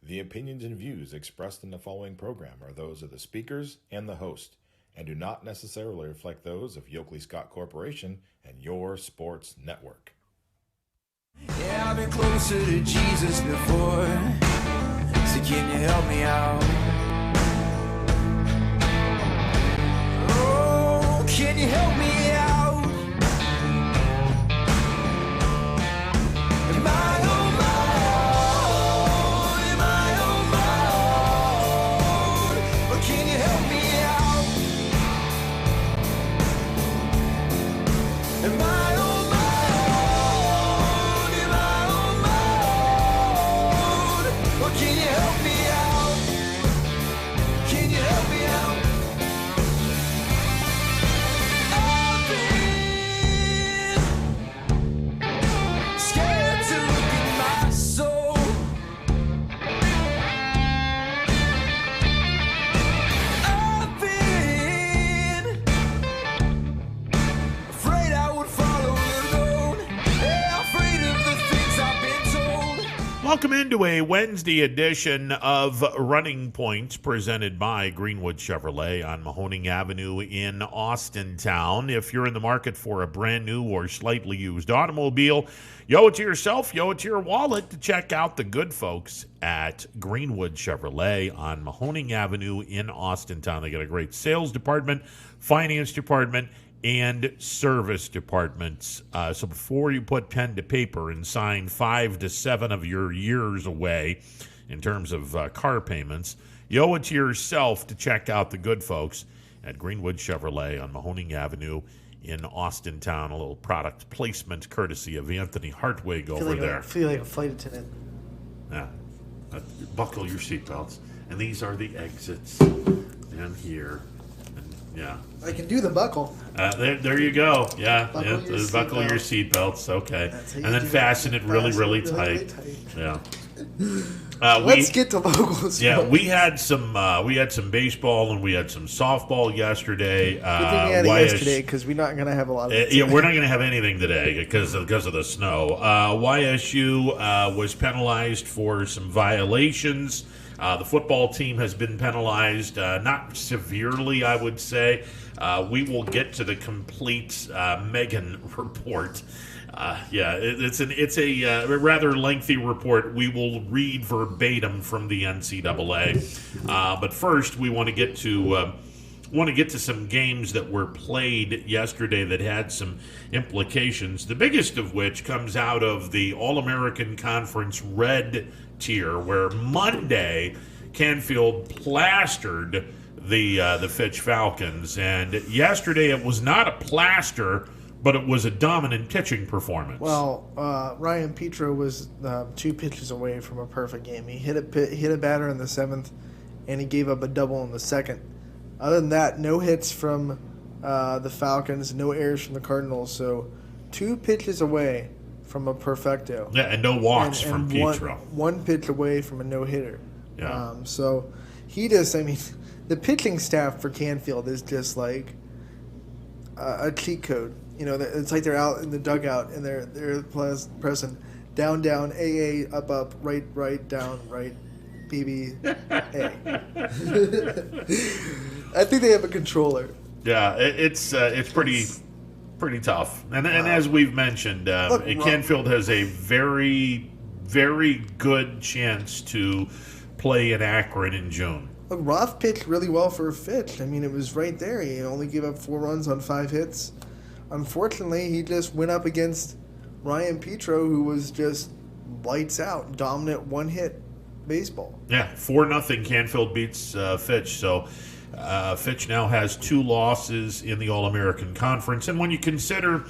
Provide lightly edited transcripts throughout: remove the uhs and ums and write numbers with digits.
The opinions and views expressed in the following program are those of the speakers and the host, and do not necessarily reflect those of Yoakley Scott Corporation and your sports network. Yeah, I've been closer to Jesus before, so can you help me out? Oh, can you help me out? Am I on my own? Am I on my own? Or can you help me out? Am I on my own? Am I on my own? Or can you help me out? Can you help me out? Scared to look at my soul. I've been afraid I would follow alone. Yeah, afraid of the things I've been told. Welcome into a Wednesday edition of Running Points presented by Greenwood Chevrolet on Mahoning Avenue in Austintown. If you're in the market for a brand new or slightly used automobile, you owe it to yourself, you owe it to your wallet to check out the good folks at Greenwood Chevrolet on Mahoning Avenue in Austintown. They got a great sales department, finance department, and service departments. So before you put pen to paper and sign 5 to 7 of your years away in terms of car payments, you owe it to yourself to check out the good folks at Greenwood Chevrolet on Mahoning Avenue in Austintown. A little product placement courtesy of Anthony Hartwig over there. I feel like a flight attendant. Yeah. Buckle your seatbelts. And these are the exits down here. And, yeah. I can do the buckle. There you go. Yeah. Buckle your your seatbelts. Okay. That's how And you then do fasten it really, really tight. tight. Yeah. Let's get to local sports. Yeah, we had some baseball and we had some softball yesterday. Good thing we had it yesterday because we're not going to have a lot of it. Yeah, we're not going to have anything today because of the snow. YSU was penalized for some violations. The football team has been penalized, not severely, I would say. We will get to the complete Megan report. It's a rather lengthy report. We will read verbatim from the NCAA, but first we want to get to some games that were played yesterday that had some implications. The biggest of which comes out of the All-American Conference Red tier, where Monday Canfield plastered the Fitch Falcons, and yesterday it was not a plaster, but it was a dominant pitching performance. Well, Ryan Petro was 2 pitches away from a perfect game. He hit a batter in the 7th, and he gave up a double in the 2nd. Other than that, no hits from the Falcons, no errors from the Cardinals. So 2 pitches away from a perfecto. Yeah, and no walks from Petro. One pitch away from a no-hitter. Yeah. So the pitching staff for Canfield is just like a cheat code. You know, it's like they're out in the dugout and they're pressing down, down, AA, up, right, down, right, BB, A. I think they have a controller. Yeah, it's pretty tough. And as we've mentioned, Canfield has a very, very good chance to play in Akron in June. Look, Roth pitched really well for Fitch. I mean, it was right there. He only gave up 4 runs on 5 hits. Unfortunately, he just went up against Ryan Petro, who was just lights out, dominant one-hit baseball. Yeah, 4-0 Canfield beats Fitch. So Fitch now has 2 losses in the All-American Conference. And when you consider,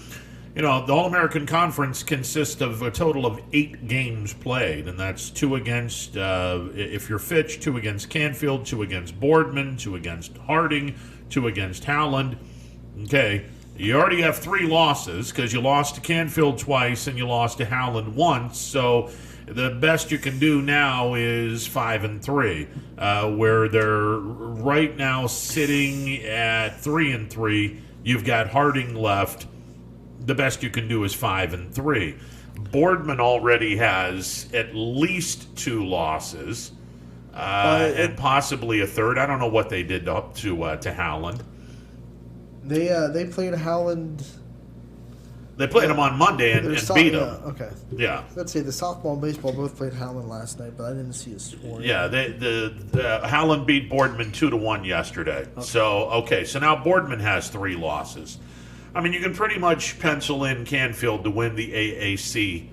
the All-American Conference consists of a total of 8 games played, and that's 2 against, if you're Fitch, 2 against Canfield, 2 against Boardman, 2 against Harding, 2 against Howland. Okay. You already have 3 losses because you lost to Canfield twice and you lost to Howland once. So the best you can do now is 5-3, where they're right now sitting at 3-3. You've got Harding left. The best you can do is 5-3. Boardman already has at least 2 losses. and possibly a third. I don't know what they did to Howland. They played Howland. They played them on Monday and beat them. Yeah, okay. Yeah. Let's say the softball and baseball both played Howland last night, but I didn't see a score. Yeah, the Howland beat Boardman 2-1 yesterday. Okay. So now Boardman has 3 losses. I mean, you can pretty much pencil in Canfield to win the AAC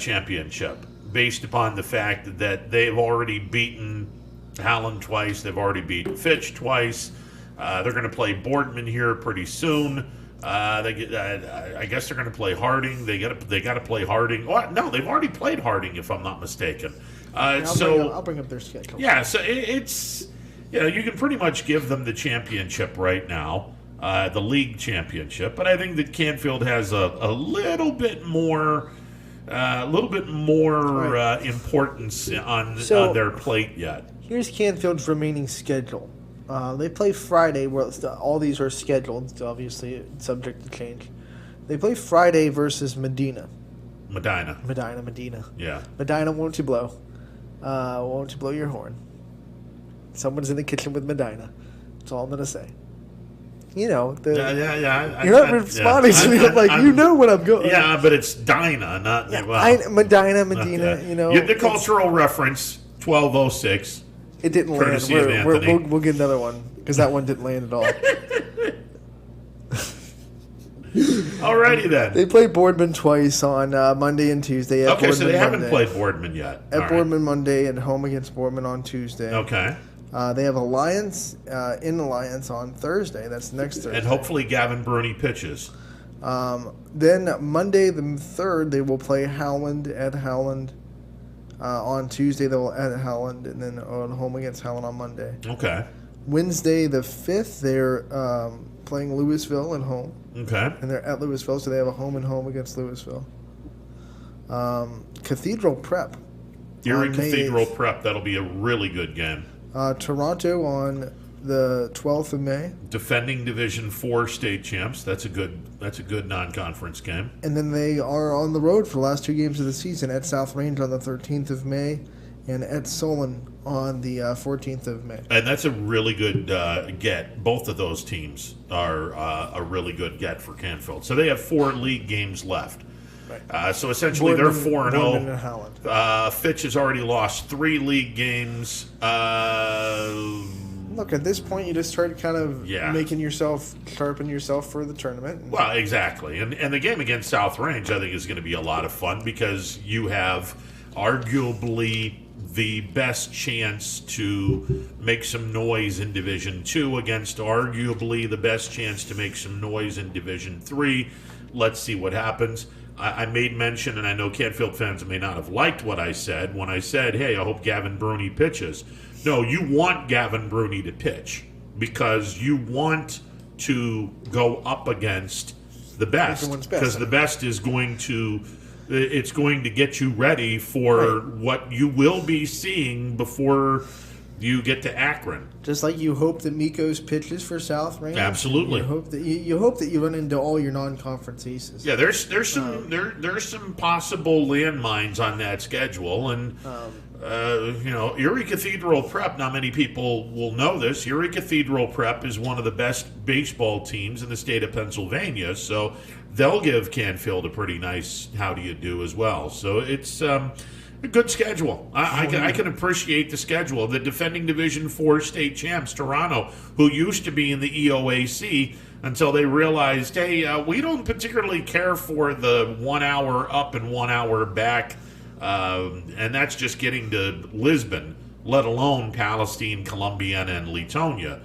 championship based upon the fact that they've already beaten Howland twice. They've already beaten Fitch twice. They're going to play Boardman here pretty soon. I guess they're going to play Harding. They got to play Harding. Oh, no, they've already played Harding, if I'm not mistaken. I'll bring up their schedule. Yeah, so it's you can pretty much give them the championship right now, the league championship. But I think that Canfield has a little bit more importance on their plate yet. Here's Canfield's remaining schedule. They play Friday. All these are scheduled, obviously subject to change. They play Friday versus Medina. Medina. Yeah. Medina, won't you blow? Won't you blow your horn? Someone's in the kitchen with Medina. That's all I'm gonna say. You know. Yeah. You're not responding to me like you know what I'm going. Yeah, but it's Dinah, not Medina. Okay. You know. The cultural reference 1206. It didn't land. We'll get another one because that one didn't land at all. Alrighty then. They play Boardman twice on Monday and Tuesday. So Boardman they haven't Monday. played Boardman yet. At Boardman Monday and home against Boardman on Tuesday. Okay. They have Alliance in Alliance on Thursday. That's next Thursday. And hopefully Gavin Bruni pitches. Then Monday the 3rd, they will play Howland at Howland. On Tuesday, they will at Howland, and then on home against Howland on Monday. Okay. Wednesday, the 5th, they're playing Louisville at home. Okay. And they're at Louisville, so they have a home and home against Louisville. Cathedral Prep. Erie Cathedral Prep. That'll be a really good game. Toronto on the 12th of May. Defending Division 4 state champs. That's a good non-conference game. And then they are on the road for the last 2 games of the season at South Range on the 13th of May and at Solon on the 14th of May. And that's a really good get. Both of those teams are a really good get for Canfield. So they have 4 league games left. Right. So essentially they're 4-0. Fitch has already lost 3 league games. Look, at this point, you just start kind of sharpen yourself for the tournament. Well, exactly. And the game against South Range, I think, is going to be a lot of fun because you have arguably the best chance to make some noise in Division 2 against arguably the best chance to make some noise in Division 3. Let's see what happens. I made mention, and I know Canfield fans may not have liked what I said, when I said, hey, I hope Gavin Bruni pitches. No, you want Gavin Bruni to pitch because you want to go up against the best because the best is going to get you ready for what you will be seeing before you get to Akron. Just like you hope that Mikos pitches for South Range. Absolutely. You hope that you run into all your non-conference aces. Yeah, there's some possible landmines on that schedule, and Erie Cathedral Prep. Not many people will know this. Erie Cathedral Prep is one of the best baseball teams in the state of Pennsylvania, so they'll give Canfield a pretty nice how do you do as well. So it's a good schedule. I can appreciate the schedule. The defending Division 4 state champs, Toronto, who used to be in the EOAC until they realized, hey, we don't particularly care for the 1 hour up and 1 hour back, and that's just getting to Lisbon, let alone Palestine, Columbiana, and Latonia.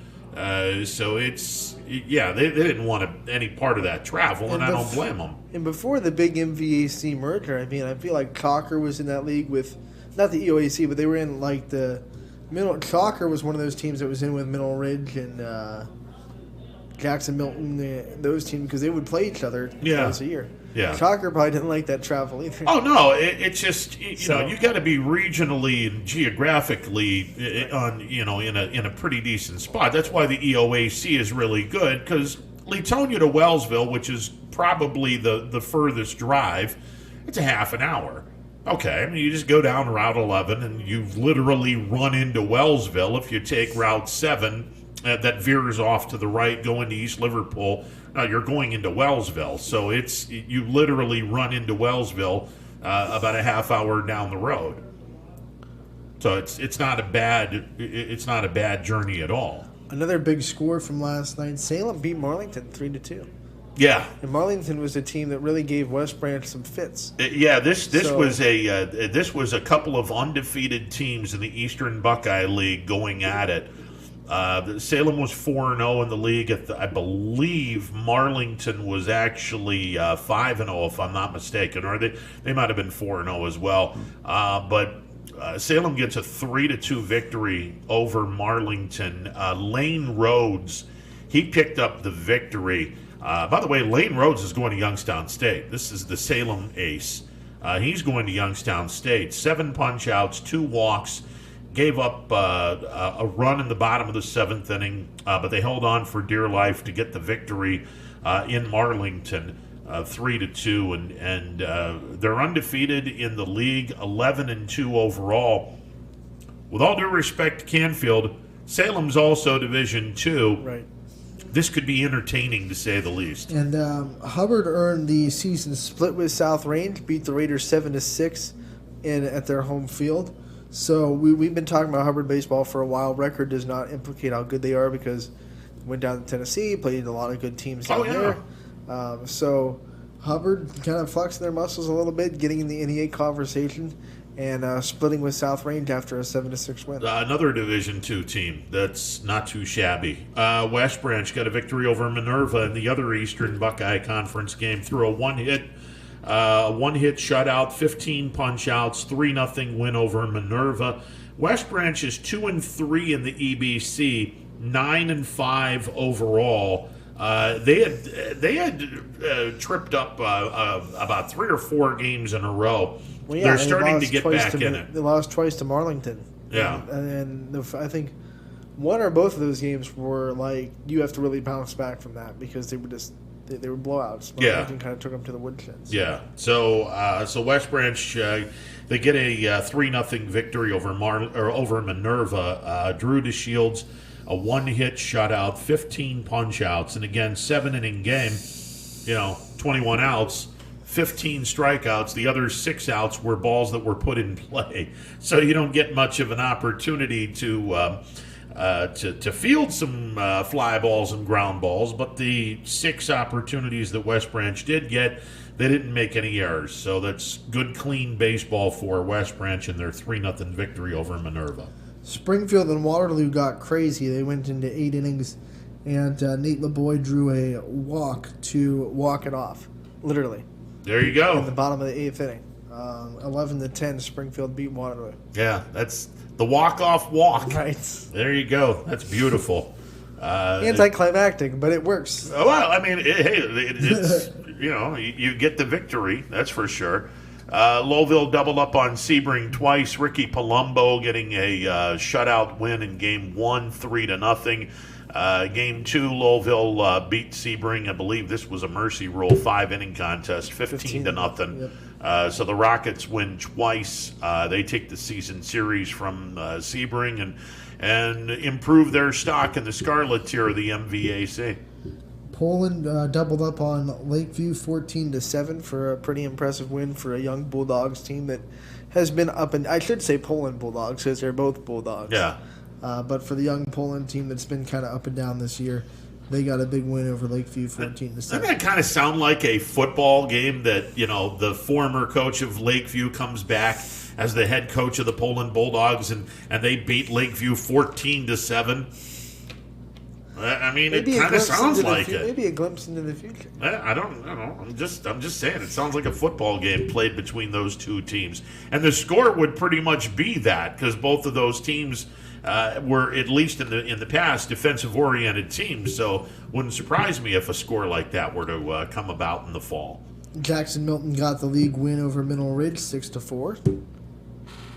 So they didn't want any part of that travel, and I don't blame them. And before the big MVAC merger, I mean, I feel like Cocker was in that league with, not the EOAC, but they were in like the middle. Cocker was one of those teams that was in with Middle Ridge and Jackson Milton, those teams, because they would play each other twice a year. Yeah. Cocker probably didn't like that travel either. Oh no, it's just you got to be regionally and geographically in a pretty decent spot. That's why the EOAC is really good because Latonia to Wellsville, which is probably the furthest drive, it's a half an hour. Okay, I mean, you just go down Route 11 and you literally run into Wellsville. If you take Route 7, that veers off to the right, going to East Liverpool, you're going into Wellsville. So you literally run into Wellsville about a half hour down the road. So it's not a bad journey at all. Another big score from last night. Salem beat Marlington 3-2. Yeah, And Marlington was a team that really gave West Branch some fits. this was a couple of undefeated teams in the Eastern Buckeye League going at it. Salem was 4-0 in the league. I believe Marlington was actually 5-0, if I'm not mistaken, or they might have been 4-0 as well. But Salem gets a 3-2 victory over Marlington. Lane Rhodes, he picked up the victory. By the way, Lane Rhodes is going to Youngstown State. This is the Salem ace. He's going to Youngstown State. 7 punch-outs, 2 walks. Gave up a run in the bottom of the 7th inning, but they held on for dear life to get the victory in Marlington, 3-2, and they're undefeated in the league, 11-2 overall. With all due respect to Canfield, Salem's also Division II. Right. This could be entertaining, to say the least. And Hubbard earned the season split with South Range, beat the Raiders 7-6 at their home field. So we've been talking about Hubbard baseball for a while. Record does not implicate how good they are because they went down to Tennessee, played a lot of good teams down there. So Hubbard kind of flexing their muscles a little bit, getting in the NEA conversation, and splitting with South Range after a 7-6 win. Another Division II team that's not too shabby. West Branch got a victory over Minerva in the other Eastern Buckeye Conference game through a one-hit shutout, 15 punch-outs, 3-0 win over Minerva. West Branch is 2-3 in the EBC, 9-5 overall. They had tripped up about 3 or 4 games in a row. Well, They're starting to get back in it. They lost twice to Marlington. Yeah. And I think one or both of those games were like, you have to really bounce back from that because they were just they were blowouts. Marlington kind of took them to the woodshed. Yeah. So West Branch, they get a 3-0 victory over Minerva. Drew DeShields, a one-hit shutout, 15 punch-outs, and again, 7-inning game, 21 outs, 15 strikeouts. The other 6 outs were balls that were put in play. So you don't get much of an opportunity to field some fly balls and ground balls, but the 6 opportunities that West Branch did get, they didn't make any errors. So that's good, clean baseball for West Branch in their 3-0 victory over Minerva. Springfield and Waterloo got crazy. They went into 8 innings, and Nate LeBoy drew a walk to walk it off, literally. There you go. In the bottom of the 8th inning. 11-10, Springfield beat Waterloo. Yeah, that's the walk-off walk. Right. There you go. That's beautiful. Anticlimactic, but it works. Well, I mean, it's you get the victory. That's for sure. Lowville doubled up on Sebring twice. Ricky Palumbo getting a shutout win in Game 1, 3-0. Game 2, Lowville beat Sebring. I believe this was a mercy rule 5-inning contest, 15-0. Yep. So the Rockets win twice. They take the season series from Sebring and improve their stock in the Scarlet tier of the MVAC. Poland doubled up on Lakeview 14-7 for a pretty impressive win for a young Bulldogs team that has been up and I should say Poland Bulldogs because they're both Bulldogs. Yeah. But for the young Poland team that's been kind of up and down this year, they got a big win over Lakeview 14-7. Doesn't that kind of sound like a football game that, the former coach of Lakeview comes back as the head coach of the Poland Bulldogs and they beat Lakeview 14-7? I mean, maybe it kind of sounds like it. Maybe a glimpse into the future. I don't know. I'm just saying it sounds like a football game played between those two teams, and the score would pretty much be that because both of those teams were, at least in the past, defensive-oriented teams. So, wouldn't surprise me if a score like that were to come about in the fall. Jackson Milton got the league win over Mineral Ridge 6-4.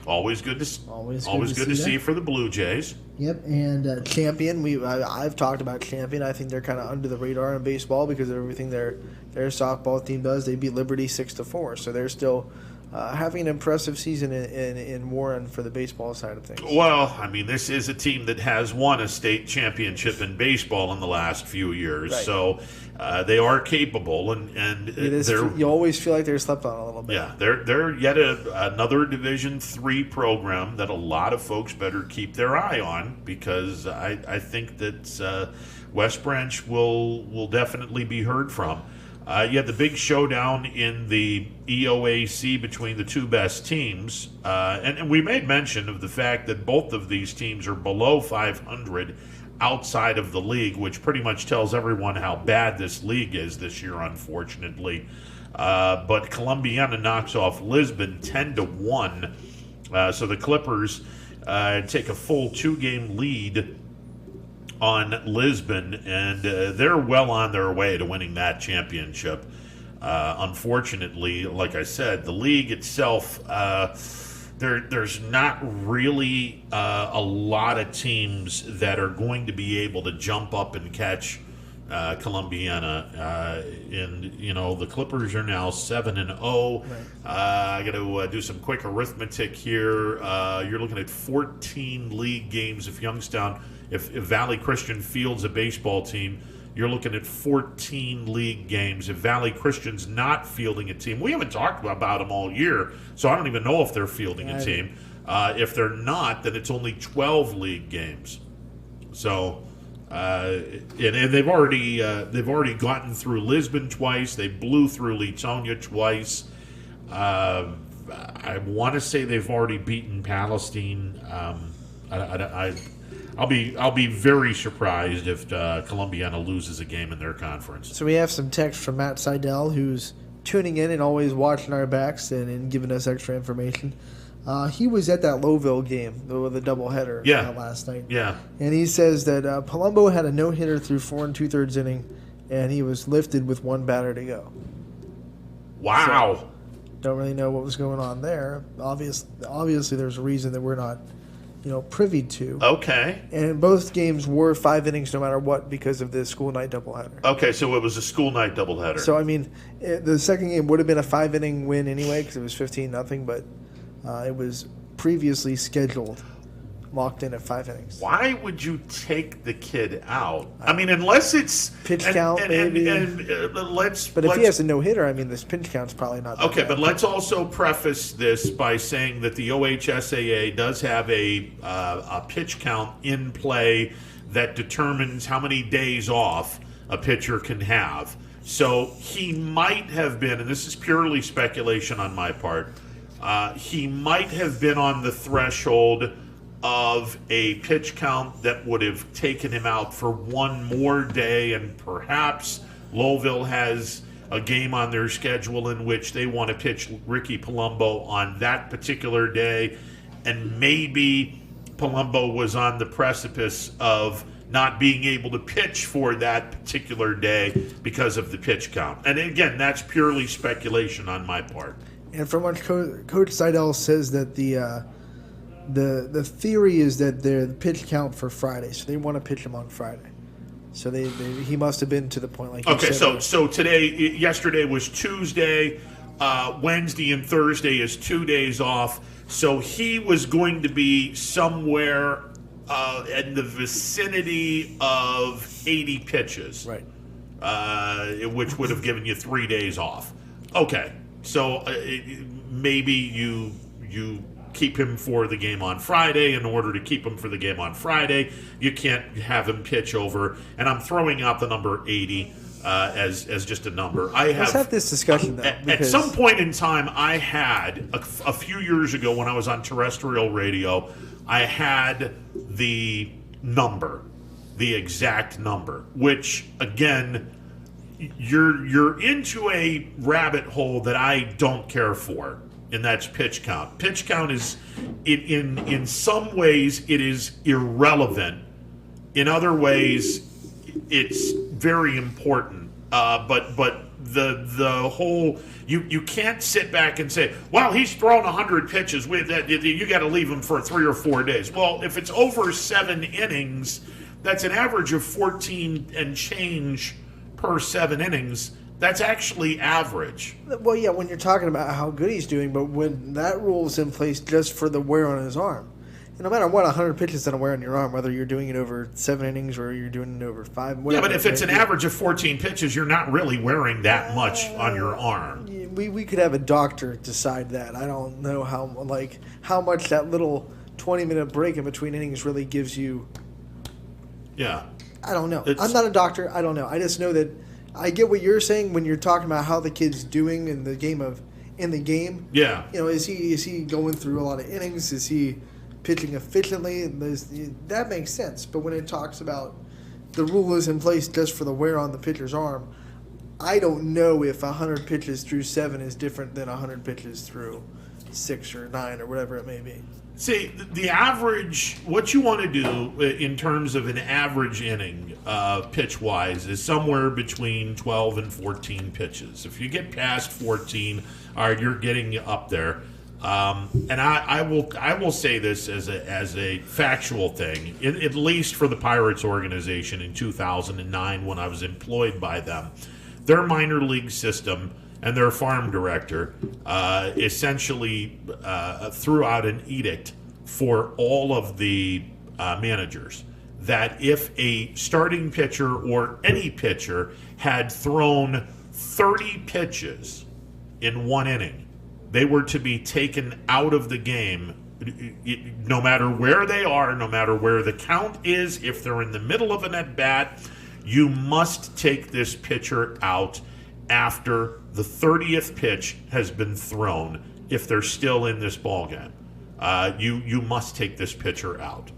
Always good to see for the Blue Jays. Yep, and Champion. I've talked about Champion. I think they're kind of under the radar in baseball because of everything their softball team does. They beat Liberty 6-4, so they're still having an impressive season in Warren for the baseball side of things. Well, I mean, this is a team that has won a state championship in baseball in the last few years, Right. So they are capable, and they're. You always feel like they're slept on a little bit. Yeah, they're yet another Division III program that a lot of folks better keep their eye on, because I think that West Branch will definitely be heard from. You had the big showdown in the EOAC between the two best teams, and we made mention of the fact that both of these teams are below 500 outside of the league, which pretty much tells everyone how bad this league is this year, unfortunately. But Columbiana knocks off Lisbon 10-1, so the Clippers take a full 2-game lead on Lisbon, and they're well on their way to winning that championship. Unfortunately, like I said, the league itself, there's not really a lot of teams that are going to be able to jump up and catch Columbiana. And the Clippers are now 7-0. Right. I got to do some quick arithmetic here. You're looking at 14 league games if Youngstown. If Valley Christian fields a baseball team, you're looking at 14 league games. If Valley Christian's not fielding a team, we haven't talked about them all year, so I don't even know if they're fielding a team. If they're not, then it's only 12 league games. So, and they've already gotten through Lisbon twice. They blew through Leetonia twice. I want to say they've already beaten Palestine. I'll be very surprised if Columbiana loses a game in their conference. So we have some text from Matt Seidel, who's tuning in and always watching our backs and giving us extra information. He was at that Lowville game, the doubleheader last night. Yeah. And he says that Palumbo had a no-hitter through 4 2/3 inning, and he was lifted with 1 batter to go. Wow. So, don't really know what was going on there. Obviously, there's a reason that we're not privy to. Okay. And both games were 5 innings no matter what because of the school night doubleheader. Okay, so it was a school night doubleheader. So, I mean, the second game would have been a 5-inning win anyway because it was 15-0, but it was previously scheduled, locked in at 5 innings. Why would you take the kid out? I mean, unless it's pitch count, maybe. But if he has a no-hitter, I mean, this pitch count's probably not that okay, bad. but let's also preface this by saying that the OHSAA does have a pitch count in play that determines how many days off a pitcher can have. So he might have been, and this is purely speculation on my part, he might have been on the threshold of a pitch count that would have taken him out for 1 more day, and perhaps Lowville has a game on their schedule in which they want to pitch Ricky Palumbo on that particular day, and maybe Palumbo was on the precipice of not being able to pitch for that particular day because of the pitch count. And again, that's purely speculation on my part. And from what Coach Seidel says that the theory is that they're the pitch count for Friday, so they want to pitch him on Friday. So he must have been to the point like you said. So yesterday was Tuesday, Wednesday and Thursday is 2 days off. So he was going to be somewhere in the vicinity of 80 pitches, right? Which would have given you 3 days off. Okay, so maybe you keep him for the game on Friday. In order to keep him for the game on Friday, you can't have him pitch over. And I'm throwing out the number 80 as just a number. Let's have this discussion, though. At some point in time, I had, a few years ago when I was on terrestrial radio, I had the number, the exact number, which, again, you're into a rabbit hole that I don't care for. And that's pitch count. Pitch count is, in some ways, it is irrelevant. In other ways, it's very important. But the whole, you can't sit back and say, well, he's thrown 100 pitches. You got to leave him for 3 or 4 days. Well, if it's over 7 innings, that's an average of 14 and change per 7 innings. That's actually average. Well, yeah, when you're talking about how good he's doing, but when that rule is in place just for the wear on his arm, and no matter what, 100 pitches that wear on your arm, whether you're doing it over 7 innings or you're doing it over 5, whatever. Yeah, but if it's an average of 14 pitches, you're not really wearing that much on your arm. We could have a doctor decide that. I don't know how much that little 20-minute break in between innings really gives you. Yeah. I don't know. I'm not a doctor. I don't know. I just know that I get what you're saying when you're talking about how the kid's doing in the game. Yeah. You know, is he going through a lot of innings? Is he pitching efficiently? That makes sense. But when it talks about the rule is in place just for the wear on the pitcher's arm, I don't know if 100 pitches through 7 is different than 100 pitches through 6 or 9 or whatever it may be. See, the average, what you want to do in terms of an average inning, pitch-wise, is somewhere between 12 and 14 pitches. If you get past 14, all right, you're getting up there. And I will say this as a factual thing, at least for the Pirates organization in 2009 when I was employed by them. Their minor league system and their farm director essentially threw out an edict for all of the managers that if a starting pitcher or any pitcher had thrown 30 pitches in one inning, they were to be taken out of the game no matter where they are, no matter where the count is. If they're in the middle of an at-bat, you must take this pitcher out after the 30th pitch has been thrown if they're still in this ballgame. You must take this pitcher out.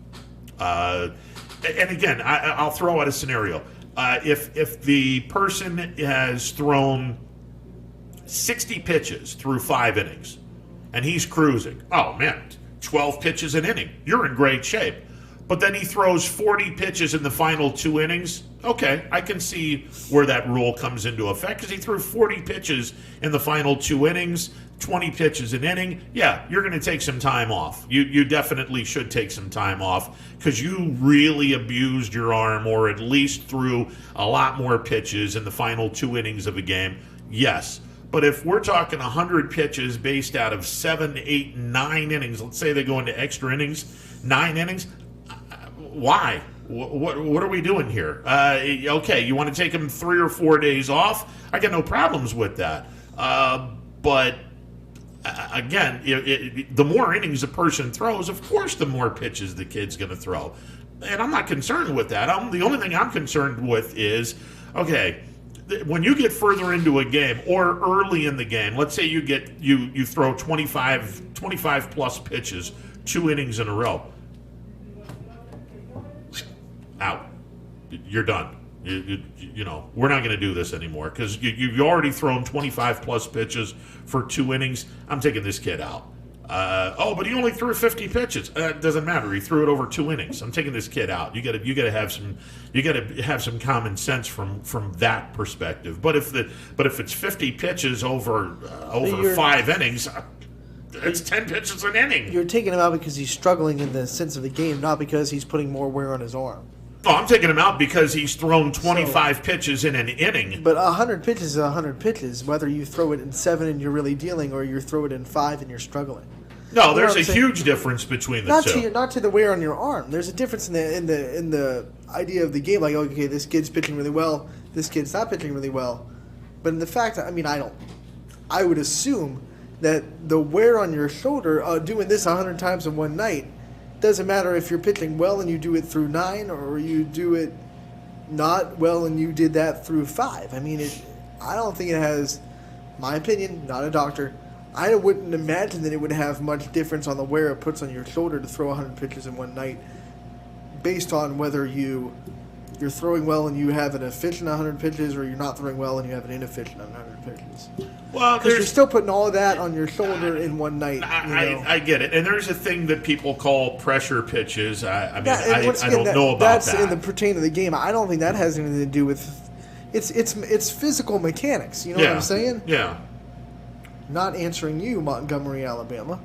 And again, I'll throw out a scenario. If the person has thrown 60 pitches through 5 innings and he's cruising, oh man, 12 pitches an inning, you're in great shape. But then he throws 40 pitches in the final 2 innings. Okay, I can see where that rule comes into effect because he threw 40 pitches in the final 2 innings, 20 pitches an inning. Yeah, you're going to take some time off. You definitely should take some time off because you really abused your arm or at least threw a lot more pitches in the final 2 innings of a game. Yes. But if we're talking 100 pitches based out of 7, 8, 9 innings, let's say they go into extra innings, 9 innings, why? What are we doing here? Okay, you want to take him 3 or 4 days off? I got no problems with that. But again, the more innings a person throws, of course, the more pitches the kid's going to throw. And I'm not concerned with that. The only thing I'm concerned with is, okay, when you get further into a game or early in the game, let's say you throw 25 plus pitches, 2 innings in a row. Out. You're done. You know, we're not going to do this anymore because you've already thrown 25 plus pitches for 2 innings. I'm taking this kid out. But he only threw 50 pitches. It doesn't matter. He threw it over 2 innings. I'm taking this kid out. You got to have some common sense from that perspective. But if it's 50 pitches over 5 innings, it's 10 pitches an inning. You're taking him out because he's struggling in the sense of the game, not because he's putting more wear on his arm. Oh, I'm taking him out because he's thrown 25 pitches in an inning. But 100 pitches is 100 pitches, whether you throw it in 7 and you're really dealing, or you throw it in 5 and you're struggling. No, there's a huge difference between the two. Not to the wear on your arm. There's a difference in the idea of the game. Like, okay, this kid's pitching really well. This kid's not pitching really well. But in the fact, I would assume that the wear on your shoulder, doing this 100 times in one night, doesn't matter if you're pitching well and you do it through 9 or you do it not well and you did that through 5. I don't think it has, my opinion, not a doctor, I wouldn't imagine that it would have much difference on the wear it puts on your shoulder to throw 100 pitches in one night based on whether you're throwing well and you have an efficient 100 pitches or you're not throwing well and you have an inefficient 100 pitches. Well, because you're still putting all of that on your shoulder in one night. I get it. And there's a thing that people call pressure pitches. I don't know about that's that. In the pertain of the game. I don't think that has anything to do with it's physical mechanics. You know what I'm saying? Yeah. Not answering you, Montgomery, Alabama.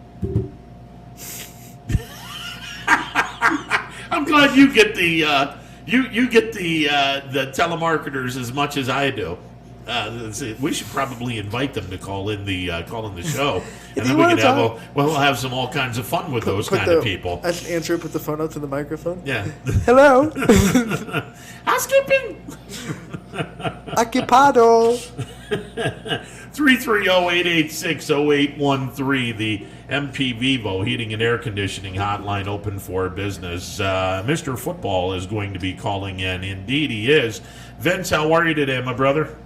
I'm glad you get the you get the telemarketers as much as I do. We should probably invite them to call in the show, and you then we wanna can talk- we'll have some all kinds of fun with those Put kind of people. I should answer. Put the phone up to the microphone. Yeah. Hello. Housekeeping. Occupado. 330-886-0813, the MP Vivo Heating and Air Conditioning Hotline open for business. Mr. Football is going to be calling in. Indeed, he is. Vince, how are you today, my brother?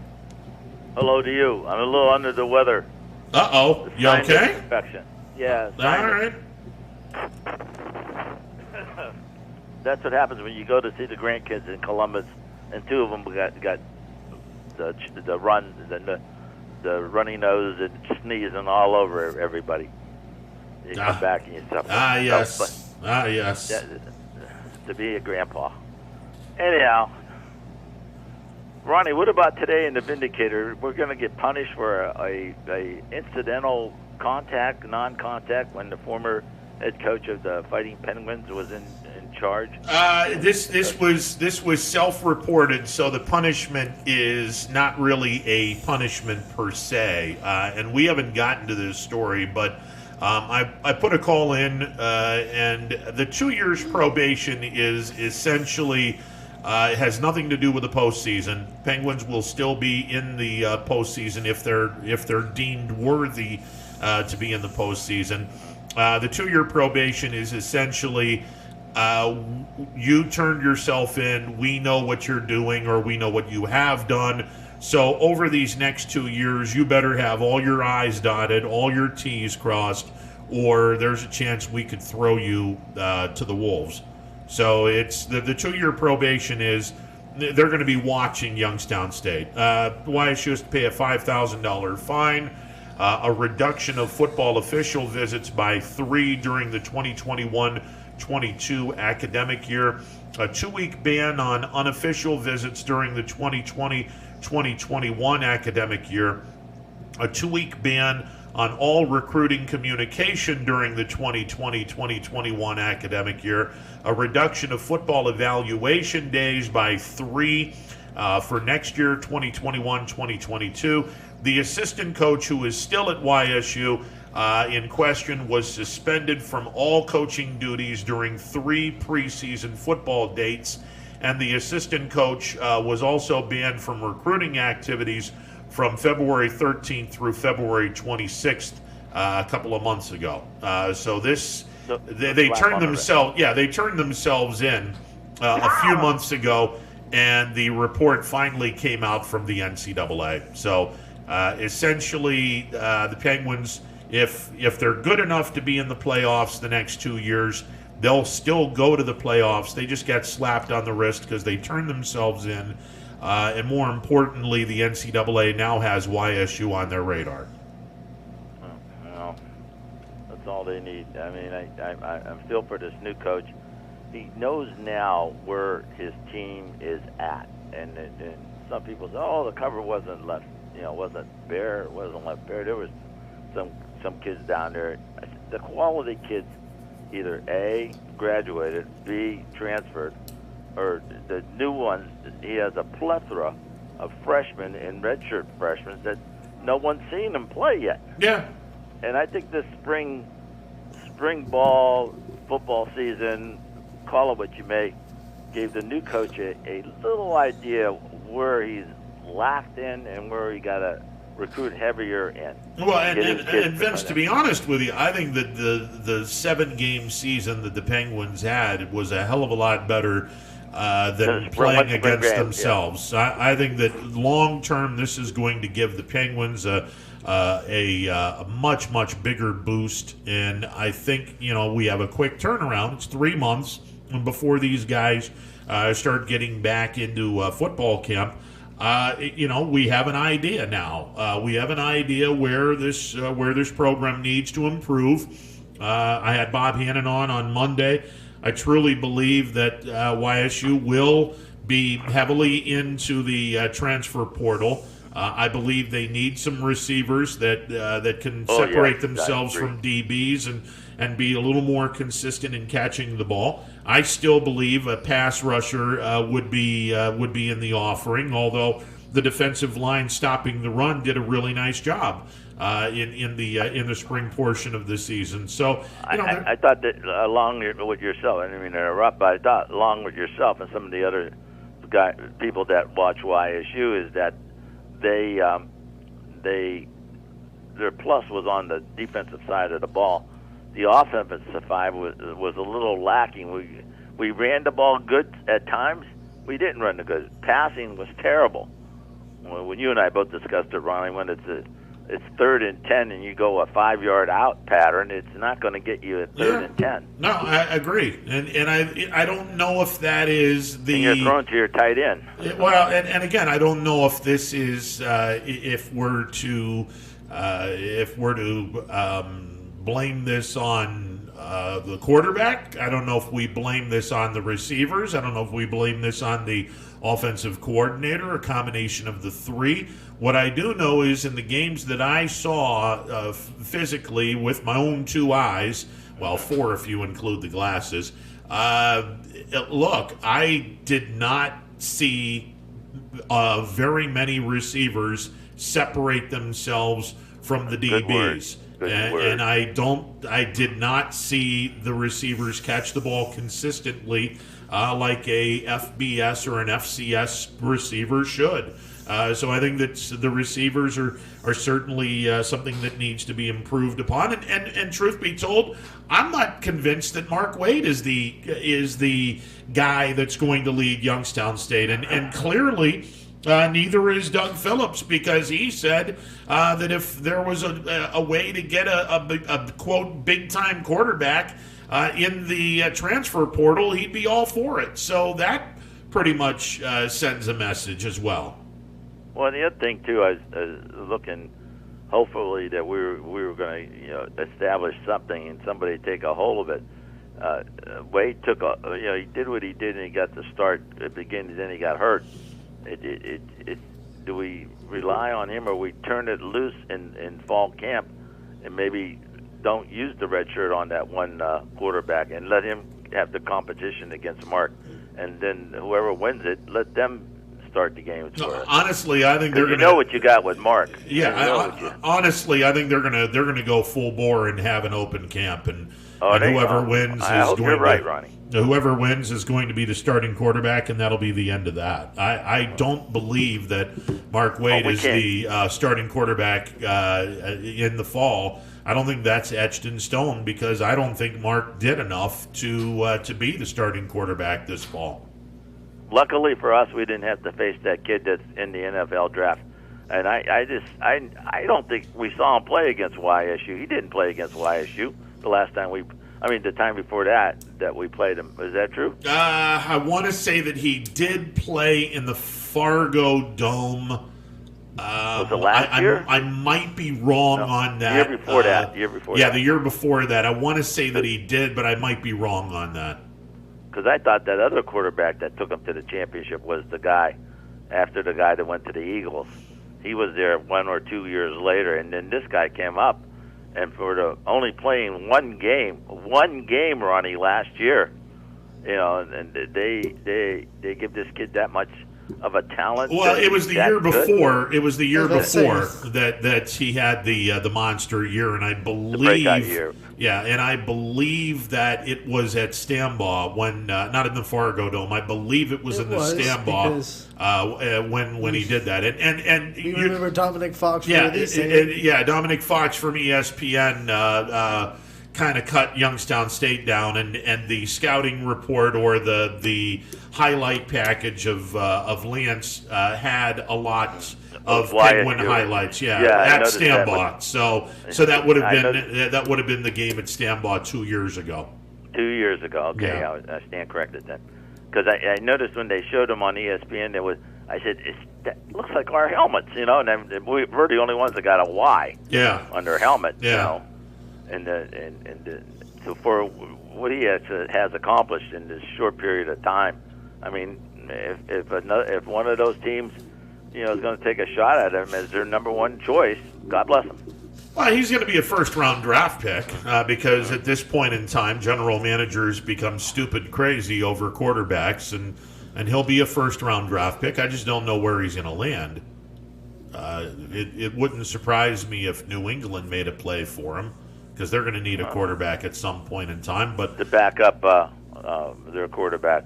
Hello to you. I'm a little under the weather. Uh-oh. You Sinus okay? Infection. Yeah. All right. That's what happens when you go to see the grandkids in Columbus, and two of them got the runny nose and sneezing all over everybody. You come back and you suffer. Yes. Yes. To be a grandpa. Anyhow, Ronnie, what about today in the Vindicator? We're going to get punished for a incidental contact, non-contact, when the former head coach of the Fighting Penguins was in charge. This was self-reported, so the punishment is not really a punishment per se, and we haven't gotten to this story, but I put a call in, and the 2 years probation is essentially has nothing to do with the postseason. Penguins will still be in the postseason if they're deemed worthy to be in the postseason. The 2 year probation is essentially you turned yourself in, we know what you're doing, or we know what you have done. So over these next 2 years, you better have all your I's dotted, all your T's crossed, or there's a chance we could throw you to the wolves. So it's the 2 year probation is they're going to be watching Youngstown State. YSU has to pay a $5,000 fine, a reduction of football official visits by 3 during the 2021-22 academic year, a 2-week ban on unofficial visits during the 2020-2021 academic year, a 2-week ban on all recruiting communication during the 2020-2021 academic year, a reduction of football evaluation days by 3 for next year, 2021-2022. The assistant coach, who is still at YSU in question, was suspended from all coaching duties during 3 preseason football dates, and the assistant coach was also banned from recruiting activities from February 13th through February 26th a couple of months ago. So they turned themselves in a few months ago, and the report finally came out from the NCAA. So essentially, the Penguins, if they're good enough to be in the playoffs the next 2 years, they'll still go to the playoffs. They just got slapped on the wrist because they turned themselves in. And more importantly, the NCAA now has YSU on their radar. Well, that's all they need. I mean, I feel for this new coach. He knows now where his team is at, and some people say, "Oh, the cover wasn't left bare. It wasn't left bare." There was some kids down there. The quality kids, either A, graduated, B, transferred, or the new ones. He has a plethora of freshmen and redshirt freshmen that no one's seen them play yet. Yeah. And I think this spring ball football season, call it what you may, gave the new coach a little idea where he's lacked in and where he got to recruit heavier in. Well, and Vince, to be honest with you, I think that the 7-game season that the Penguins had was a hell of a lot better than playing against themselves. Yeah. I think that long term, this is going to give the Penguins a much bigger boost. And I think we have a quick turnaround. It's 3 months before these guys start getting back into football camp. We have an idea now. We have an idea where this program needs to improve. I had Bob Hannon on Monday. I truly believe that YSU will be heavily into the transfer portal. I believe they need some receivers that can separate themselves from DBs and be a little more consistent in catching the ball. I still believe a pass rusher would be in the offering, although the defensive line stopping the run did a really nice job in the spring portion of the season. So I thought that along with yourself, I didn't mean to interrupt, but I thought along with yourself and some of the other people that watch YSU is that their plus was on the defensive side of the ball. The offensive side was a little lacking. We ran the ball good at times. We didn't run the good. Passing was terrible. When you and I both discussed it, Ronnie, when it's 3rd and 10 and you go a 5-yard out pattern, it's not going to get you at 3rd and 10. No, I agree, and I don't know if that is the. And you're thrown to your tight end. Well, and again, I don't know if this is if we're to blame this on the quarterback. I don't know if we blame this on the receivers. I don't know if we blame this on the offensive coordinator, a combination of the three. What I do know is in the games that I saw physically with my own 2 eyes, well, 4 if you include the glasses, look, I did not see very many receivers separate themselves from the DBs. And I did not see the receivers catch the ball consistently like a FBS or an FCS receiver should. So I think that the receivers are certainly something that needs to be improved upon. And truth be told, I'm not convinced that Mark Wade is the guy that's going to lead Youngstown State. And clearly, neither is Doug Phillips, because he said that if there was a way to get a quote big-time quarterback in the transfer portal, he'd be all for it. So that pretty much sends a message as well. Well, the other thing too, I was looking, hopefully that we were going to establish something and somebody take a hold of it. Wade took he did what he did and he got the start at the beginning, then he got hurt. Do we rely on him, or we turn it loose in fall camp and maybe don't use the red shirt on that one quarterback and let him have the competition against Mark, and then whoever wins it, let them start the games for us. Honestly, I think they're going to know what you got with Mark. Yeah, honestly, I think they're going to go full bore and have an open camp, and whoever wins is going right, Ronnie. Whoever wins is going to be the starting quarterback, and that'll be the end of that. I don't believe that Mark Wade is the starting quarterback in the fall. I don't think that's etched in stone, because I don't think Mark did enough to be the starting quarterback this fall. Luckily for us, we didn't have to face that kid that's in the NFL draft. And I don't think we saw him play against YSU. He didn't play against YSU the time before that we played him. Is that true? I want to say that he did play in the Fargo Dome. Was it last year? I might be wrong on that. The year before that. The year before that. I want to say that he did, but I might be wrong on that. Because I thought that other quarterback that took him to the championship was the guy after the guy that went to the Eagles. He was there 1 or 2 years later, and then this guy came up, and for only playing one game, Ronnie, last year, and they give this kid that much of a talent. Well, it was the year before. Good? It was the year before that he had the monster year, and I believe the breakout year. Yeah, and I believe that it was at Stambaugh when not in the Fargo Dome. I believe it was in the Stambaugh when he did that. And you remember Dominic Fox? Dominic Fox from ESPN. Kind of cut Youngstown State down, and the scouting report or the highlight package of Lance had a lot of Penguin highlights. At Stambaugh. So that would have been the game at Stambaugh 2 years ago. 2 years ago. Okay, yeah. I stand corrected then, because I noticed when they showed them on ESPN, I said that looks like our helmets, and we're the only ones that got a Y on their helmet, And so for what he has accomplished in this short period of time, I mean, if one of those teams, is going to take a shot at him as their number one choice, God bless him. Well, he's going to be a first-round draft pick because at this point in time, general managers become stupid crazy over quarterbacks, and and he'll be a first-round draft pick. I just don't know where he's going to land. It wouldn't surprise me if New England made a play for him, because they're going to need a quarterback at some point in time. But to back up their quarterback.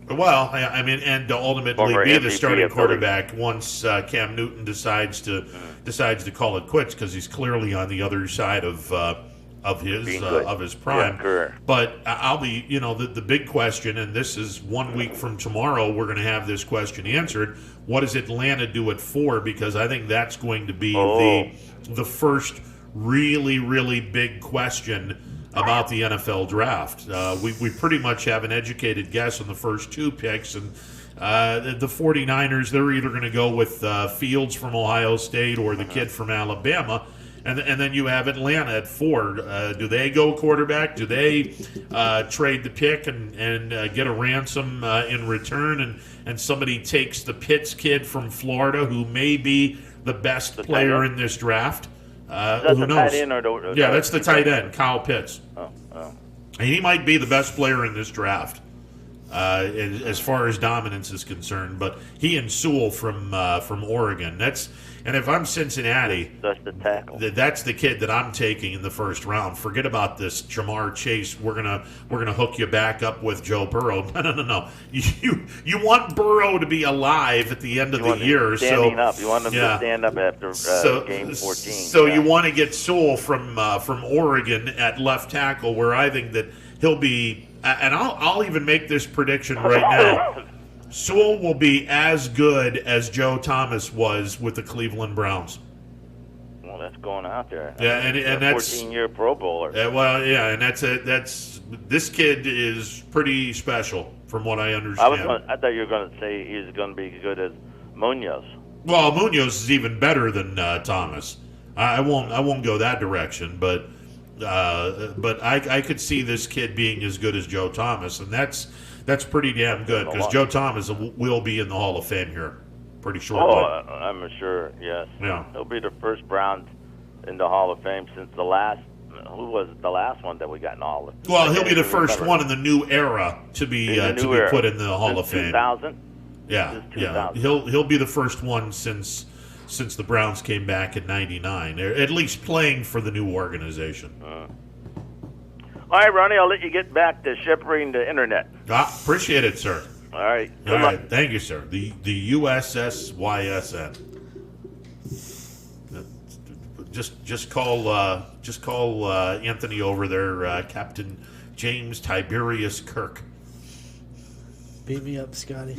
Well, I mean, and to ultimately Former be the MVP starting of quarterback once Cam Newton decides to call it quits, because he's clearly on the other side of his prime. Yeah, but I'll be, the big question, and this is 1 week from tomorrow, we're going to have this question answered. What does Atlanta do it for? Because I think that's going to be the first really, really big question about the NFL draft. We pretty much have an educated guess on the first 2 picks, and the 49ers, they're either going to go with Fields from Ohio State or the kid from Alabama, and then you have Atlanta at 4. Do they go quarterback? Do they trade the pick and get a ransom in return, and somebody takes the Pitts kid from Florida, who may be the best player in this draft? That's who the knows? tight end Yeah, that's the tight end, Kyle Pitts. Oh. And he might be the best player in this draft as far as dominance is concerned. But he and Sewell from Oregon. And if I'm Cincinnati, that's the tackle. That's the kid that I'm taking in the first round. Forget about this Jamar Chase. We're gonna hook you back up with Joe Burrow. No. You want Burrow to be alive at the end of the year. Standing up. You want him to stand up after game 14. So you want to get Sewell from Oregon at left tackle, where I think that he'll be. And I'll even make this prediction right now. Sewell will be as good as Joe Thomas was with the Cleveland Browns. Well, that's going out there. Yeah, and that's 14-year Pro Bowler. And that's this kid is pretty special from what I understand. I thought you were going to say he's going to be as good as Munoz. Well, Munoz is even better than Thomas. I won't go that direction, but I could see this kid being as good as Joe Thomas, and that's pretty damn good, because Joe Thomas will be in the Hall of Fame here pretty shortly. I'm sure, yes. Yeah. He'll be the first Brown in the Hall of Fame since the last. Who was the last one that we got in the Hall of Fame? Well, he'll be the first one in the new era to be put in the Hall of Fame. 2000. Yeah. He'll be the first one since the Browns came back in '99, at least playing for the new organization. All right, Ronnie, I'll let you get back to shepherding the internet. Appreciate it, sir. All right. All right. Thank you, sir. The USSYSN. Just call Anthony over there, Captain James Tiberius Kirk. Beat me up, Scotty.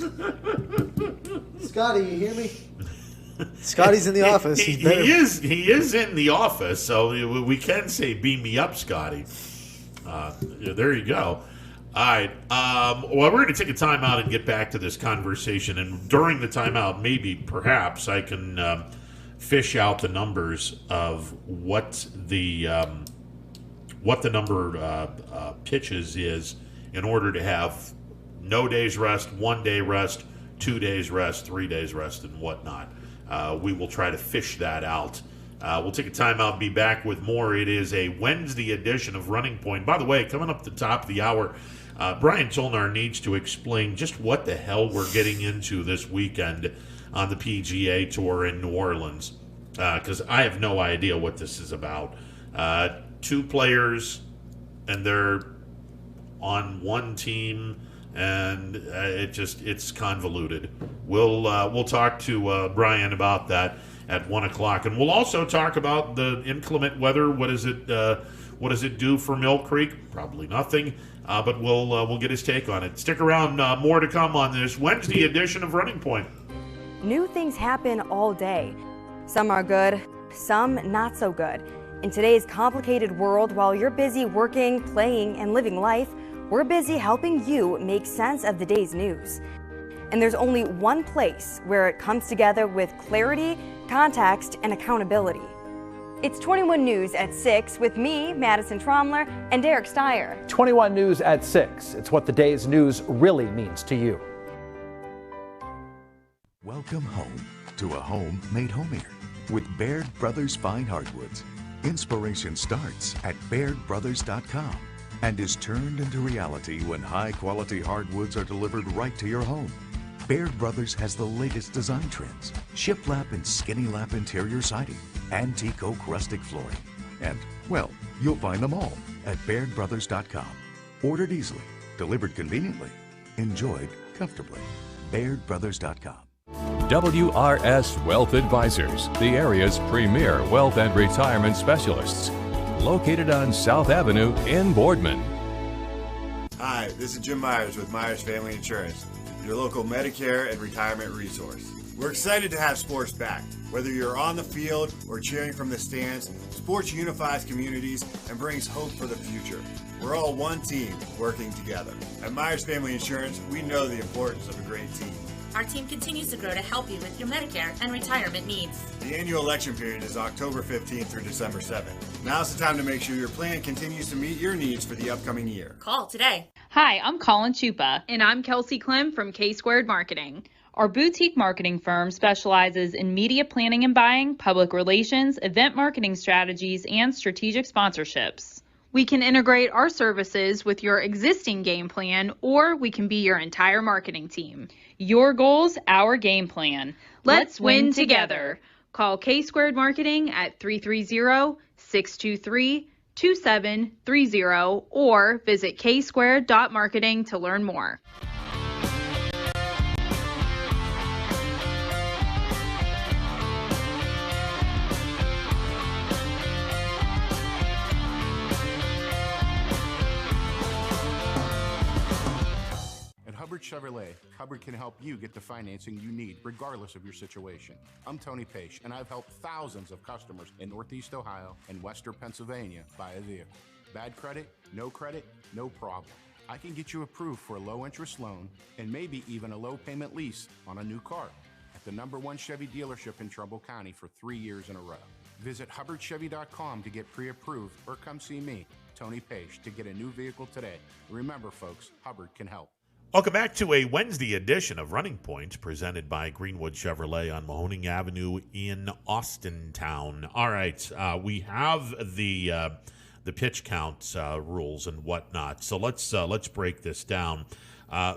Scotty, you hear me? Scotty's in the office. He is in the office, so we can say "beam me up, Scotty." There you go. All right. Well, we're going to take a timeout and get back to this conversation. And during the timeout, perhaps, I can fish out the numbers of what the number of pitches is in order to have no days rest, 1 day rest, 2 days rest, 3 days rest, and whatnot. We will try to fish that out. We'll take a timeout, be back with more. It is a Wednesday edition of Running Point. By the way, coming up at the top of the hour, Brian Tolnar needs to explain just what the hell we're getting into this weekend on the PGA Tour in New Orleans, because I have no idea what this is about. 2 players, and they're on one team, and it's convoluted. We'll talk to Brian about that at 1 o'clock, and we'll also talk about the inclement weather. What does it do for Mill Creek? Probably nothing, but we'll get his take on it. Stick around, more to come on this Wednesday edition of Running Point. New things happen all day. Some are good, some not so good. In today's complicated world, while you're busy working, playing, and living life, we're busy helping you make sense of the day's news. And there's only one place where it comes together with clarity, context, and accountability. It's 21 News at 6 with me, Madison Tromler, and Derek Steyer. 21 News at 6. It's what the day's news really means to you. Welcome home to a home made homier with Baird Brothers Fine Hardwoods. Inspiration starts at BairdBrothers.com and is turned into reality when high-quality hardwoods are delivered right to your home. Baird Brothers has the latest design trends: shiplap and skinny lap interior siding, antique oak rustic flooring. And, well, you'll find them all at BairdBrothers.com. Ordered easily, delivered conveniently, enjoyed comfortably. BairdBrothers.com. WRS Wealth Advisors, the area's premier wealth and retirement specialists. Located on South Avenue in Boardman. Hi, this is Jim Myers with Myers Family Insurance, your local Medicare and retirement resource. We're excited to have sports back. Whether you're on the field or cheering from the stands, sports unifies communities and brings hope for the future. We're all one team working together. At Myers Family Insurance, we know the importance of a great team. Our team continues to grow to help you with your Medicare and retirement needs. The annual election period is October 15th through December 7th. Now's the time to make sure your plan continues to meet your needs for the upcoming year. Call today. Hi, I'm Colin Chupa. And I'm Kelsey Clem from K-Squared Marketing. Our boutique marketing firm specializes in media planning and buying, public relations, event marketing strategies, and strategic sponsorships. We can integrate our services with your existing game plan, or we can be your entire marketing team. Your goals, our game plan. Let's win together. Call K-Squared Marketing at 330-623-2730 or visit ksquared.marketing to learn more. Hubbard Chevrolet, Hubbard can help you get the financing you need regardless of your situation. I'm Tony Page, and I've helped thousands of customers in Northeast Ohio and Western Pennsylvania buy a vehicle. Bad credit, no problem. I can get you approved for a low-interest loan and maybe even a low-payment lease on a new car at the #1 Chevy dealership in Trumbull County for 3 years in a row. Visit HubbardChevy.com to get pre-approved or come see me, Tony Page, to get a new vehicle today. Remember, folks, Hubbard can help. Welcome back to a Wednesday edition of Running Points presented by Greenwood Chevrolet on Mahoning Avenue in Austintown. All right, we have the pitch count rules and whatnot, so let's break this down.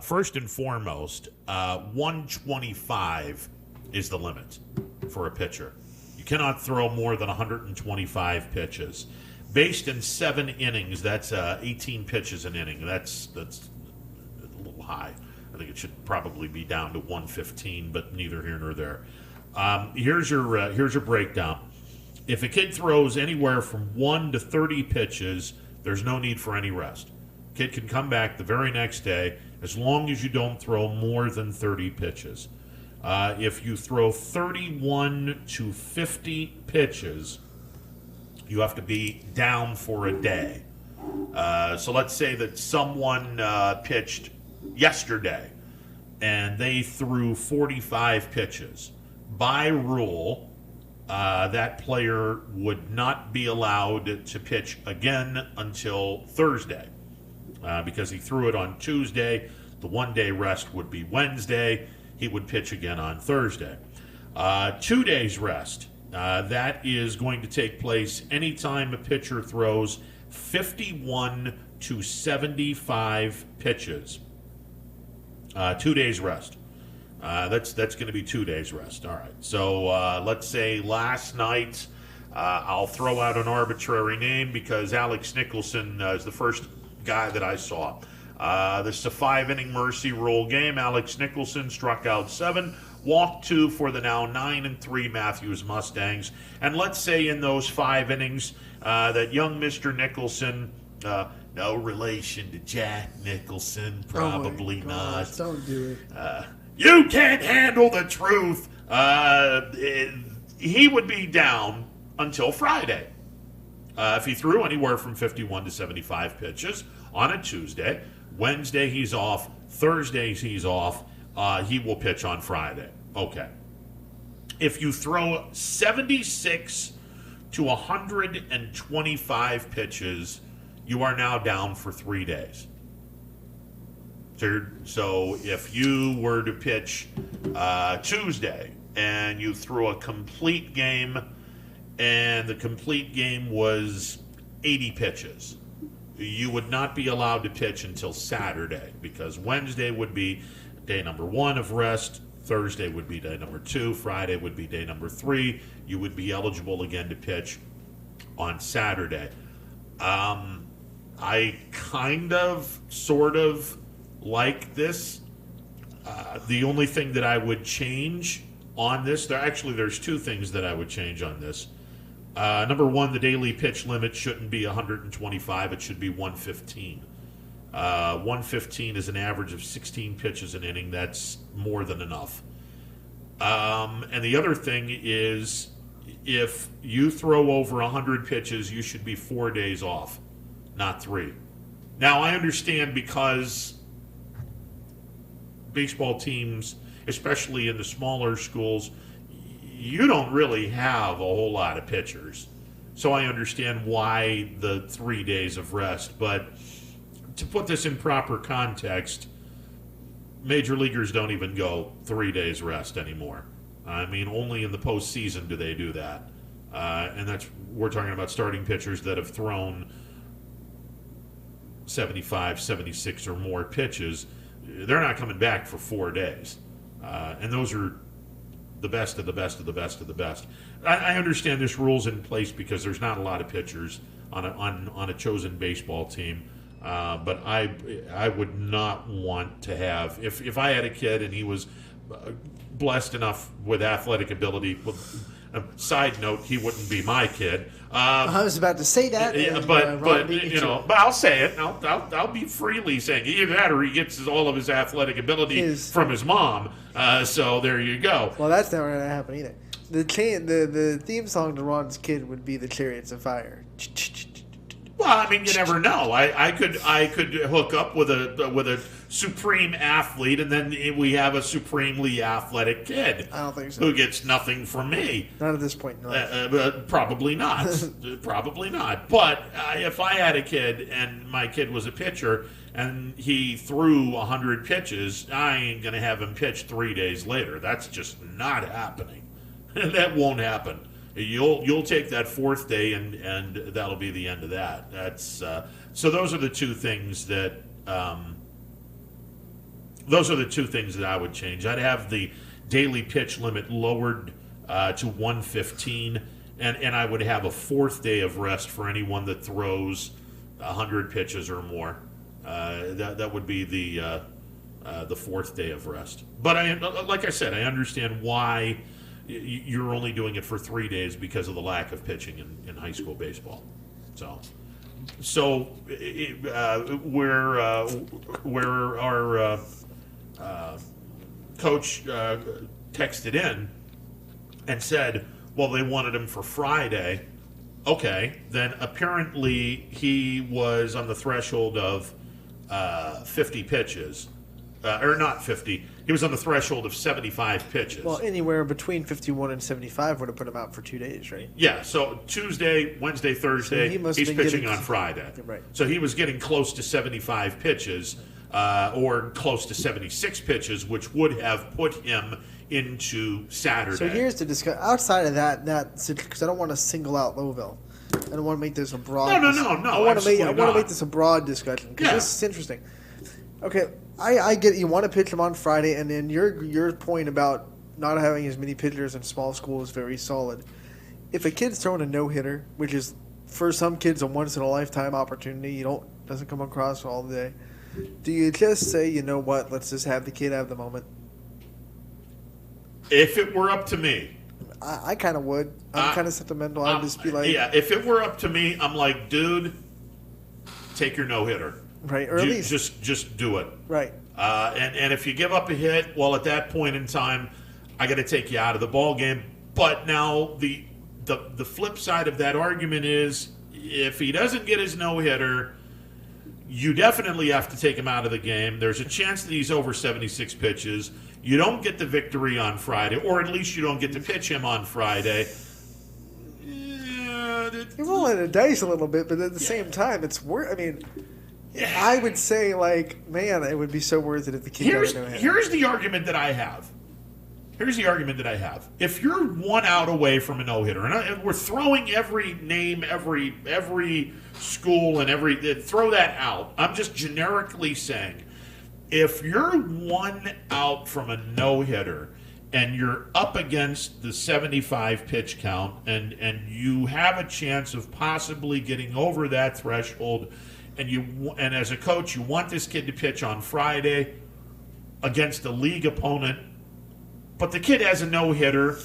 First and foremost, 125 is the limit for a pitcher. You cannot throw more than 125 pitches. Based in 7 innings, that's 18 pitches an inning. That's high. I think it should probably be down to 115, but neither here nor there. Here's your breakdown. If a kid throws anywhere from 1 to 30 pitches, there's no need for any rest. Kid can come back the very next day as long as you don't throw more than 30 pitches. If you throw 31 to 50 pitches, you have to be down for a day. So let's say that someone pitched yesterday and they threw 45 pitches. By rule, that player would not be allowed to pitch again until Thursday because he threw it on Tuesday. The 1-day rest would be Wednesday. He would pitch again on Thursday. 2 days rest. That is going to take place anytime a pitcher throws 51 to 75 pitches. 2 days rest. That's going to be 2 days rest. All right. So let's say last night, I'll throw out an arbitrary name because Alex Nicholson is the first guy that I saw. This is a 5-inning mercy rule game. Alex Nicholson struck out 7, walked 2 for the now 9-3 Matthews Mustangs. And let's say in those 5 innings, that young Mr. Nicholson, no relation to Jack Nicholson, probably not. Don't do it. You can't handle the truth. He would be down until Friday. If he threw anywhere from 51 to 75 pitches on a Tuesday, Wednesday he's off, Thursday he's off, he will pitch on Friday. Okay. If you throw 76 to 125 pitches, you are now down for 3 days. So if you were to pitch Tuesday and you threw a complete game and the complete game was 80 pitches, you would not be allowed to pitch until Saturday because Wednesday would be day number 1 of rest. Thursday would be day number 2. Friday would be day number 3. You would be eligible again to pitch on Saturday. I kind of, sort of like this. The only thing that I would change on this, there's 2 things that I would change on this. Number 1, the daily pitch limit shouldn't be 125. It should be 115. 115 is an average of 16 pitches an inning. That's more than enough. And the other thing is, if you throw over 100 pitches, you should be 4 days off, not 3. Now, I understand because baseball teams, especially in the smaller schools, you don't really have a whole lot of pitchers. So I understand why the 3 days of rest. But to put this in proper context, major leaguers don't even go 3 days rest anymore. I mean, only in the postseason do they do that. And we're talking about starting pitchers that have thrown 75, 76 or more pitches. They're not coming back for 4 days. And those are the best of the best of the best of the best. I understand this rule's in place because there's not a lot of pitchers on a chosen baseball team. But I would not want to have, if I had a kid and he was blessed enough with athletic ability, side note, he wouldn't be my kid. I was about to say that. But I'll say it. I'll be freely saying either that or he gets all of his athletic ability from his mom. So there you go. Well, that's never going to happen either. The theme song to Ron's kid would be the Chariots of Fire. Well, I mean, you never know. I could hook up with a supreme athlete, and then we have a supremely athletic kid. I don't think so. Who gets nothing from me? Not at this point, no. Probably not. Probably not. But if I had a kid and my kid was a pitcher and he threw 100 pitches, I ain't gonna have him pitch 3 days later. That's just not happening. That won't happen. You'll take that 4th day and that'll be the end of that. That's so. Those are the 2 things that I would change. I'd have the daily pitch limit lowered to 115, and I would have a 4th day of rest for anyone that throws 100 pitches or more. That would be the 4th day of rest. But like I said, I understand why you're only doing it for 3 days because of the lack of pitching in high school baseball. So where our coach texted in and said, well, they wanted him for Friday. Okay, then apparently he was on the threshold of 50 pitches. Or not 50. He was on the threshold of 75 pitches. Well, anywhere between 51 and 75 would have put him out for 2 days, right? Yeah, so Tuesday, Wednesday, Thursday, so he's pitching on Friday. Right. So he was getting close to 75 pitches, or close to 76 pitches, which would have put him into Saturday. So here's the discussion. Outside of that, because I don't want to single out Louisville. I don't want to make this a broad. No. I want to make this a broad discussion because this is interesting. Okay, I get you want to pitch them on Friday, and then your point about not having as many pitchers in small school is very solid. If a kid's throwing a no-hitter, which is for some kids a once-in-a-lifetime opportunity, doesn't come across all day, do you just say, you know what, let's just have the kid have the moment? If it were up to me. I kind of would. I'm kind of sentimental. I'd just be like... Yeah, if it were up to me, I'm like, dude, take your no-hitter. Right, or at least... Just do it. Right. And if you give up a hit, well, at that point in time, I got to take you out of the ball game. But now the flip side of that argument is, if he doesn't get his no-hitter, you definitely have to take him out of the game. There's a chance that he's over 76 pitches. You don't get the victory on Friday, or at least you don't get to pitch him on Friday. You're rolling the dice a little bit, but at the same time, it's worth. I mean, I would say, like, man, it would be so worth it if the kid got a no-hitter. Here's the argument that I have. If you're 1 out away from a no-hitter, and we're throwing every name, every school, and throw that out. I'm just generically saying, if you're one out from a no-hitter and you're up against the 75 pitch count and you have a chance of possibly getting over that threshold, and as a coach you want this kid to pitch on Friday against a league opponent, but the kid has a no-hitter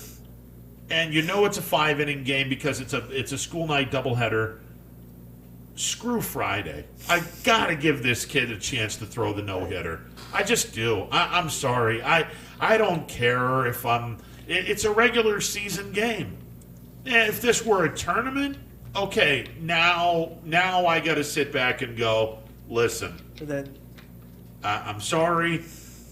and you know it's a 5-inning game because it's a school night doubleheader, screw Friday. I gotta give this kid a chance to throw the no-hitter. I just do. I'm sorry. I don't care if it's a regular season game. If this were a tournament, okay, now I gotta sit back and go, listen, I'm sorry,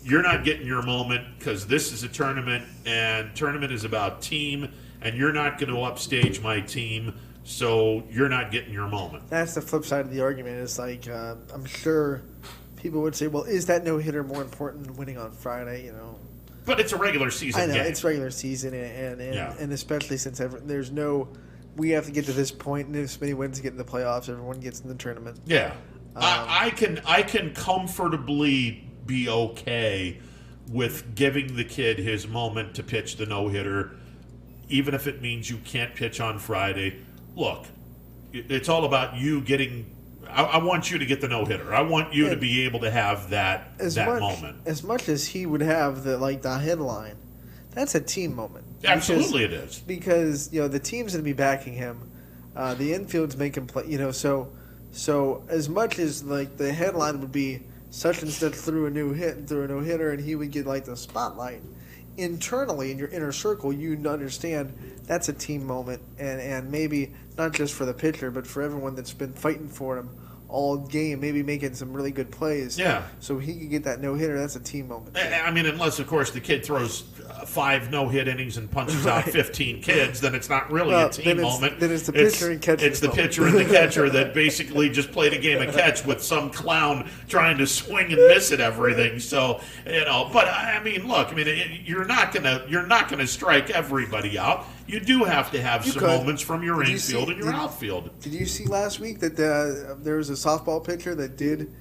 you're not getting your moment because this is a tournament, and tournament is about team, and you're not going to upstage my team, so you're not getting your moment. That's the flip side of the argument. It's like, I'm sure people would say, well, is that no-hitter more important than winning on Friday, you know? But it's a regular season game. I know, it's regular season, and especially since there's no, we have to get to this point, and this many wins to get in the playoffs, everyone gets in the tournament. Yeah. I can comfortably be okay with giving the kid his moment to pitch the no-hitter, even if it means you can't pitch on Friday. Look, it's all about you getting... I want you to get the no-hitter. I want you to be able to have that moment. As much as he would have the headline, that's a team moment. Absolutely, it is. Because, the team's going to be backing him. The infield's making play, so as much as the headline would be such and such threw a no-hitter, and he would get the spotlight. Internally, in your inner circle, you understand that's a team moment, and maybe not just for the pitcher, but for everyone that's been fighting for him all game, maybe making some really good plays. Yeah. So he could get that no-hitter. That's a team moment. I mean, unless, of course, the kid throws 5 no-hit innings and punches out 15 kids, then it's not really a team moment. Then it's the pitcher and catcher. It's the pitcher and the catcher that basically just played a game of catch with some clown trying to swing and miss at everything. So, but I mean, look, you're not gonna strike everybody out. You do have to have some moments from your infield and your outfield. Did you see last week that there was a softball pitcher that did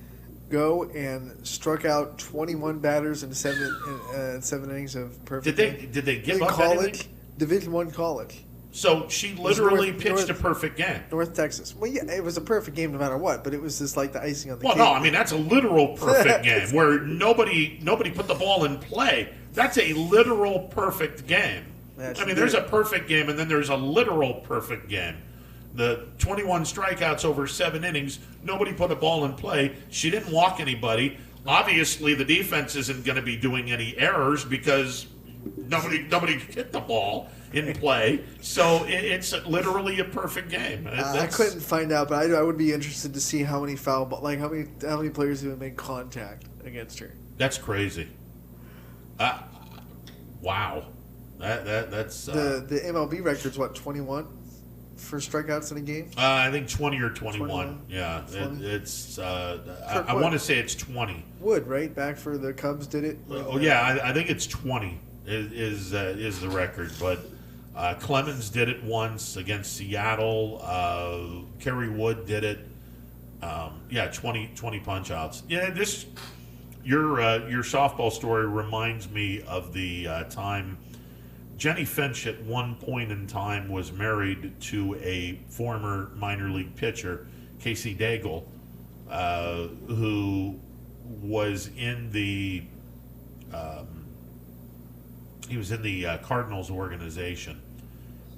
go and struck out 21 batters in 7 innings of perfect? Did they give up college, anything? Division I college. So she literally pitched a perfect game. North Texas. Well, yeah, it was a perfect game no matter what, but it was just like the icing on the cake. Well, no, that's a literal perfect game where nobody put the ball in play. That's a literal perfect game. There's a perfect game, and then there's a literal perfect game. The 21 strikeouts over 7 innings, nobody put a ball in play. She didn't walk anybody. Obviously, the defense isn't going to be doing any errors because nobody hit the ball in play. So it's literally a perfect game. I couldn't find out, but I would be interested to see how many foul ball, how many players have made contact against her. That's crazy. Wow. That's the MLB record's what, 21 for strikeouts in a game? I think 20 or 21. Yeah, 20? It's. I want to say it's 20. Wood, right? Back for the Cubs, did it? I think it's 20 is the record. But Clemens did it once against Seattle. Kerry Wood did it. 20 punch outs. Yeah, your softball story reminds me of the time. Jenny Finch at one point in time was married to a former minor league pitcher, Casey Daigle, who was in the Cardinals organization.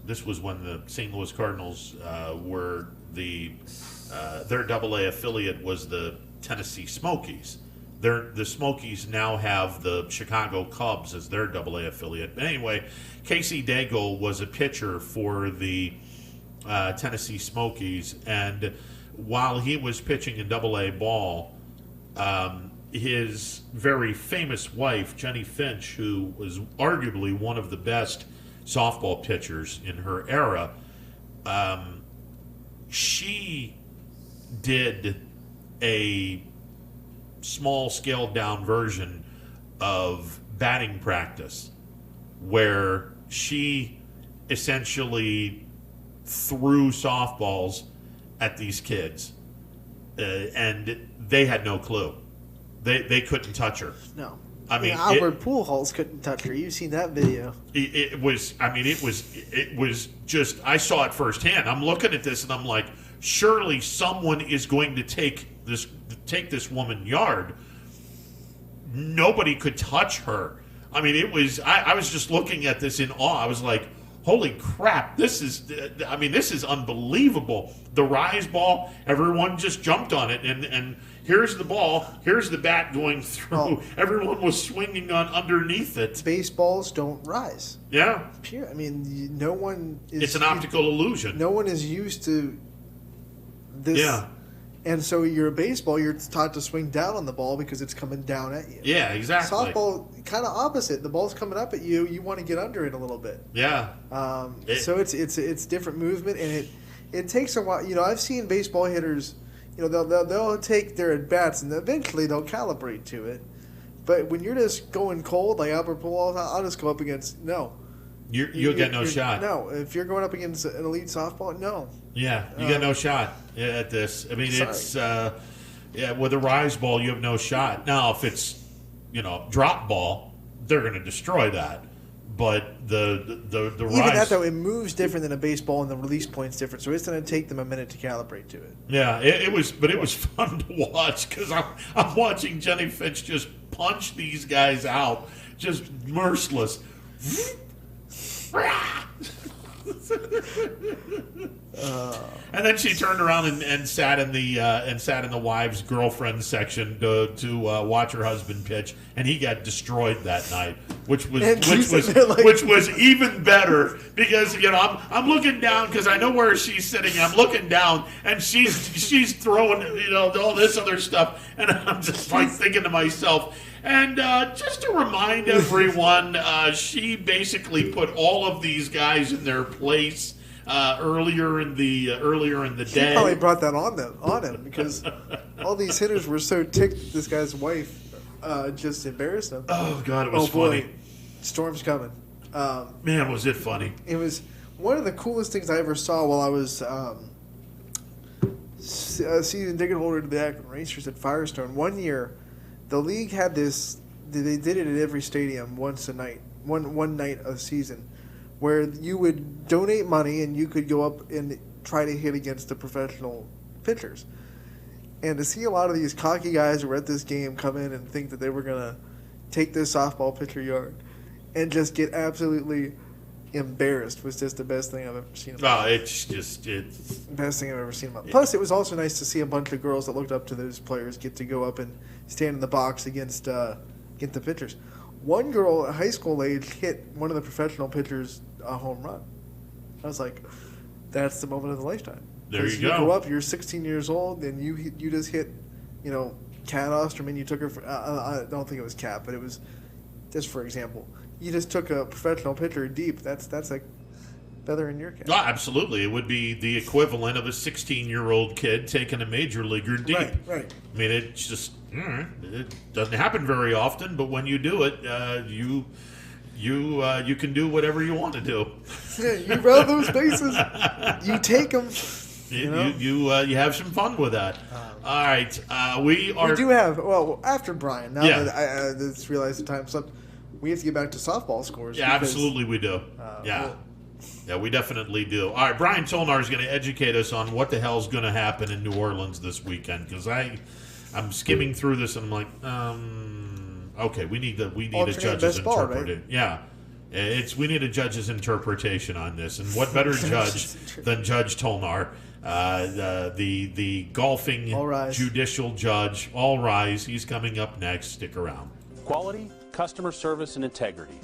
This was when the St. Louis Cardinals were their AA affiliate was the Tennessee Smokies. The Smokies now have the Chicago Cubs as their AA affiliate. But anyway, Casey Daigle was a pitcher for the Tennessee Smokies, and while he was pitching in AA ball, his very famous wife, Jenny Finch, who was arguably one of the best softball pitchers in her era, she did a small scaled down version of batting practice where she essentially threw softballs at these kids and they had no clue. They couldn't touch her. No. I mean, Albert Pujols couldn't touch her. You've seen that video. It was just, I saw it firsthand. I'm looking at this and I'm like, surely someone is going to take this woman yard. Nobody could touch her. I mean, I was just looking at this in awe. I was like, holy crap, this is unbelievable. The rise ball, everyone just jumped on it, and here's the ball, here's the bat going through. Oh. Everyone was swinging on underneath it. Baseballs don't rise. Yeah. Pure. I mean, no one is... It's an optical illusion. No one is used to this. Yeah. And so you're a baseball, you're taught to swing down on the ball because it's coming down at you. Yeah, exactly. Softball, kind of opposite. The ball's coming up at you. You want to get under it a little bit. Yeah. So it's different movement, and it takes a while. You know, I've seen baseball hitters. You know, they'll take their at bats, and eventually they'll calibrate to it. But when you're just going cold, like Albert Pujols, I'll just go up against You'll get no shot. No, if you're going up against an elite softball, no. Yeah, you get no shot at this. I mean, it's with a rise ball, you have no shot. Now, if it's drop ball, they're going to destroy that. But the even rise, that though, it moves different than a baseball, and the release point's different. So it's going to take them a minute to calibrate to it. Yeah, it was fun to watch because I'm watching Jenny Fitch just punch these guys out, just merciless. And then she turned around and sat in the wives' girlfriend section to watch her husband pitch, and he got destroyed that night, which was even better because I'm looking down because I know where she's sitting. I'm looking down and she's throwing all this other stuff, and I'm just like thinking to myself. And just to remind everyone, she basically put all of these guys in their place earlier in the day. She probably brought that on him because all these hitters were so ticked that this guy's wife just embarrassed him. Oh God, it was funny. Boy, storm's coming. Man, was it funny? It was one of the coolest things I ever saw while I was season ticket holder to the Akron Racers at Firestone. One year, the league had this. They did it at every stadium once a night, one night a season, where you would donate money and you could go up and try to hit against the professional pitchers. And to see a lot of these cocky guys who were at this game come in and think that they were gonna take this softball pitcher yard and just get absolutely embarrassed was just the best thing I've ever seen. It's best thing I've ever seen. Plus, it was also nice to see a bunch of girls that looked up to those players get to go up and stand in the box against the pitchers. One girl at high school age hit one of the professional pitchers a home run. I was like, that's the moment of the lifetime. There you go. go. You go up, you're 16 years old, and you just hit, Kat Osterman. You took her for, I don't think it was Kat, but it was just for example. You just took a professional pitcher deep. That's like feather in your cap. Oh, absolutely. It would be the equivalent of a 16-year-old kid taking a major leaguer deep. Right. I mean, it just it doesn't happen very often, but when you do it, you can do whatever you want to do. Yeah, you round those bases, you take them. You have some fun with that. All right, we do have after Brian. Now that I just realized the time slipped, we have to get back to softball scores. Yeah, absolutely, we do. Yeah, we definitely do. All right, Brian Tolnar is going to educate us on what the hell's going to happen in New Orleans this weekend because I'm skimming through this and I'm like, okay, we need a judge's interpretation. Right? Yeah, we need a judge's interpretation on this, and what better judge than Judge Tolnar, the golfing judicial judge. All rise. He's coming up next. Stick around. Quality, customer service, and integrity.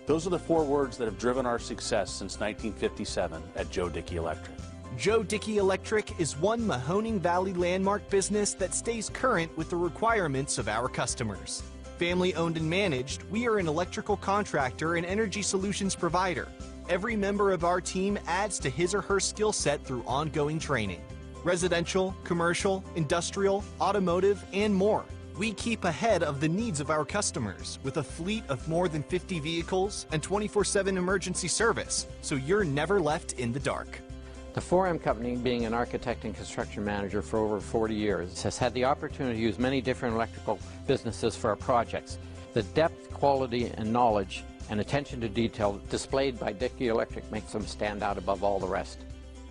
Those are the 4 words that have driven our success since 1957 at Joe Dickey Electric. Joe Dickey Electric is one Mahoning Valley landmark business that stays current with the requirements of our customers. Family owned and managed, we are an electrical contractor and energy solutions provider. Every member of our team adds to his or her skill set through ongoing training. Residential, commercial, industrial, automotive, and more. We keep ahead of the needs of our customers with a fleet of more than 50 vehicles and 24/7 emergency service, so you're never left in the dark. The 4M Company, being an architect and construction manager for over 40 years, has had the opportunity to use many different electrical businesses for our projects. The depth, quality, and knowledge and attention to detail displayed by Dickey Electric makes them stand out above all the rest.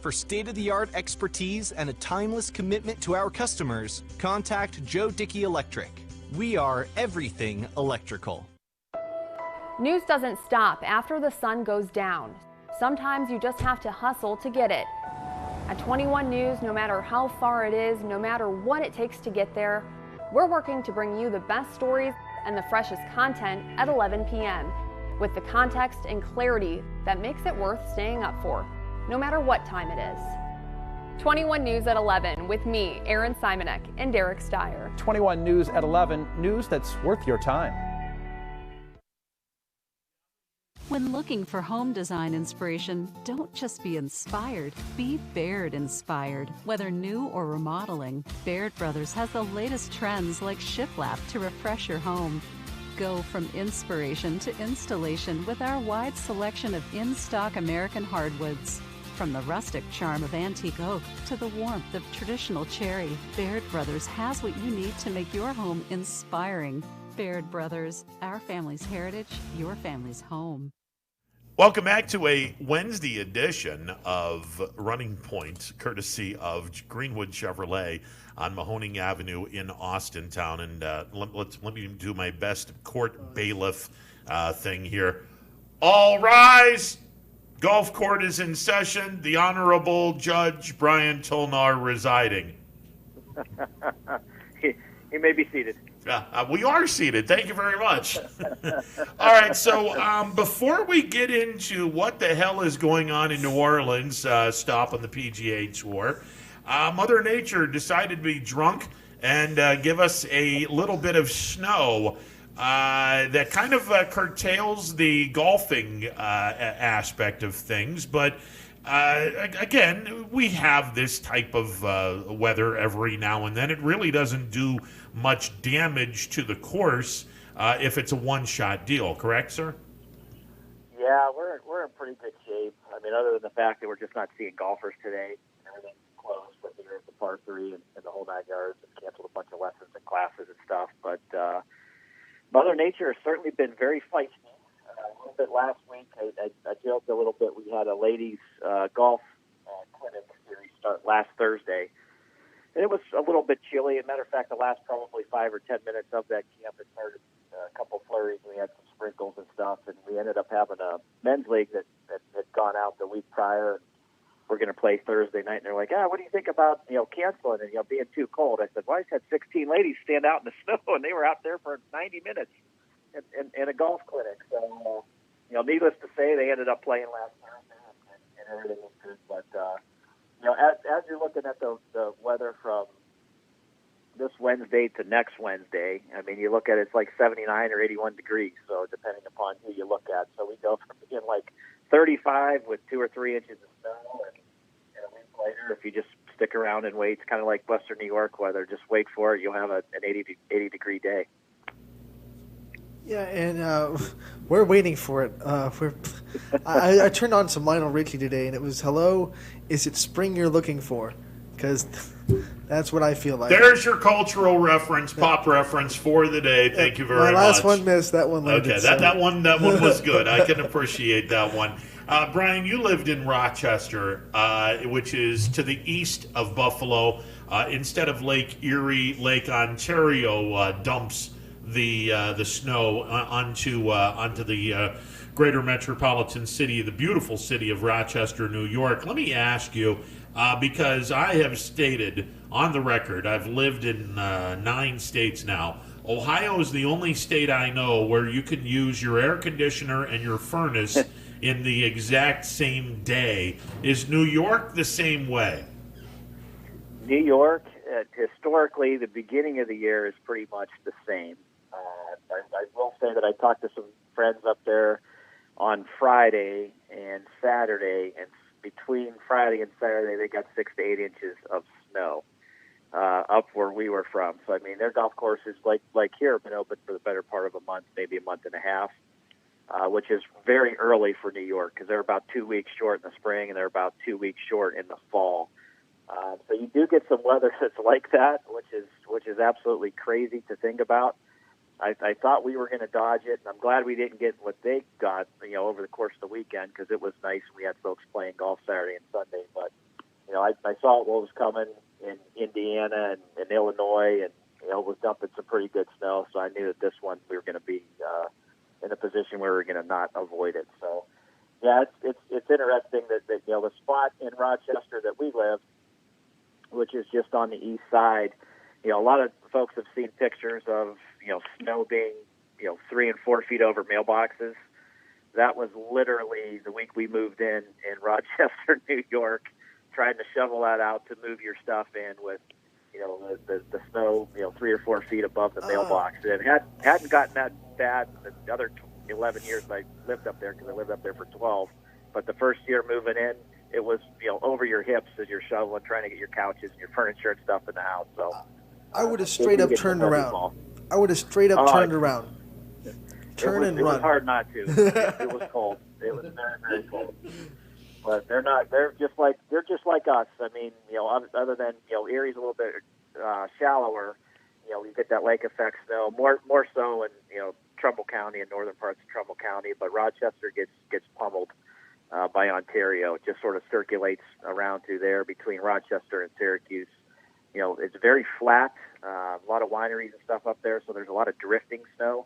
For state-of-the-art expertise and a timeless commitment to our customers, contact Joe Dickey Electric. We are everything electrical. News doesn't stop after the sun goes down. Sometimes you just have to hustle to get it. At 21 News, no matter how far it is, no matter what it takes to get there, we're working to bring you the best stories and the freshest content at 11 p.m. with the context and clarity that makes it worth staying up for, no matter what time it is. 21 News at 11 with me, Erin Simonek, and Derek Steyer. 21 News at 11, news that's worth your time. When looking for home design inspiration, don't just be inspired, be Baird inspired. Whether new or remodeling, Baird Brothers has the latest trends like shiplap to refresh your home. Go from inspiration to installation with our wide selection of in-stock American hardwoods. From the rustic charm of antique oak to the warmth of traditional cherry, Baird Brothers has what you need to make your home inspiring. Baird Brothers, our family's heritage, your family's home. Welcome back to a Wednesday edition of Running Point, courtesy of Greenwood Chevrolet on Mahoning Avenue in Austintown. And let me do my best court bailiff thing here. All rise. Golf court is in session. The Honorable Judge Brian Tolnar residing. He may be seated. We are seated. Thank you very much. All right, so before we get into what the hell is going on in New Orleans, stop on the PGA Tour, Mother Nature decided to be drunk and give us a little bit of snow that kind of curtails the golfing aspect of things. But again, we have this type of weather every now and then. It really doesn't do much damage to the course if it's a one-shot deal, correct, sir? Yeah, we're in pretty good shape. I mean, other than the fact that we're just not seeing golfers today. Everything's closed with the par 3 and the whole 9 yards, and canceled a bunch of lessons and classes and stuff. But Mother Nature has certainly been very feisty. A little bit last week, I joked a little bit. We had a ladies' golf clinic series start last Thursday. And it was a little bit chilly. As a matter of fact, the last probably 5 or 10 minutes of that camp, it started a couple flurries. We had some sprinkles and stuff, and we ended up having a men's league that had gone out the week prior. And we're going to play Thursday night, and they're like, what do you think about canceling and being too cold? I said, well, I just had 16 ladies stand out in the snow, and they were out there for 90 minutes in a golf clinic. So, needless to say, they ended up playing last Thursday, and everything was good. But as you're looking at the weather from this Wednesday to next Wednesday, I mean, you look at it's like 79 or 81 degrees, so depending upon who you look at. So we go from being like 35 with 2 or 3 inches of snow, and a week later, if you just stick around and wait, it's kind of like Western New York weather. Just wait for it. You'll have an 80-degree day. Yeah, and we're waiting for it. I turned on some Lionel Richie today, and it was, hello, is it spring you're looking for? Because that's what I feel like. There's your cultural reference, pop reference for the day. Thank you very much. My last one missed. That one landed. Okay, that one was good. I can appreciate that one. Brian, you lived in Rochester, which is to the east of Buffalo. Instead of Lake Erie, Lake Ontario dumps the snow onto the greater metropolitan city, the beautiful city of Rochester, New York. Let me ask you, because I have stated on the record, I've lived in 9 states now. Ohio is the only state I know where you can use your air conditioner and your furnace in the exact same day. Is New York the same way? New York, historically, the beginning of the year is pretty much the same. I will say that I talked to some friends up there on Friday and Saturday, and between Friday and Saturday, they got 6 to 8 inches of snow up where we were from. So, I mean, their golf courses, like here, have been open for the better part of a month, maybe a month and a half. which is very early for New York because they're about 2 weeks short in the spring and they're about 2 weeks short in the fall. So you do get some weather that's like that, which is absolutely crazy to think about. I thought we were going to dodge it, and I'm glad we didn't get what they got, over the course of the weekend because it was nice. We had folks playing golf Saturday and Sunday, but I saw what was coming in Indiana and Illinois, and it was dumping some pretty good snow. So I knew that this one we were going to be in a position where we were going to not avoid it. So yeah, it's interesting that the spot in Rochester that we live, which is just on the east side. A lot of folks have seen pictures of, snow being, 3 and 4 feet over mailboxes. That was literally the week we moved in Rochester, New York, trying to shovel that out to move your stuff in with, the snow, 3 or 4 feet above the mailbox. It hadn't gotten that bad the other 11 years I lived up there because I lived up there for 12. But the first year moving in, it was, over your hips as you're shoveling, trying to get your couches and your furniture and stuff in the house. So I would have straight up turned around. I would have straight up turned around. Turn and run. It was hard not to. It was cold. It was very, very cold. But they're not. They're just like us. I mean, other than Erie's a little bit shallower. You get that lake effect snow more so in Trumbull County and northern parts of Trumbull County. But Rochester gets pummeled by Ontario. It just sort of circulates around through there between Rochester and Syracuse. It's very flat, a lot of wineries and stuff up there, so there's a lot of drifting snow.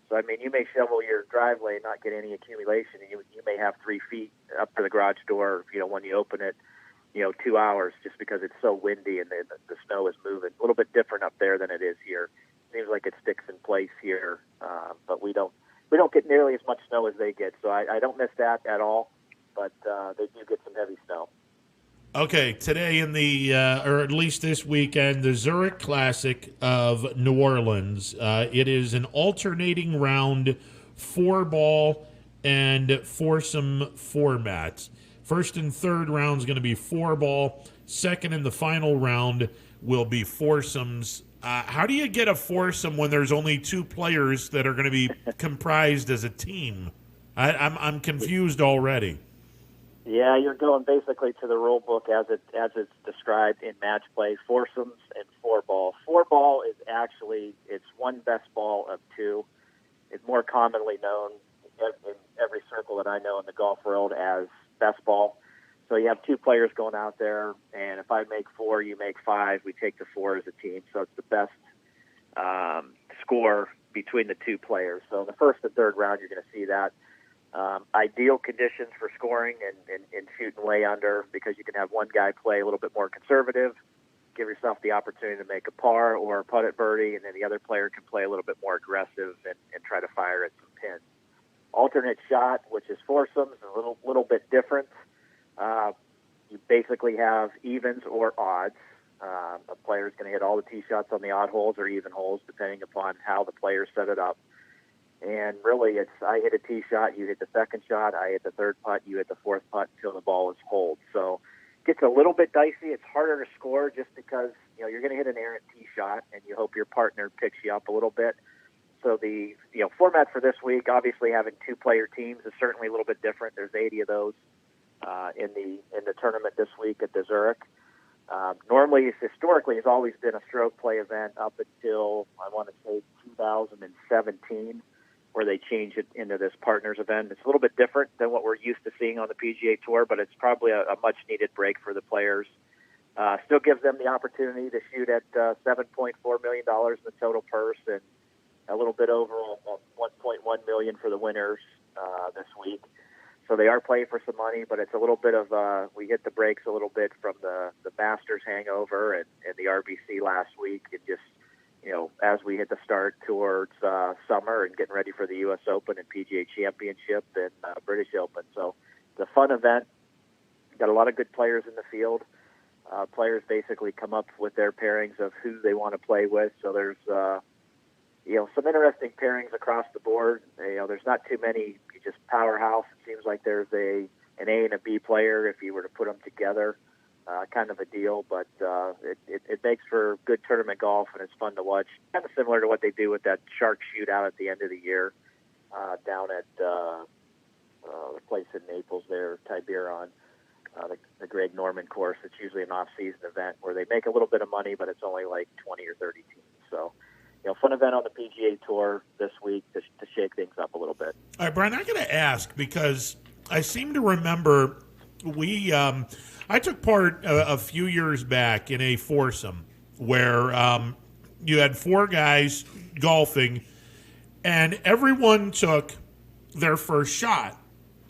So, I mean, you may shovel your driveway and not get any accumulation, and you may have 3 feet up to the garage door, when you open it, 2 hours just because it's so windy and the snow is moving. A little bit different up there than it is here. Seems like it sticks in place here, but we don't get nearly as much snow as they get, so I don't miss that at all, but they do get some heavy snow. Okay, today in the, or at least this weekend, the Zurich Classic of New Orleans. It is an alternating round 4-ball and foursome format. First and third round is going to be 4-ball. Second and the final round will be foursomes. How do you get a foursome when there's only 2 players that are going to be comprised as a team? I'm confused already. Yeah, you're going basically to the rule book as it's described in match play, foursomes and 4-ball. 4-ball is actually, it's one best ball of 2. It's more commonly known in every circle that I know in the golf world as best ball. So you have 2 players going out there, and if I make 4, you make 5, we take the 4 as a team. So it's the best score between the 2 players. So in the first and third round, you're going to see that. Ideal conditions for scoring and shooting way under because you can have one guy play a little bit more conservative, give yourself the opportunity to make a par or a putt at birdie, and then the other player can play a little bit more aggressive and try to fire at some pins. Alternate shot, which is foursomes, a little bit different. You basically have evens or odds. A player is going to hit all the tee shots on the odd holes or even holes, depending upon how the player set it up. And really, it's I hit a tee shot, you hit the second shot, I hit the third putt, you hit the fourth putt until the ball is holed. So it gets a little bit dicey. It's harder to score just because you're going to hit an errant tee shot, and you hope your partner picks you up a little bit. So the format for this week, obviously having 2-player teams is certainly a little bit different. There's 80 of those in the tournament this week at the Zurich. Normally, historically, has always been a stroke play event up until I want to say 2017. Where they changed it into this partners event. It's a little bit different than what we're used to seeing on the PGA Tour, but it's probably a much-needed break for the players. Still gives them the opportunity to shoot at $7.4 million in the total purse and a little bit over $1.1 million for the winners this week. So they are playing for some money, but it's a little bit of we hit the brakes a little bit from the Masters hangover and the RBC last week. It just as we hit the start towards summer and getting ready for the U.S. Open and PGA Championship and British Open. So it's a fun event. Got a lot of good players in the field. Players basically come up with their pairings of who they want to play with. So there's, some interesting pairings across the board. There's not too many just powerhouse. It seems like there's an A and a B player if you were to put them together. Kind of a deal, but it makes for good tournament golf, and it's fun to watch. Kind of similar to what they do with that shark shootout at the end of the year. down at the place in Naples there, Tiburon, the Greg Norman course. It's usually an off-season event where they make a little bit of money, but it's only like 20 or 30 teams. So, fun event on the PGA Tour this week to shake things up a little bit. All right, Brian, I got to ask because I seem to remember I took part a few years back in a foursome where you had four guys golfing, and everyone took their first shot,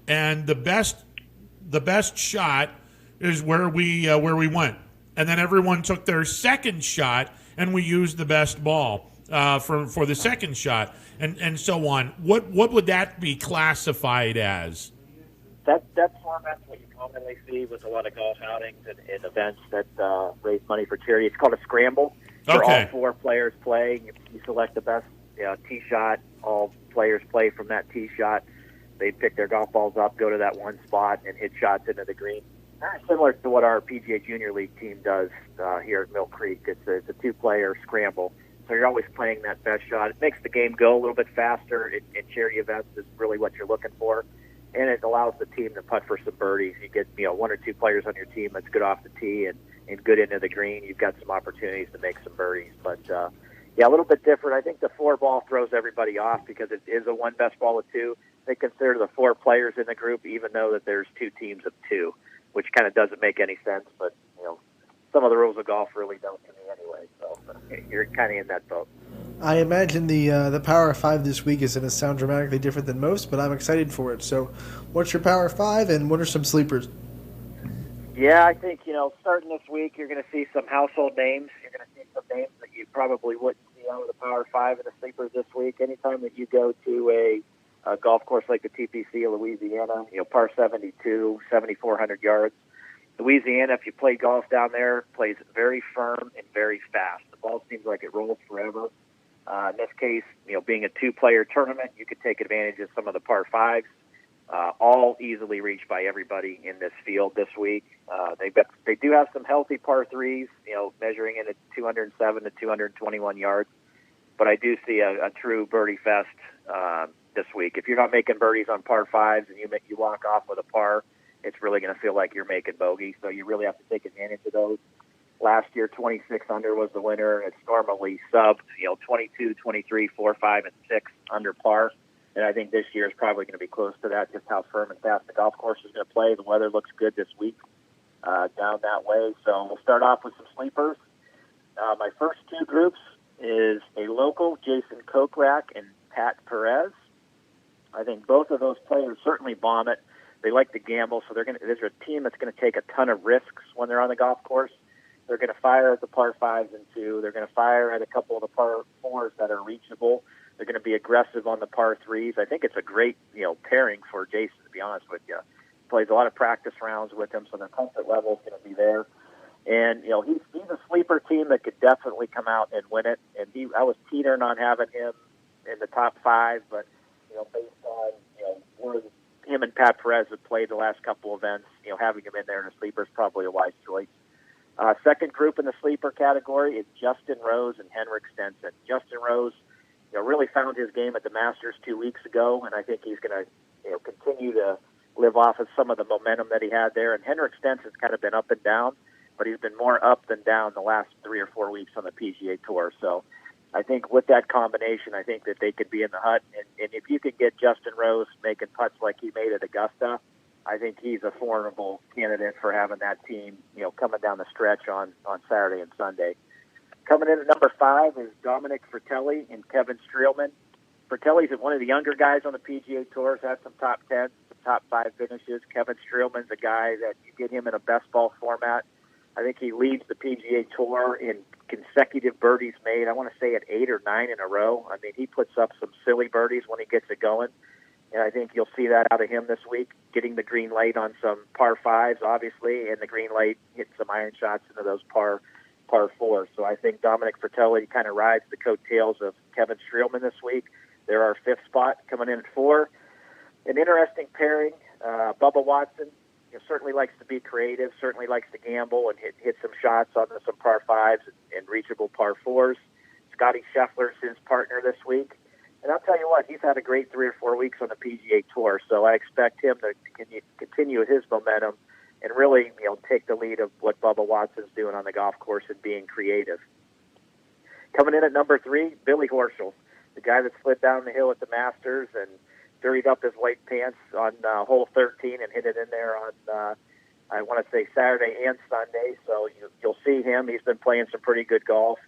and the best shot is where we went, and then everyone took their second shot, and we used the best ball for the second shot, and so on. What would that be classified as? That format's what you commonly see with a lot of golf outings and events that raise money for charity. It's called a scramble, where all four players play. You select the best tee shot. All players play from that tee shot. They pick their golf balls up, go to that one spot, and hit shots into the green. Very similar to what our PGA Junior League team does here at Mill Creek. It's a two-player scramble. So you're always playing that best shot. It makes the game go a little bit faster. In charity events is really what you're looking for. And it allows the team to putt for some birdies. You get one or two players on your team that's good off the tee and good into the green. You've got some opportunities to make some birdies. But, a little bit different. I think the four ball throws everybody off because it is a one best ball of two. They consider the four players in the group, even though that there's two teams of two, which kind of doesn't make any sense. But, some of the rules of golf really don't to me anyway. So you're kind of in that boat. I imagine the Power 5 this week is going to sound dramatically different than most, but I'm excited for it. So what's your Power 5 and what are some sleepers? Yeah, I think, starting this week, you're going to see some household names. You're going to see some names that you probably wouldn't see out of the Power 5 and the sleepers this week. Anytime that you go to a golf course like the TPC of Louisiana, par 72, 7,400 yards. Louisiana, if you play golf down there, plays very firm and very fast. The ball seems like it rolls forever. In this case, being a two-player tournament, you could take advantage of some of the par 5s, all easily reached by everybody in this field this week. They do have some healthy par 3s, measuring in at 207 to 221 yards. But I do see a true birdie fest this week. If you're not making birdies on par 5s and you walk off with a par, it's really going to feel like you're making bogey. So you really have to take advantage of those. Last year, 26 under was the winner. It's normally sub, 22, 23, 4, 5, and 6 under par. And I think this year is probably going to be close to that, just how firm and fast the golf course is going to play. The weather looks good this week down that way. So we'll start off with some sleepers. My first two groups is a local, Jason Kokrak and Pat Perez. I think both of those players certainly bomb it. They like to gamble, so there's a team that's going to take a ton of risks when they're on the golf course. They're going to fire at the par 5s and 2. They're going to fire at a couple of the par 4s that are reachable. They're going to be aggressive on the par 3s. I think it's a great, pairing for Jason, to be honest with you. He plays a lot of practice rounds with him, so their comfort level is going to be there. And, he's a sleeper team that could definitely come out and win it. And I was teetering on having him in the top 5, but, based on, where him and Pat Perez have played the last couple events, having him in there in a sleeper is probably a wise choice. Second group in the sleeper category is Justin Rose and Henrik Stenson. Justin Rose, really found his game at the Masters 2 weeks ago, and I think he's going to, continue to live off of some of the momentum that he had there. And Henrik Stenson's kind of been up and down, but he's been more up than down the last 3 or 4 weeks on the PGA Tour. So I think with that combination, I think that they could be in the hunt. And if you could get Justin Rose making putts like he made at Augusta, I think he's a formidable candidate for having that team, coming down the stretch on Saturday and Sunday. Coming in at number 5 is Dominic Fratelli and Kevin Streelman. Fratelli's one of the younger guys on the PGA Tour. He's had some top 10s, some top 5 finishes. Kevin Streelman's a guy that you get him in a best ball format. I think he leads the PGA Tour in consecutive birdies made. I want to say at 8 or 9 in a row. I mean, he puts up some silly birdies when he gets it going. And I think you'll see that out of him this week, getting the green light on some par 5s, obviously, and the green light hitting some iron shots into those par 4s. So I think Dominic Fratelli kind of rides the coattails of Kevin Streelman this week. They're our 5th spot, coming in at 4. An interesting pairing, Bubba Watson. Certainly likes to be creative, certainly likes to gamble and hit some shots on some par 5s and reachable par 4s. Scotty Scheffler's his partner this week. And I'll tell you what, he's had a great 3 or 4 weeks on the PGA Tour, so I expect him to continue his momentum and really, take the lead of what Bubba Watson's doing on the golf course and being creative. Coming in at number 3, Billy Horschel, the guy that slid down the hill at the Masters and dirtied up his white pants on hole 13 and hit it in there on, I want to say, Saturday and Sunday. So you'll see him. He's been playing some pretty good golf.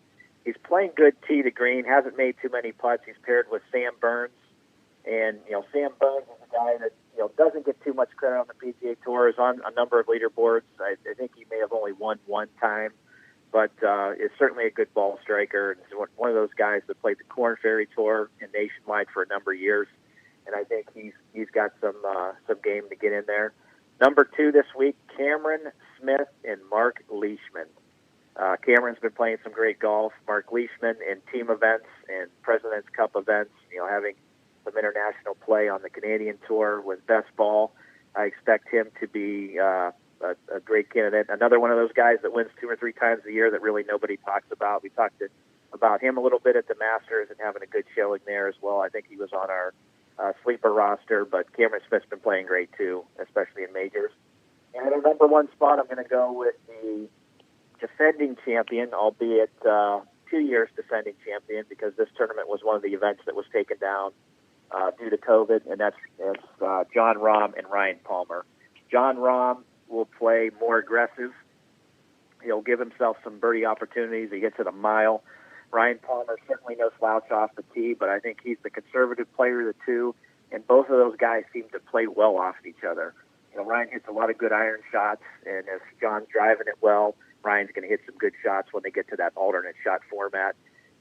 He's playing good tee to green, hasn't made too many putts. He's paired with Sam Burns. And, Sam Burns is a guy that, doesn't get too much credit on the PGA Tour, is on a number of leaderboards. I think he may have only won one time, but is certainly a good ball striker. And is one of those guys that played the Corn Ferry Tour and Nationwide for a number of years. And I think he's got some game to get in there. Number 2 this week, Cameron Smith and Mark Leishman. Cameron's been playing some great golf. Mark Leishman in team events and President's Cup events, having some international play on the Canadian Tour with best ball. I expect him to be a great candidate. Another one of those guys that wins 2 or 3 times a year that really nobody talks about. We talked about him a little bit at the Masters and having a good showing there as well. I think he was on our sleeper roster, but Cameron Smith's been playing great too, especially in majors. And at our number 1 spot, I'm going to go with the defending champion, albeit 2 years defending champion, because this tournament was one of the events that was taken down due to COVID, and that's John Rahm and Ryan Palmer. John Rahm will play more aggressive. He'll give himself some birdie opportunities. He gets it a mile. Ryan Palmer certainly no slouch off the tee, but I think he's the conservative player of the two, and both of those guys seem to play well off each other. Ryan hits a lot of good iron shots, and if John's driving it well, Ryan's going to hit some good shots when they get to that alternate shot format.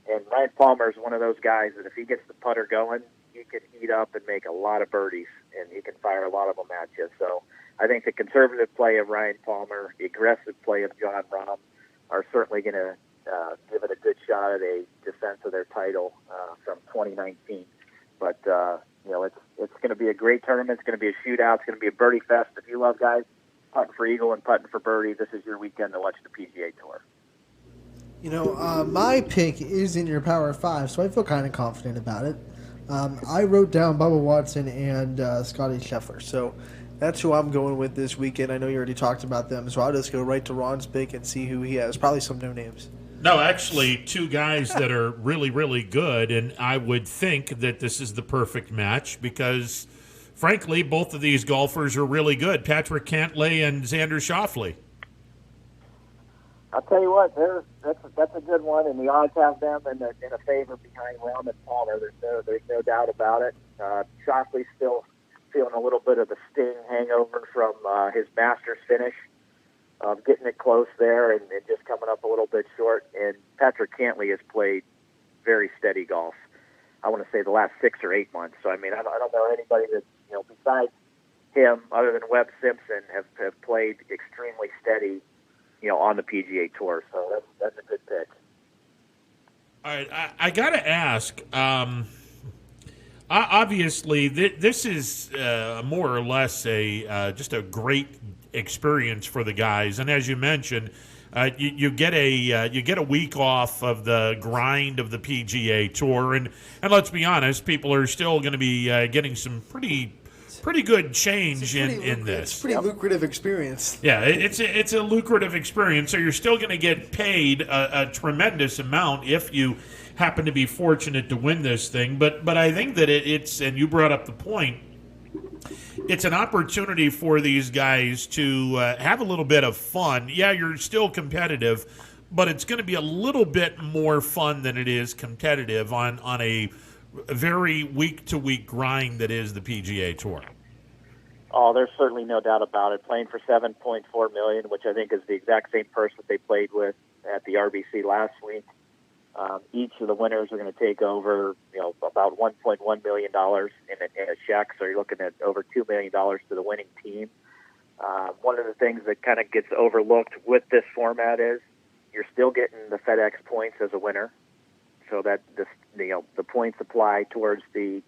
And Ryan Palmer is one of those guys that if he gets the putter going, he can heat up and make a lot of birdies, and he can fire a lot of them at you. So I think the conservative play of Ryan Palmer, the aggressive play of John Rahm are certainly going to give it a good shot at a defense of their title from 2019. But, it's going to be a great tournament. It's going to be a shootout. It's going to be a birdie fest. If you love guys putting for eagle and putting for birdie, this is your weekend to watch the PGA Tour. My pick is in your Power 5, so I feel kind of confident about it. I wrote down Bubba Watson and Scotty Scheffler, so that's who I'm going with this weekend. I know you already talked about them, so I'll just go right to Ron's pick and see who he has. Probably some no names. No, actually, 2 guys that are really, really good, and I would think that this is the perfect match because, frankly, both of these golfers are really good. Patrick Cantlay and Xander Schauffele. I'll tell you what, that's a good one, and the odds have them in a favor behind Rahm and Palmer. There's no doubt about it. Schauffele's still feeling a little bit of the sting hangover from his Masters finish, getting it close there and just coming up a little bit short. And Patrick Cantlay has played very steady golf. I want to say the last 6 or 8 months. So I don't know anybody that besides him, other than Webb Simpson, have played extremely steady, on the PGA Tour. So that's a good pick. All right, I got to ask. Obviously, this is more or less just a great experience for the guys, and as you mentioned, you get a week off of the grind of the PGA Tour, and let's be honest, people are still going to be getting some pretty good change in this. It's a pretty lucrative experience. Yeah, it's a lucrative experience, so you're still going to get paid a tremendous amount if you happen to be fortunate to win this thing. But I think that it's, and you brought up the point, it's an opportunity for these guys to have a little bit of fun. Yeah, you're still competitive, but it's going to be a little bit more fun than it is competitive on a very week-to-week grind that is the PGA Tour. Oh, there's certainly no doubt about it. Playing for $7.4 million, which I think is the exact same purse that they played with at the RBC last week. Each of the winners are going to take over, about $1.1 million in a check. So you're looking at over $2 million to the winning team. One of the things that kind of gets overlooked with this format is you're still getting the FedEx points as a winner. So that the points apply towards the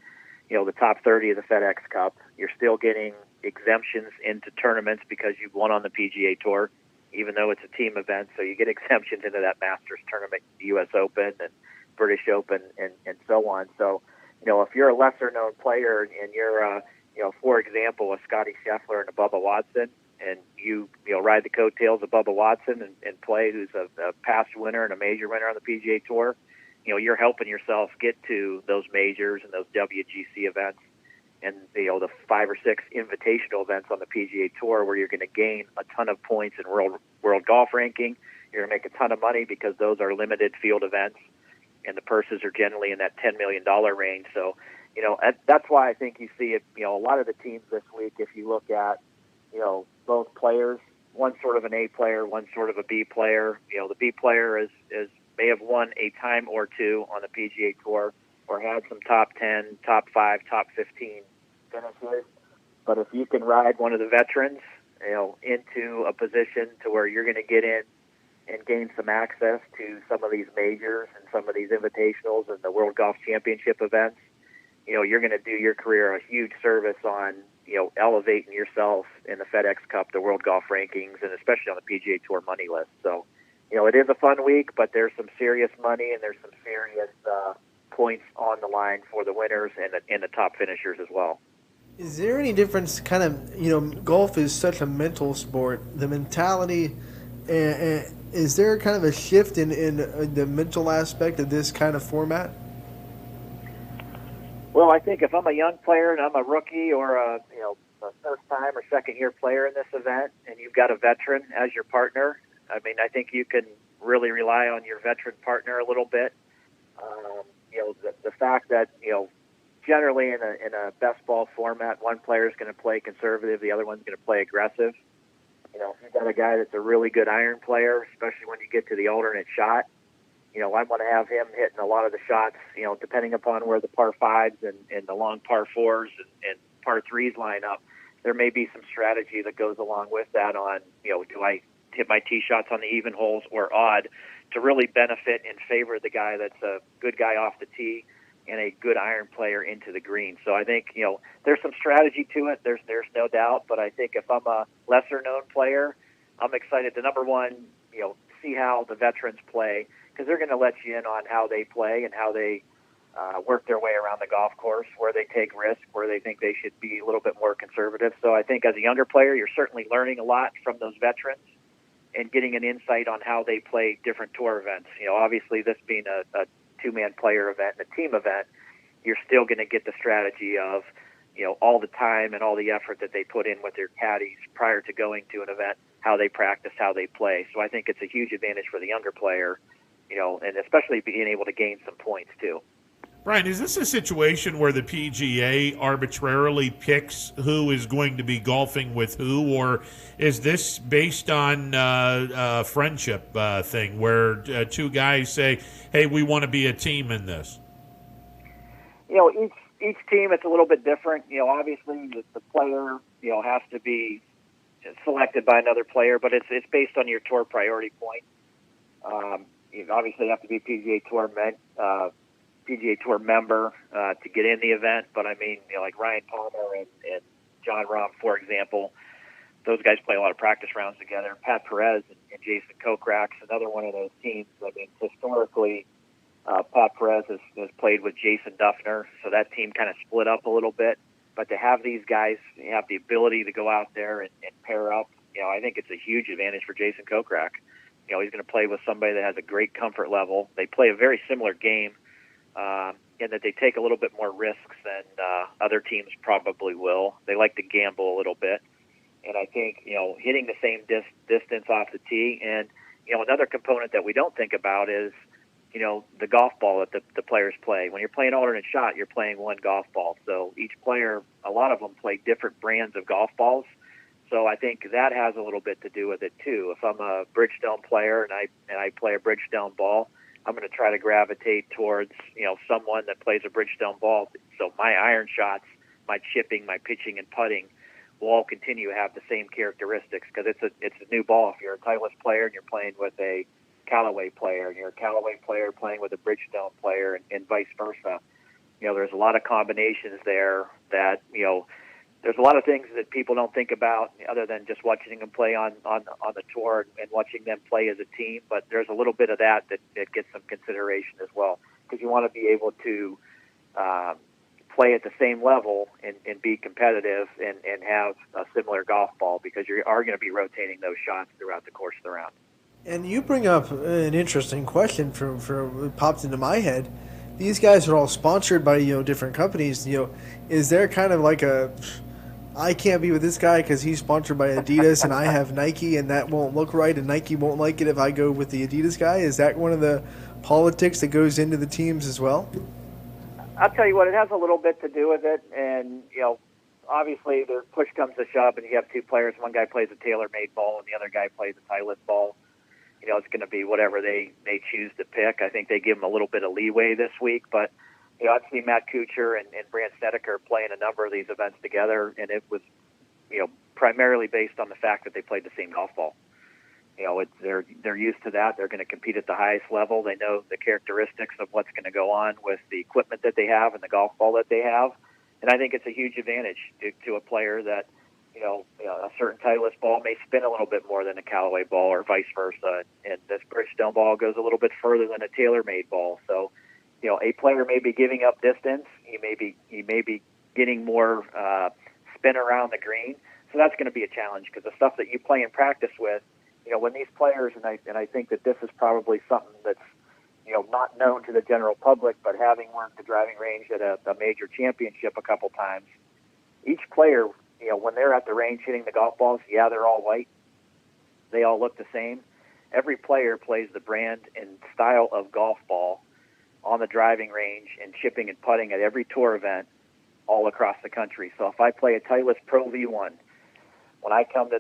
top 30 of the FedEx Cup. You're still getting exemptions into tournaments because you've won on the PGA Tour, even though it's a team event. So you get exemptions into that Masters tournament, the U.S. Open and British Open, and so on. So, if you're a lesser known player and you're, for example, a Scotty Scheffler and a Bubba Watson, and you ride the coattails of Bubba Watson and play, who's a past winner and a major winner on the PGA Tour, you're helping yourself get to those majors and those WGC events and the 5 or 6 invitational events on the PGA Tour where you're going to gain a ton of points in world golf ranking. You're going to make a ton of money because those are limited field events, and the purses are generally in that $10 million range. So, that's why I think you see it. A lot of the teams this week, if you look at, both players, one sort of an A player, one sort of a B player. The B player may have won a time or two on the PGA Tour or had some top 10, top 5, top 15 finishes. But if you can ride one of the veterans, into a position to where you're going to get in and gain some access to some of these majors and some of these invitationals and the World Golf Championship events, you're going to do your career a huge service on, elevating yourself in the FedEx Cup, the World Golf rankings, and especially on the PGA Tour money list. So, it is a fun week, but there's some serious money and there's some serious points on the line for the winners and the top finishers as well. Is there any difference, kind of, golf is such a mental sport, the mentality, is there kind of a shift in the mental aspect of this kind of format? Well, I think if I'm a young player and I'm a rookie or a first-time or second-year player in this event and you've got a veteran as your partner, I think you can really rely on your veteran partner a little bit. The fact that, generally in a best ball format, one player is going to play conservative, the other one's going to play aggressive. If you've got a guy that's a really good iron player, especially when you get to the alternate shot, I want to have him hitting a lot of the shots, depending upon where the par 5s and the long par 4s and par 3s line up. There may be some strategy that goes along with that on, do I hit my tee shots on the even holes or odd to really benefit and favor the guy that's a good guy off the tee and a good iron player into the green. So I think, there's some strategy to it. There's no doubt. But I think if I'm a lesser-known player, I'm excited to, number one, see how the veterans play, because they're going to let you in on how they play and how they work their way around the golf course, where they take risks, where they think they should be a little bit more conservative. So I think as a younger player, you're certainly learning a lot from those veterans and getting an insight on how they play different tour events. Obviously this being a two-man player event and a team event, you're still going to get the strategy of, all the time and all the effort that they put in with their caddies prior to going to an event, how they practice, how they play. So I think it's a huge advantage for the younger player, and especially being able to gain some points too. Brian, is this a situation where the PGA arbitrarily picks who is going to be golfing with who, or is this based on a friendship thing where two guys say, hey, we want to be a team in this? Each team, it's a little bit different. Obviously the player, has to be selected by another player, but it's based on your tour priority point. You obviously have to be PGA Tour member to get in the event, but like Ryan Palmer and John Rahm, for example, those guys play a lot of practice rounds together. Pat Perez and Jason Kokrak's another one of those teams. Historically, Pat Perez has played with Jason Duffner, so that team kind of split up a little bit. But to have these guys have the ability to go out there and pair up, I think it's a huge advantage for Jason Kokrak. He's going to play with somebody that has a great comfort level. They play a very similar game in that they take a little bit more risks than other teams probably will. They like to gamble a little bit. And I think, hitting the same distance off the tee. And, another component that we don't think about is, the golf ball that the players play. When you're playing alternate shot, you're playing one golf ball. So each player, a lot of them play different brands of golf balls. So I think that has a little bit to do with it too. If I'm a Bridgestone player and I play a Bridgestone ball, I'm going to try to gravitate towards, someone that plays a Bridgestone ball. So my iron shots, my chipping, my pitching and putting will all continue to have the same characteristics because it's a new ball. If you're a Titleist player and you're playing with a Callaway player and you're a Callaway player playing with a Bridgestone player and vice versa, there's a lot of combinations there that, there's a lot of things that people don't think about other than just watching them play on the tour and watching them play as a team. But there's a little bit of that gets some consideration as well, because you want to be able to play at the same level and be competitive and have a similar golf ball, because you are going to be rotating those shots throughout the course of the round. And you bring up an interesting question for popped into my head. These guys are all sponsored by different companies. Is there kind of like I can't be with this guy because he's sponsored by Adidas and I have Nike, and that won't look right, and Nike won't like it if I go with the Adidas guy? Is that one of the politics that goes into the teams as well? I'll tell you what, it has a little bit to do with it, and obviously the push comes to shove, and you have two players. One guy plays a tailor-made ball, and the other guy plays a Titleist ball. It's going to be whatever they choose to pick. I think they give them a little bit of leeway this week, but I've seen Matt Kuchar and Brandt Snedeker playing a number of these events together, and it was primarily based on the fact that they played the same golf ball. They're used to that. They're going to compete at the highest level. They know the characteristics of what's going to go on with the equipment that they have and the golf ball that they have, and I think it's a huge advantage to a player that a certain Titleist ball may spin a little bit more than a Callaway ball, or vice versa. And this Bridgestone ball goes a little bit further than a TaylorMade ball. So, a player may be giving up distance. He may be getting more spin around the green. So that's going to be a challenge, because the stuff that you play in practice with, when these players, and I think that this is probably something that's not known to the general public, but having worked the driving range at a major championship a couple times, each player, when they're at the range hitting the golf balls, they're all white. They all look the same. Every player plays the brand and style of golf ball on the driving range and chipping and putting at every tour event all across the country. So if I play a Titleist Pro V1, when I come to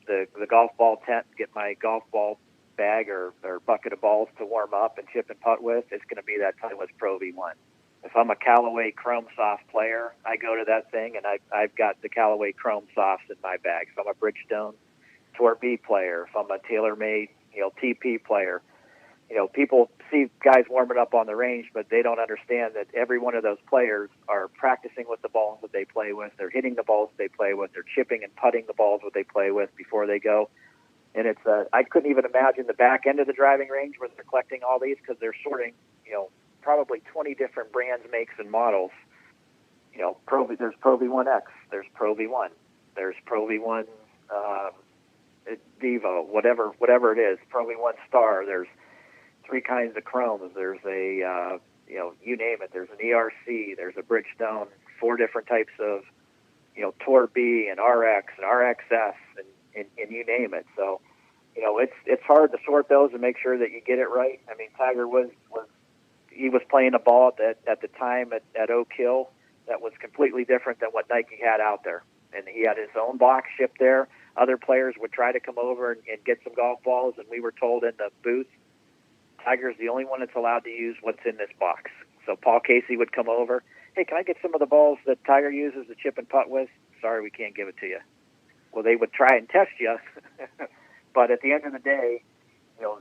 the golf ball tent and get my golf ball bag or bucket of balls to warm up and chip and putt with, it's going to be that Titleist Pro V1. If I'm a Callaway Chrome Soft player, I go to that thing and I've got the Callaway Chrome Softs in my bag. If I'm a Bridgestone Tour B player, if I'm a TaylorMade, TP player, people see guys warming up on the range, but they don't understand that every one of those players are practicing with the balls that they play with. They're hitting the balls they play with. They're chipping and putting the balls that they play with before they go. And it's I couldn't even imagine the back end of the driving range where they're collecting all these, because they're sorting, probably 20 different brands, makes, and models. There's Pro V1X, there's Pro V1, there's Pro V1 Devo, whatever it is, Pro V1 Star. There's 3 kinds of chromes. There's a you name it. There's an ERC. There's a Bridgestone. 4 different types of Tour B and RX and RXS and you name it. So it's hard to sort those and make sure that you get it right. I mean, Tiger was playing a ball at the time at Oak Hill that was completely different than what Nike had out there. And he had his own box shipped there. Other players would try to come over and get some golf balls, and we were told in the booth, Tiger's the only one that's allowed to use what's in this box. So Paul Casey would come over, hey, can I get some of the balls that Tiger uses to chip and putt with? Sorry, we can't give it to you. Well, they would try and test you, but at the end of the day,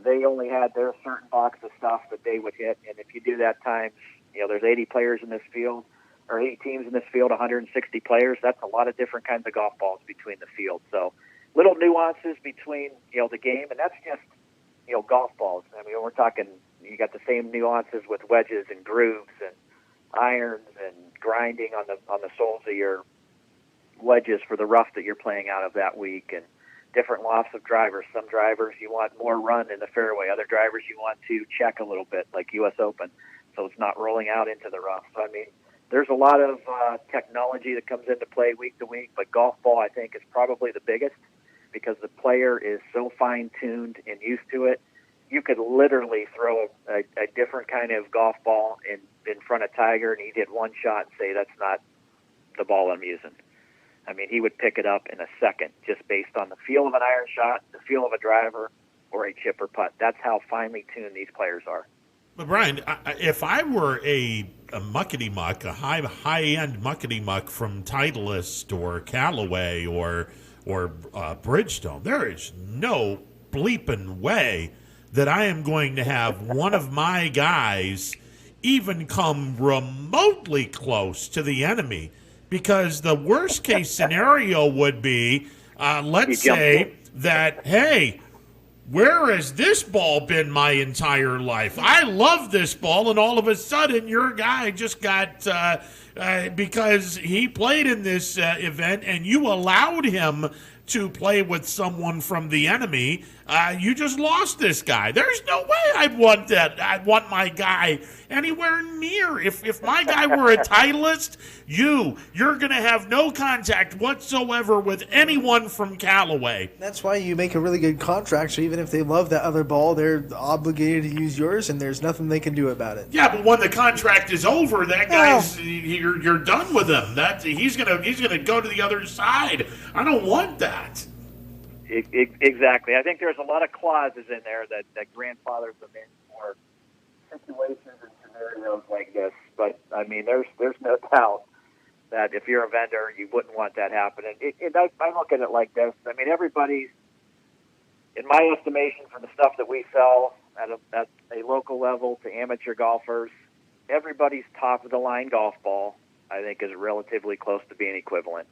they only had their certain box of stuff that they would hit, and if you do that times, there's 80 players in this field, or 8 teams in this field, 160 players. That's a lot of different kinds of golf balls between the field. So little nuances between the game, and that's just golf balls. I mean, we're talking, you got the same nuances with wedges and grooves and irons and grinding on the soles of your wedges for the rough that you're playing out of that week, and different lofts of drivers. Some drivers you want more run in the fairway. Other drivers you want to check a little bit, like U.S. Open, so it's not rolling out into the rough. So, I mean, there's a lot of technology that comes into play week to week, but golf ball, I think, is probably the biggest, because the player is so fine-tuned and used to it. You could literally throw a different kind of golf ball in front of Tiger, and he'd hit one shot and say, that's not the ball I'm using. I mean, he would pick it up in a second just based on the feel of an iron shot, the feel of a driver, or a chip or putt. That's how finely tuned these players are. But Brian, if I were a muckety-muck, a high-end muckety-muck from Titleist or Callaway or Bridgestone, there is no bleeping way that I am going to have one of my guys even come remotely close to the enemy, because the worst-case scenario would be, let's say that, hey, where has this ball been my entire life? I love this ball, and all of a sudden your guy just got, because he played in this event and you allowed him to play with someone from the enemy, you just lost this guy. There's no way I'd want that. I'd want my guy anywhere near. If my guy were a Titleist, you're going to have no contact whatsoever with anyone from Callaway. That's why you make a really good contract, so even if they love that other ball, they're obligated to use yours, and there's nothing they can do about it. Yeah, but when the contract is over, that guy's you're done with him. He's gonna go to the other side. I don't want that. Exactly. I think there's a lot of clauses in there that grandfathers them in for situations and scenarios like this. But I mean, there's no doubt that if you're a vendor, you wouldn't want that happening. I look at it like this. I mean, everybody's, in my estimation, for the stuff that we sell at a local level to amateur golfers, everybody's top of the line golf ball, I think, is relatively close to being equivalent.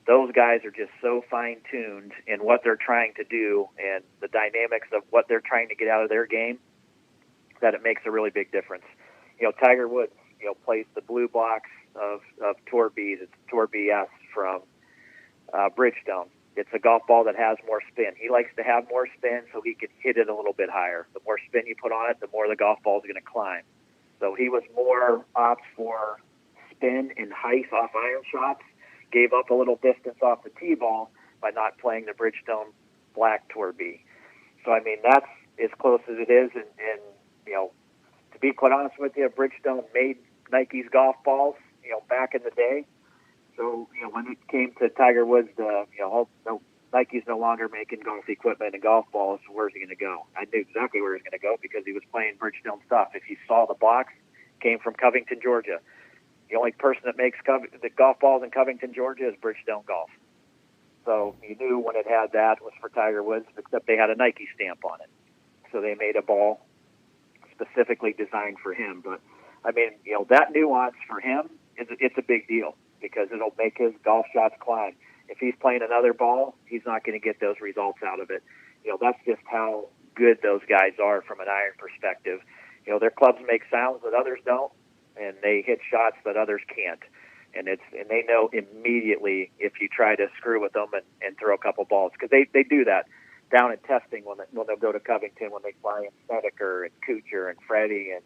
Those guys are just so fine-tuned in what they're trying to do and the dynamics of what they're trying to get out of their game that it makes a really big difference. You know, Tiger Woods, plays the blue box of Tour B's. It's Tour BS from Bridgestone. It's a golf ball that has more spin. He likes to have more spin so he can hit it a little bit higher. The more spin you put on it, the more the golf ball is going to climb. So he was more opt for spin and height off iron shots, gave up a little distance off the tee ball by not playing the Bridgestone Black Tour B. So, I mean, that's as close as it is. And to be quite honest with you, Bridgestone made Nike's golf balls, back in the day. So, when it came to Tiger Woods, Nike's no longer making golf equipment and golf balls, so where's he going to go? I knew exactly where he was going to go because he was playing Bridgestone stuff. If you saw the box, came from Covington, Georgia. The only person that makes the golf balls in Covington, Georgia is Bridgestone Golf. So you knew when it had that was for Tiger Woods, except they had a Nike stamp on it. So they made a ball specifically designed for him. But, I mean, that nuance for him, it's a big deal because it'll make his golf shots climb. If he's playing another ball, he's not going to get those results out of it. That's just how good those guys are from an iron perspective. Their clubs make sounds that others don't, and they hit shots that others can't. And they know immediately if you try to screw with them and throw a couple balls, because they do that down in testing when they'll go to Covington, when they fly in Snedeker and Kuchar and Freddie and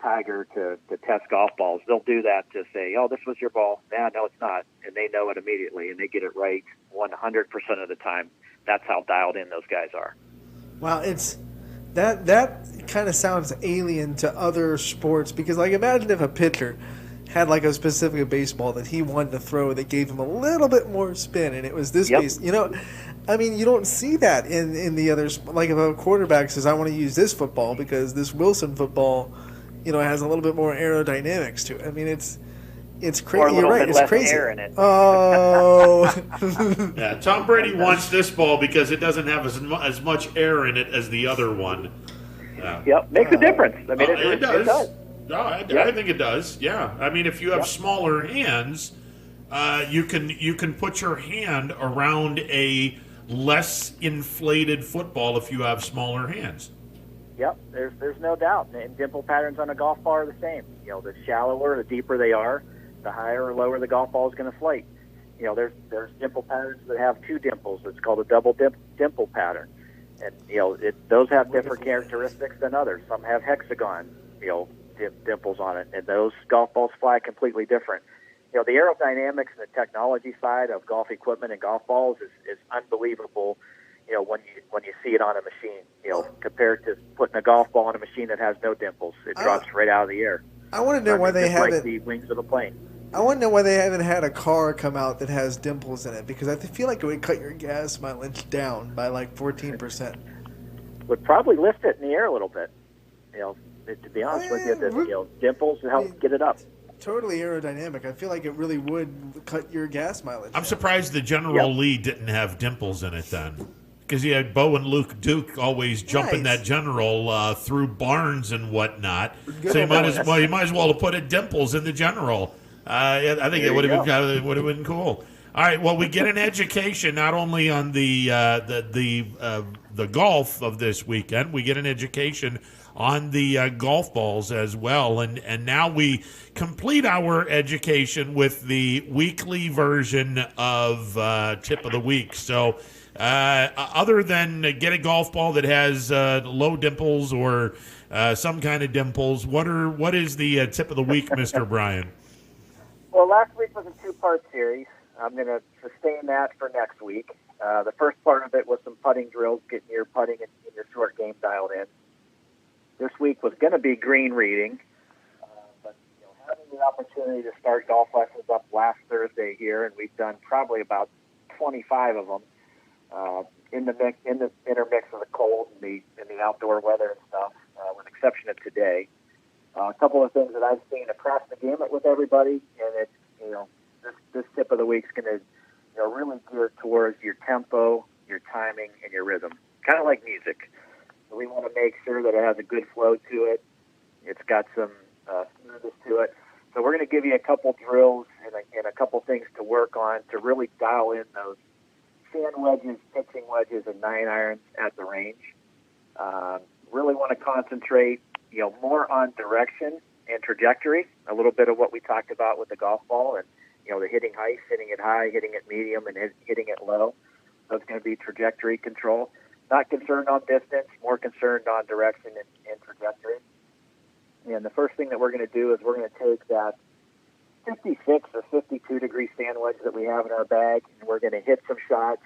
Tiger to test golf balls. They'll do that to say, oh, this was your ball. Nah, no, it's not. And they know it immediately, and they get it right 100% of the time. That's how dialed in those guys are. Wow, that kind of sounds alien to other sports because, like, imagine if a pitcher had like a specific baseball that he wanted to throw that gave him a little bit more spin, and it was this base. I mean, you don't see that in the others. Like if a quarterback says, "I want to use this football because this Wilson football, has a little bit more aerodynamics to it." I mean, it's crazy. Or a little You're right. bit It's less crazy. air in it. Oh. Yeah, Tom Brady wants this ball because it doesn't have as much air in it as the other one. Yep, makes a difference. I mean, it does. It does. No, I think it does. Yeah, I mean, if you have smaller hands, you can put your hand around a less inflated football if you have smaller hands. Yep, there's no doubt. And dimple patterns on a golf ball are the same. The shallower, the deeper they are, the higher or lower the golf ball is going to flake. There's dimple patterns that have two dimples. It's called a double dimple pattern. And, those have different characteristics than others. Some have hexagon, dimples on it, and those golf balls fly completely different. The aerodynamics and the technology side of golf equipment and golf balls is unbelievable, when you see it on a machine, compared to putting a golf ball on a machine that has no dimples. It drops right out of the air. I want to know why they haven't. Like the wings of a plane. I want to know why they haven't had a car come out that has dimples in it, because I feel like it would cut your gas mileage down by like 14%. Would probably lift it in the air a little bit. To be honest with you, the dimples help get it up. Totally aerodynamic. I feel like it really would cut your gas mileage. I'm surprised the General Lee didn't have dimples in it then, because he had Bo and Luke Duke always jumping that General through barns and whatnot. So you might as well have put dimples in the General. I think it would have been cool. All right. Well, we get an education not only on the golf of this weekend. We get an education on the golf balls as well, and now we complete our education with the weekly version of Tip of the Week. So, other than get a golf ball that has low dimples or some kind of dimples, what is the Tip of the Week, Mr. Bryan? Well, last week was a two-part series. I'm going to sustain that for next week. The first part of it was some putting drills, getting your putting and your short game dialed in. This week was going to be green reading, but having the opportunity to start golf lessons up last Thursday here, and we've done probably about 25 of them in the intermix of the cold and the outdoor weather and stuff, with the exception of today. A couple of things that I've seen across the gamut with everybody, and it's this tip of the week is going to really gear towards your tempo, your timing, and your rhythm, kind of like music. So we want to make sure that it has a good flow to it. It's got some smoothness to it. So we're going to give you a couple drills and a couple things to work on to really dial in those sand wedges, pitching wedges, and 9-irons at the range. Really want to concentrate more on direction and trajectory, a little bit of what we talked about with the golf ball and, the hitting height, hitting it high, hitting it medium, and hitting it low. So it's going to be trajectory control. Not concerned on distance, more concerned on direction and trajectory. And the first thing that we're going to do is we're going to take that 56 or 52 degree sand wedge that we have in our bag, and we're going to hit some shots,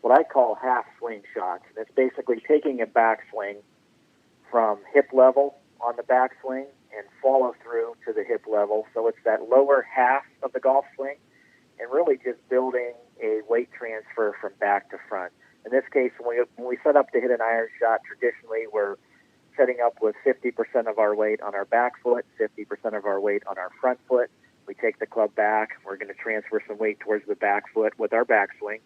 what I call half swing shots. And it's basically taking a backswing from hip level on the backswing and follow through to the hip level. So it's that lower half of the golf swing and really just building a weight transfer from back to front. In this case, when we set up to hit an iron shot, traditionally we're setting up with 50% of our weight on our back foot, 50% of our weight on our front foot. We take the club back. We're going to transfer some weight towards the back foot with our backswing.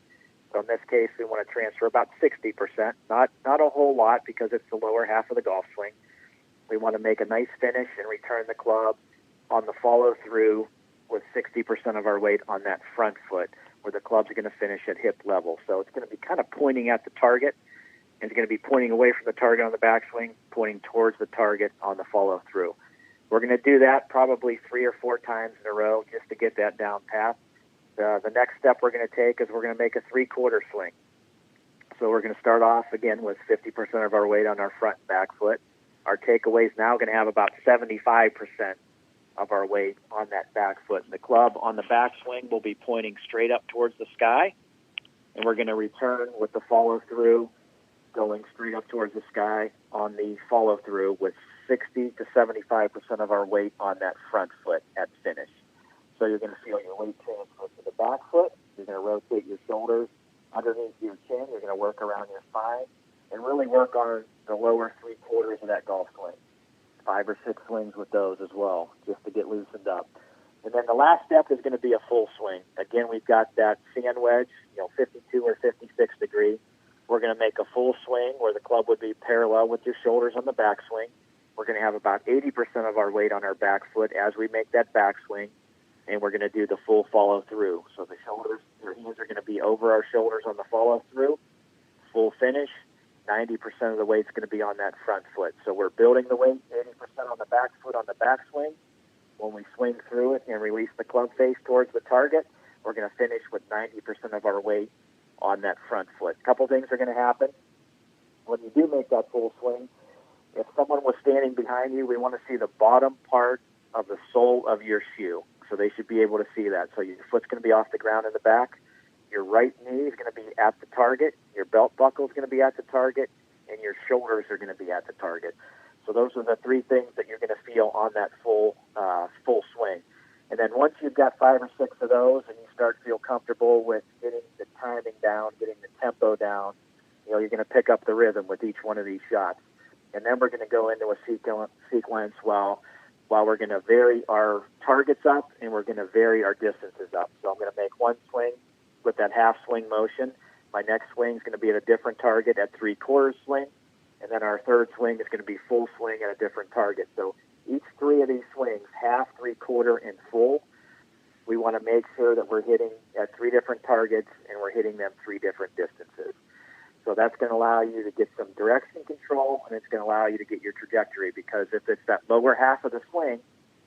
So in this case, we want to transfer about 60%, not a whole lot because it's the lower half of the golf swing. We want to make a nice finish and return the club on the follow-through with 60% of our weight on that front foot, where the club's going to finish at hip level. So it's going to be kind of pointing at the target, and it's going to be pointing away from the target on the backswing, pointing towards the target on the follow-through. We're going to do that probably 3 or 4 times in a row just to get that down pat. The next step we're going to take is we're going to make a 3/4 swing. So we're going to start off, again, with 50% of our weight on our front and back foot. Our takeaway is now going to have about 75% of our weight on that back foot. And the club on the backswing will be pointing straight up towards the sky, and we're going to return with the follow-through going straight up towards the sky on the follow-through with 60 to 75% of our weight on that front foot at finish. So you're going to feel your weight transfer to the back foot. You're going to rotate your shoulders underneath your chin. You're going to work around your spine and really work on the lower 3/4 of that golf swing. 5 or 6 swings with those as well, just to get loosened up. And then the last step is going to be a full swing. Again, we've got that sand wedge, 52 or 56 degree. We're going to make a full swing where the club would be parallel with your shoulders on the backswing. We're going to have about 80% of our weight on our back foot as we make that backswing, and we're going to do the full follow-through. So the shoulders, your hands are going to be over our shoulders on the follow-through, full finish. 90% of the weight's going to be on that front foot. So we're building the weight, 80% on the back foot on the backswing. When we swing through it and release the club face towards the target, we're going to finish with 90% of our weight on that front foot. A couple things are going to happen. When you do make that full swing, if someone was standing behind you, we want to see the bottom part of the sole of your shoe. So they should be able to see that. So your foot's going to be off the ground in the back. Your right knee is going to be at the target. Your belt buckle is going to be at the target. And your shoulders are going to be at the target. So those are the 3 things that you're going to feel on that full swing. And then once you've got 5 or 6 of those and you start to feel comfortable with getting the timing down, getting the tempo down, you're going to pick up the rhythm with each one of these shots. And then we're going to go into a sequence while we're going to vary our targets up and we're going to vary our distances up. So I'm going to make one swing with that half swing motion. My next swing is going to be at a different target at 3/4 swing. And then our third swing is going to be full swing at a different target. So each 3 of these swings, half, 3/4, and full, we want to make sure that we're hitting at 3 different targets and we're hitting them 3 different distances. So that's going to allow you to get some direction control, and it's going to allow you to get your trajectory, because if it's that lower half of the swing,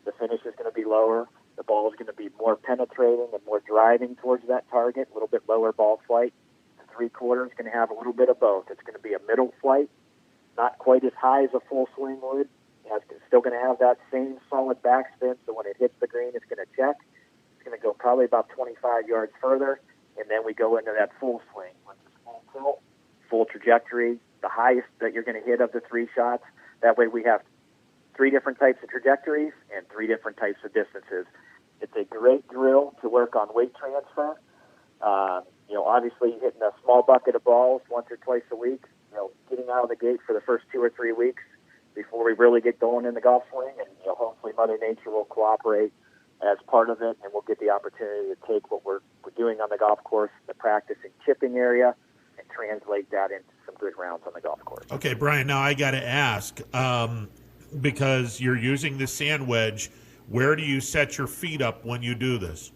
the finish is going to be lower. The ball is going to be more penetrating and more driving towards that target, a little bit lower ball flight. The 3/4 is going to have a little bit of both. It's going to be a middle flight, not quite as high as a full swing would. It's still going to have that same solid backspin, so when it hits the green, it's going to check. It's going to go probably about 25 yards further, and then we go into that full swing, which is full tilt, full trajectory, the highest that you're going to hit of the 3 shots. That way we have 3 different types of trajectories and 3 different types of distances. It's a great drill to work on weight transfer. Obviously hitting a small bucket of balls once or twice a week, getting out of the gate for the first 2 or 3 weeks before we really get going in the golf swing, and hopefully Mother Nature will cooperate as part of it, and we'll get the opportunity to take what we're doing on the golf course, the practicing chipping area, and translate that into some good rounds on the golf course. Okay, Brian, now I got to ask, because you're using the sand wedge, where do you set your feet up when you do this?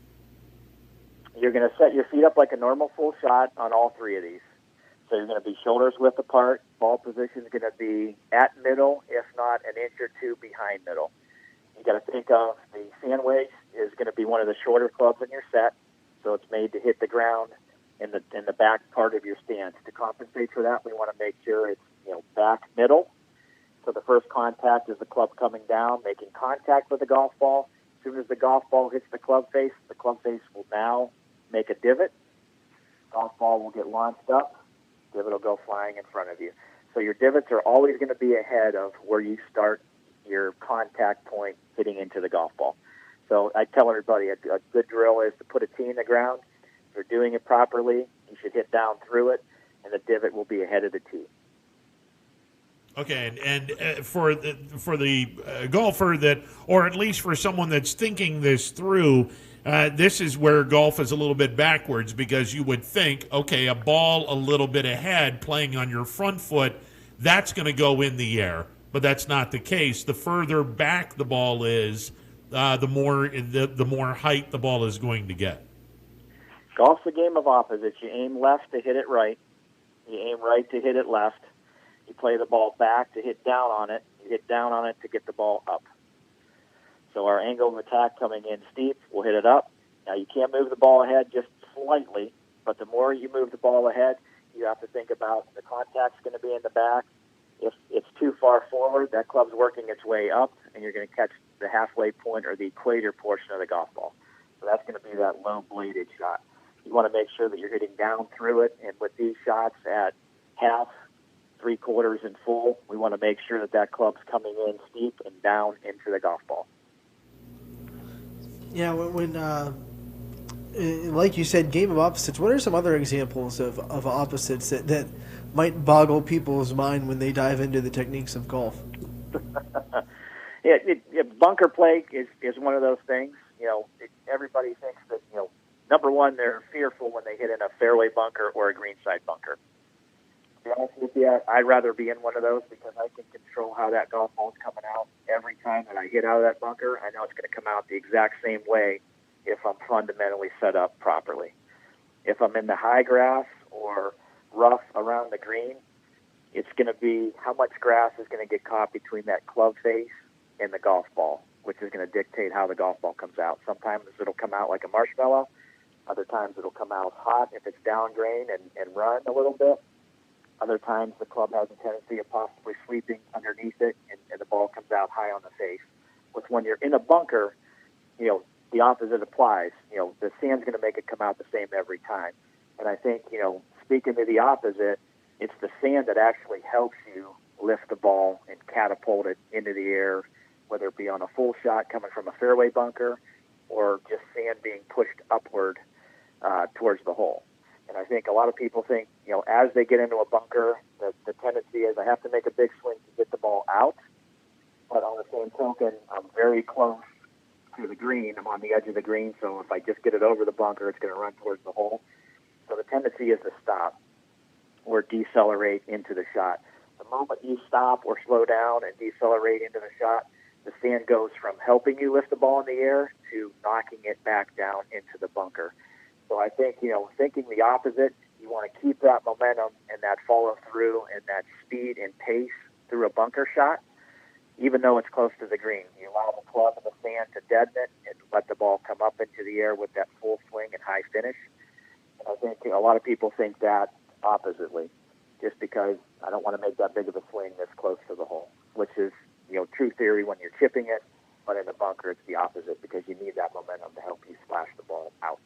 You're going to set your feet up like a normal full shot on all 3 of these. So you're going to be shoulders width apart. Ball position is going to be at middle, if not an inch or 2 behind middle. You got to think of the sand wedge is going to be one of the shorter clubs in your set, so it's made to hit the ground in the back part of your stance. To compensate for that, we want to make sure it's back middle. So the first contact is the club coming down, making contact with the golf ball. As soon as the golf ball hits the club face will now make a divot. Golf ball will get launched up. Divot will go flying in front of you. So your divots are always going to be ahead of where you start your contact point hitting into the golf ball. So I tell everybody a good drill is to put a tee in the ground. If you're doing it properly, you should hit down through it, and the divot will be ahead of the tee. Okay, and for the golfer that, or at least for someone that's thinking this through, this is where golf is a little bit backwards, because you would think, okay, a ball a little bit ahead playing on your front foot, that's going to go in the air, but that's not the case. The further back the ball is, the more height the ball is going to get. Golf's a game of opposites. You aim left to hit it right. You aim right to hit it left. You play the ball back to hit down on it. You hit down on it to get the ball up. So our angle of attack coming in steep, we'll hit it up. Now you can't move the ball ahead just slightly, but the more you move the ball ahead, you have to think about the contact's going to be in the back. If it's too far forward, that club's working its way up, and you're going to catch the halfway point or the equator portion of the golf ball. So that's going to be that low-bladed shot. You want to make sure that you're hitting down through it, and with these shots at half, 3/4, and full, we want to make sure that club's coming in steep and down into the golf ball. Yeah, when like you said, game of opposites, what are some other examples of opposites that might boggle people's mind when they dive into the techniques of golf? Bunker play is one of those things. Everybody thinks that, number one, they're fearful when they hit in a fairway bunker or a greenside bunker. To be honest with you, I'd rather be in one of those, because I can control how that golf ball is coming out. Every time that I hit out of that bunker, I know it's going to come out the exact same way if I'm fundamentally set up properly. If I'm in the high grass or rough around the green, it's going to be how much grass is going to get caught between that club face and the golf ball, which is going to dictate how the golf ball comes out. Sometimes it'll come out like a marshmallow. Other times it'll come out hot if it's down grain and run a little bit. Other times the club has a tendency of possibly sweeping underneath it, and the ball comes out high on the face. With when you're in a bunker, the opposite applies. The sand's going to make it come out the same every time. And I think, speaking to the opposite, it's the sand that actually helps you lift the ball and catapult it into the air, whether it be on a full shot coming from a fairway bunker or just sand being pushed upward towards the hole. And I think a lot of people think, as they get into a bunker, the tendency is I have to make a big swing to get the ball out. But on the same token, I'm very close to the green. I'm on the edge of the green, so if I just get it over the bunker, it's going to run towards the hole. So the tendency is to stop or decelerate into the shot. The moment you stop or slow down and decelerate into the shot, the sand goes from helping you lift the ball in the air to knocking it back down into the bunker. So I think, thinking the opposite, you want to keep that momentum and that follow through and that speed and pace through a bunker shot, even though it's close to the green. You allow the club and the sand to deaden it and let the ball come up into the air with that full swing and high finish. And I think a lot of people think that oppositely, just because I don't want to make that big of a swing this close to the hole, which is, true theory when you're chipping it, but in the bunker it's the opposite because you need that momentum to help you splash the ball out.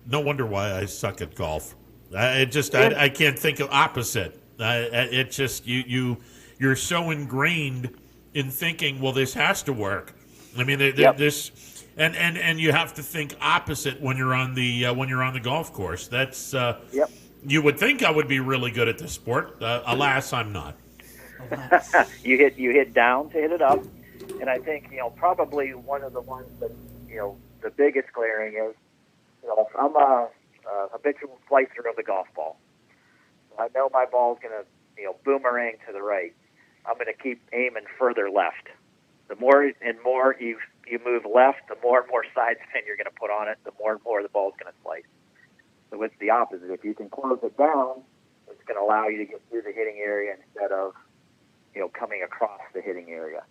No wonder why I suck at golf. I can't think of opposite. It just you're so ingrained in thinking, well, this has to work. I mean, this and you have to think opposite when you're on the golf course. That's you would think I would be really good at this sport. Alas, I'm not. You hit down to hit it up, and I think probably one of the ones that the biggest glaring is I'm a habitual slicer of the golf ball. I know my ball's going to boomerang to the right. I'm going to keep aiming further left. The more and more you move left, the more and more side spin you're going to put on it, the more and more the ball's going to slice. So it's the opposite. If you can close it down, it's going to allow you to get through the hitting area instead of coming across the hitting area.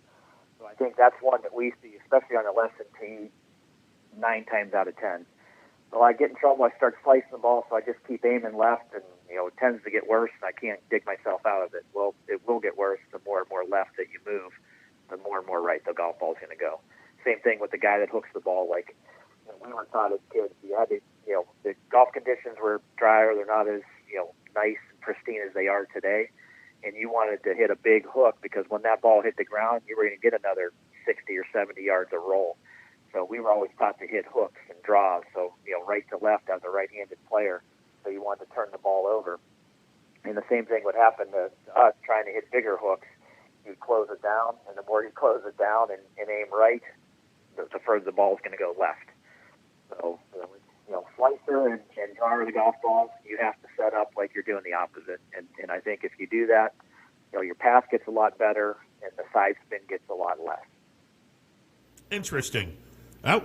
So I think that's one that we see, especially on a lesson tee, 9 times out of 10. So I get in trouble, I start slicing the ball, so I just keep aiming left, and it tends to get worse, and I can't dig myself out of it. Well, it will get worse the more and more left that you move, the more and more right the golf ball's going to go. Same thing with the guy that hooks the ball. Like we were taught as kids, you had to, the golf conditions were drier, they're not as nice and pristine as they are today, and you wanted to hit a big hook because when that ball hit the ground, you were going to get another 60 or 70 yards of roll. So we were always taught to hit hooks and draws, so right to left as a right-handed player, so you wanted to turn the ball over. And the same thing would happen to us trying to hit bigger hooks. You'd close it down, and the more you close it down and aim right, the further the ball is going to go left. So, slicer and drawer the golf balls, you have to set up like you're doing the opposite. And I think if you do that, your path gets a lot better, and the side spin gets a lot less. Interesting.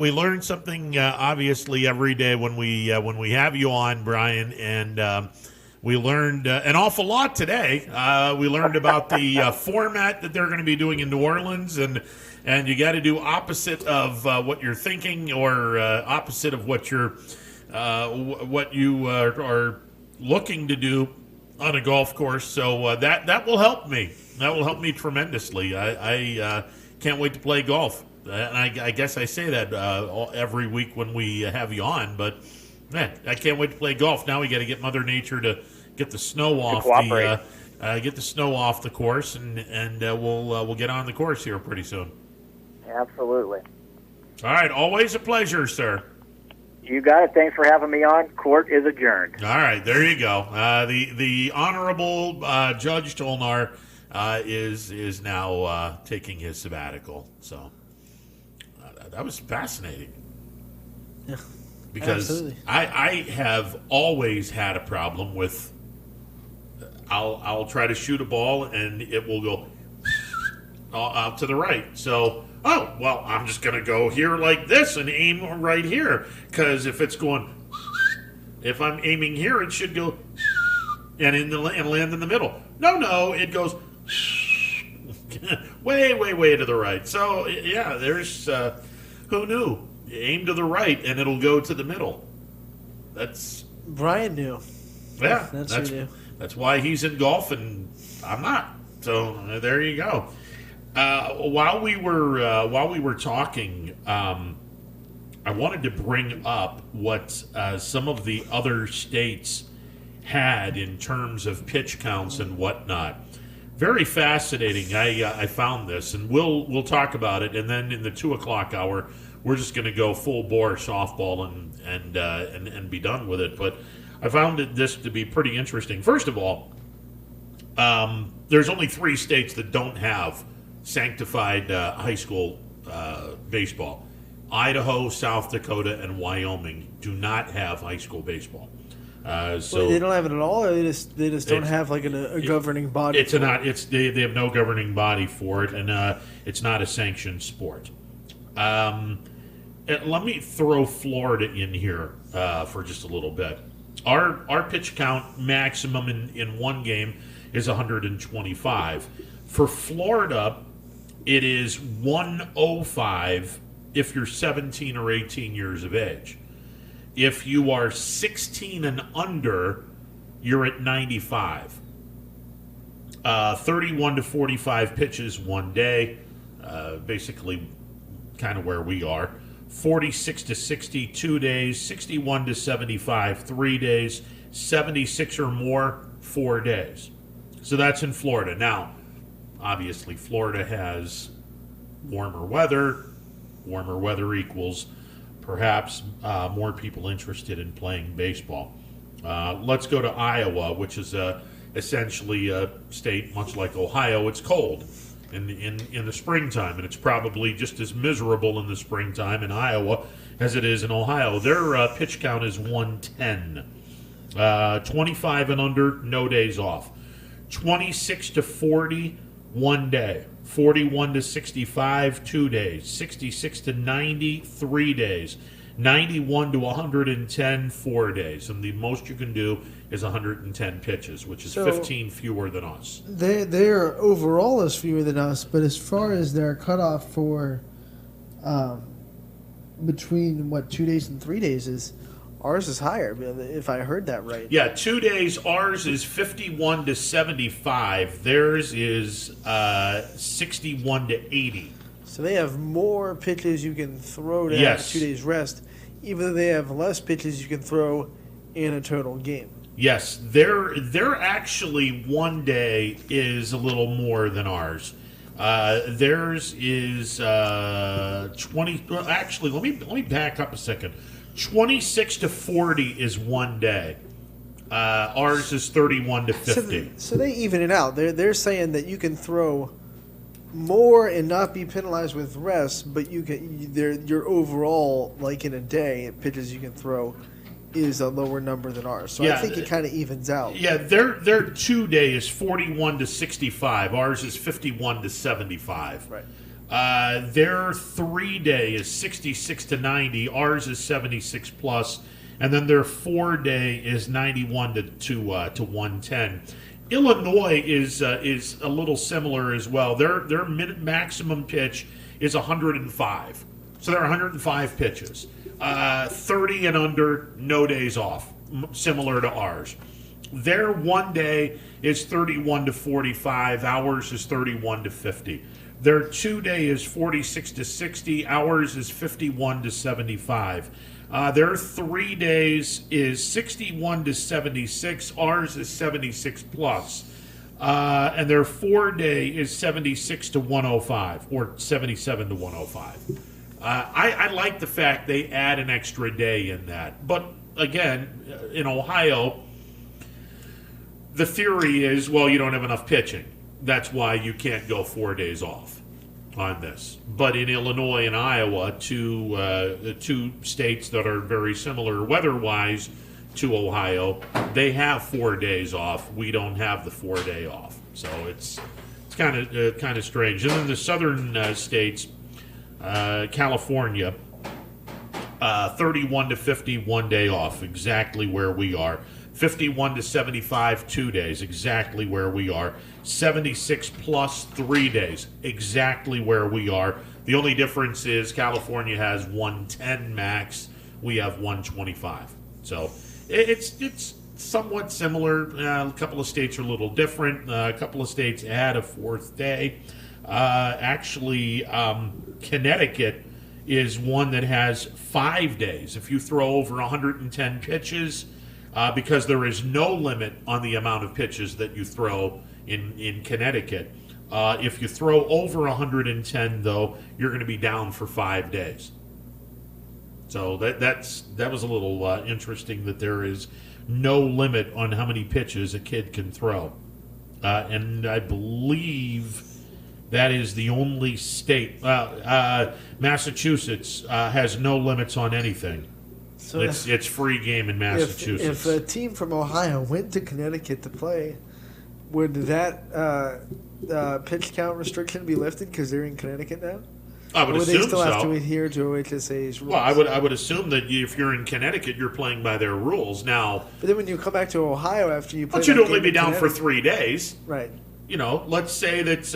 We learn something obviously every day when we have you on, Brian, and we learned an awful lot today. We learned about the format that they're going to be doing in New Orleans, and you got to do opposite of what you're thinking, or opposite of what you are looking to do on a golf course. So that will help me. That will help me tremendously. I can't wait to play golf. And I guess I say that every week when we have you on, but man, I can't wait to play golf. Now we got to get Mother Nature to get the snow off the course, and we'll get on the course here pretty soon. Absolutely. All right, always a pleasure, sir. You got it. Thanks for having me on. Court is adjourned. All right, there you go. The Honorable Judge Tolnar is now taking his sabbatical. So. That was fascinating. Yeah, because absolutely. I have always had a problem with. I'll try to shoot a ball and it will go out to the right. So I'm just going to go here like this and aim right here, because if I'm aiming here, it should go and land in the middle. No, it goes way to the right. So yeah, there's. Who knew? Aim to the right, and it'll go to the middle. That's Brian knew. Yeah, that's who knew. That's why he's in golf, and I'm not. So there you go. While we were talking, I wanted to bring up what some of the other states had in terms of pitch counts and whatnot. Very fascinating. I found this, and we'll talk about it, and then in the 2:00 hour, we're just going to go full bore softball and be done with it. But I found this to be pretty interesting. First of all, there's only 3 states that don't have sanctified high school baseball. Idaho, South Dakota, and Wyoming do not have high school baseball. So they don't have it at all. Or they just don't have like a governing body. They have no governing body for it, and it's not a sanctioned sport. Let me throw Florida in here for just a little bit. Our pitch count maximum in one game is 125. For Florida, it is 105 if you're 17 or 18 years of age. If you are 16 and under, you're at 95. 31 to 45 pitches one day, basically kind of where we are. 46 to 60, 2 days. 61 to 75, 3 days. 76 or more, 4 days. So that's in Florida. Now, obviously, Florida has warmer weather. Warmer weather equals perhaps more people interested in playing baseball. Let's go to Iowa, which is essentially a state much like Ohio. It's cold in the springtime, and it's probably just as miserable in the springtime in Iowa as it is in Ohio. Their pitch count is 110. 25 and under, no days off. 26 to 40, 1 day. 41 to 65, 2 days. 66 to 90, 3 days. 91 to 110, 4 days. And the most you can do is 110 pitches, which is 15 fewer than us. Their overall is fewer than us, but as far as their cutoff for between 2 days and 3 days is, ours is higher, if I heard that right. Yeah, 2 days. Ours is 51 to 75. Theirs is 61 to 80. So they have more pitches you can throw to Yes. have 2 days rest, even though they have less pitches you can throw in a total game. Yes, their actually 1 day is a little more than ours. Theirs is 20. Well, actually, let me back up a second. 26 to 40 is 1 day. Ours is 31 to 50. So they even it out. They're saying that you can throw more and not be penalized with rest, but your overall, like in a day, pitches you can throw is a lower number than ours. So I think it kind of evens out. Yeah, their 2 day is 41 to 65. Ours is 51 to 75. Right. Their 3 day is 66 to 90. Ours is 76 plus, and then their 4 day is 91 to 110. Illinois is a little similar as well. Their maximum pitch is 105. So they're 105 pitches. 30 and under, no days off, similar to ours. Their 1 day is 31 to 45. Ours is 31 to 50. Their 2 day is 46 to 60. Ours is 51 to 75. Their 3 days is 61 to 76. Ours is 76 plus. And their 4 day is 76 to 105 or 77 to 105. I like the fact they add an extra day in that. But again, in Ohio, the theory is, well, you don't have enough pitching. That's why you can't go 4 days off on this. But in Illinois and Iowa, two states that are very similar weather-wise to Ohio, they have 4 days off. We don't have the 4 day off. So it's kind of strange. And then the southern states, California, 31 to 50, 1 day off, exactly where we are. 51 to 75, 2 days, exactly where we are. 76 plus 3 days, exactly where we are. The only difference is California has 110 max, we have 125. So it's somewhat similar. A couple of states are a little different. A couple of states add a 4th day. Actually, Connecticut is one that has 5 days. If you throw over 110 pitches, because there is no limit on the amount of pitches that you throw in Connecticut. If you throw over 110, though, you're going to be down for 5 days. So that was a little interesting that there is no limit on how many pitches a kid can throw. And I believe that is the only state. Massachusetts has no limits on anything. So it's free game in Massachusetts. If a team from Ohio went to Connecticut to play, would that pitch count restriction be lifted because they're in Connecticut now? I would or assume they still have so. to adhere to OHSA's rules? Well, I would assume that if you're in Connecticut, you're playing by their rules. Now, but then when you come back to Ohio after you play, but you'd only be down for 3 days. Right. Let's say that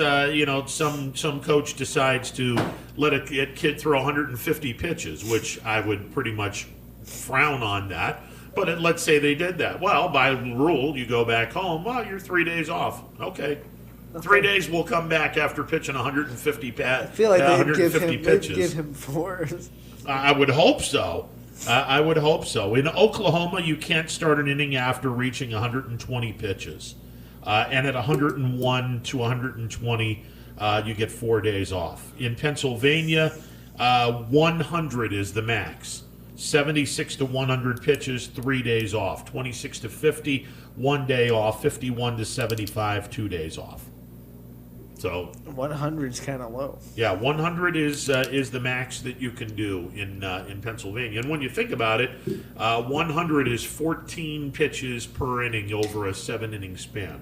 some coach decides to let a kid throw 150 pitches, which I would pretty much frown on that. But let's say they did that. Well, by rule, you go back home. Well, you're 3 days off. Okay. 3 days we'll come back after pitching 150 I feel like pitches. They'd give him 4. I would hope so. I would hope so. In Oklahoma, you can't start an inning after reaching 120 pitches. And at 101 to 120, you get 4 days off. In Pennsylvania, 100 is the max. 76 to 100 pitches, 3 days off. 26 to 50, 1 day off. 51 to 75, 2 days off. So 100 is kind of low. Yeah, 100 is the max that you can do in Pennsylvania. And when you think about it, 100 is 14 pitches per inning over a 7-inning span,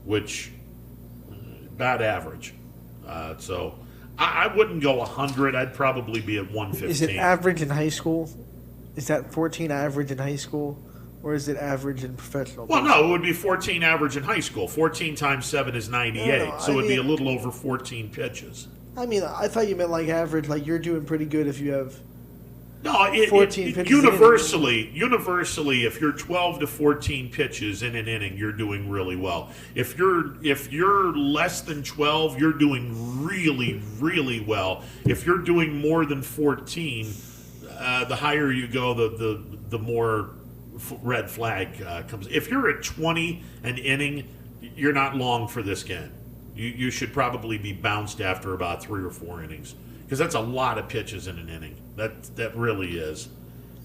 which about average. So I wouldn't go 100. I'd probably be at 115. Is it average in high school? Is that 14 average in high school? Or is it average in professional? Well, no, it would be 14 average in high school. 14 times 7 is 98, so it would be a little over 14 pitches. I mean, I thought you meant like average, like you're doing pretty good if you have 14 pitches. Universally, if you're 12 to 14 pitches in an inning, you're doing really well. If you're less than 12, you're doing really, really well. If you're doing more than 14, the higher you go, the more red flag comes. If you're at 20 an inning, you're not long for this game. You should probably be bounced after about 3 or 4 innings, because that's a lot of pitches in an inning. That really is.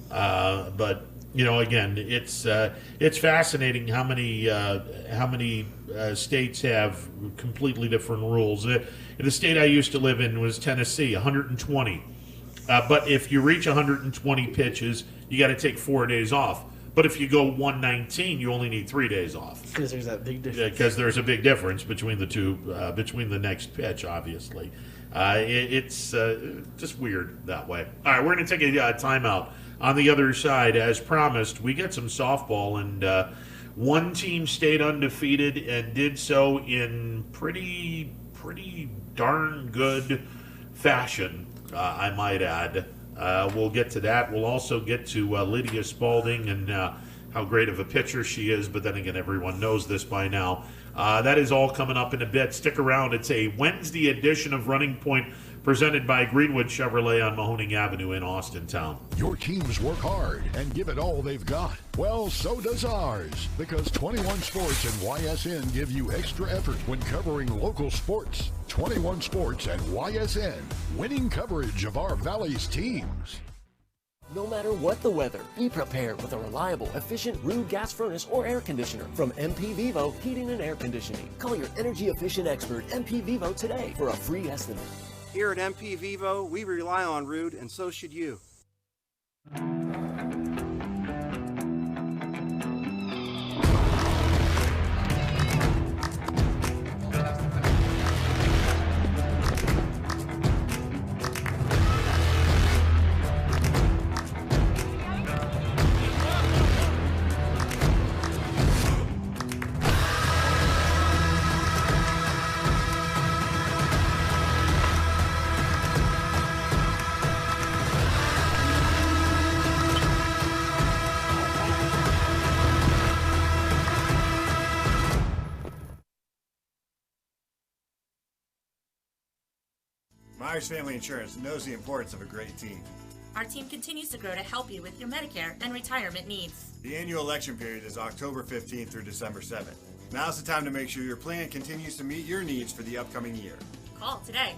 But again, it's fascinating how many states have completely different rules. The state I used to live in was Tennessee, 120. But if you reach 120 pitches, you got to take 4 days off. But if you go 119, you only need 3 days off. Because there's that big difference. Because there's a big difference between the two, between the next pitch, obviously. It's just weird that way. All right, we're going to take a timeout. On the other side, as promised, we get some softball, and one team stayed undefeated and did so in pretty darn good fashion, I might add. We'll get to that. We'll also get to Lydia Spalding and how great of a pitcher she is, but then again, everyone knows this by now. That is all coming up in a bit. Stick around. It's a Wednesday edition of Running Point presented by Greenwood Chevrolet on Mahoning Avenue in Austintown. Your teams work hard and give it all they've got. Well, so does ours, because 21 Sports and YSN give you extra effort when covering local sports. 21 Sports and YSN, winning coverage of our Valley's teams. No matter what the weather, be prepared with a reliable, efficient Rude gas furnace or air conditioner from MP Vivo Heating and Air Conditioning. Call your energy efficient expert, MP Vivo, today for a free estimate. Here at MP Vivo, we rely on Rude, and so should you. Myers Family Insurance knows the importance of a great team. Our team continues to grow to help you with your Medicare and retirement needs. The annual election period is October 15th through December 7th. Now's the time to make sure your plan continues to meet your needs for the upcoming year. Call today.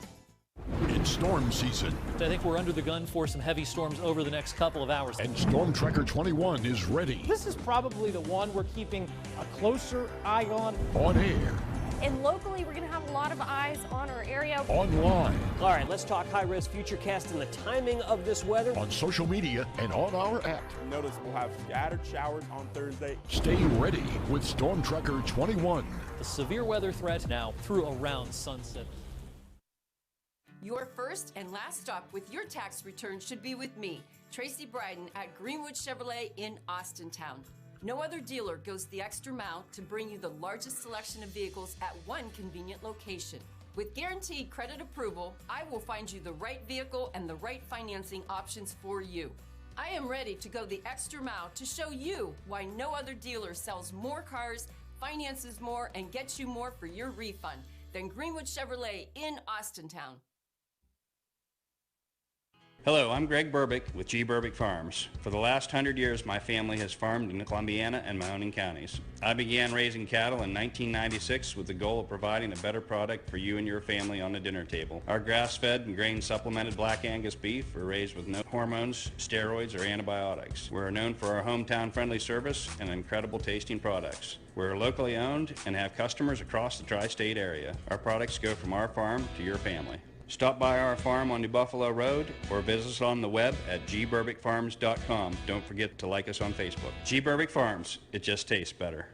It's storm season. I think we're under the gun for some heavy storms over the next couple of hours. And Storm Tracker 21 is ready. This is probably the one we're keeping a closer eye on. On air, And locally, we're going to have a lot of eyes on our area. Online. All right, let's talk high-risk futurecast and the timing of this weather. On social media and on our app. Notice we'll have scattered showers on Thursday. Stay ready with Storm Tracker 21. The severe weather threat now through around sunset. Your first and last stop with your tax return should be with me, Tracy Bryden at Greenwood Chevrolet in Austintown. No other dealer goes the extra mile to bring you the largest selection of vehicles at one convenient location. With guaranteed credit approval, I will find you the right vehicle and the right financing options for you. I am ready to go the extra mile to show you why no other dealer sells more cars, finances more, and gets you more for your refund than Greenwood Chevrolet in Austintown. Hello, I'm Greg Burbick with G. Burbick Farms. For the last 100 years, my family has farmed in Columbiana and Mahoning counties. I began raising cattle in 1996 with the goal of providing a better product for you and your family on the dinner table. Our grass-fed and grain-supplemented Black Angus beef are raised with no hormones, steroids, or antibiotics. We're known for our hometown-friendly service and incredible tasting products. We're locally owned and have customers across the tri-state area. Our products go from our farm to your family. Stop by our farm on New Buffalo Road or visit us on the web at gburbickfarms.com. Don't forget to like us on Facebook. G. Burbick Farms, it just tastes better.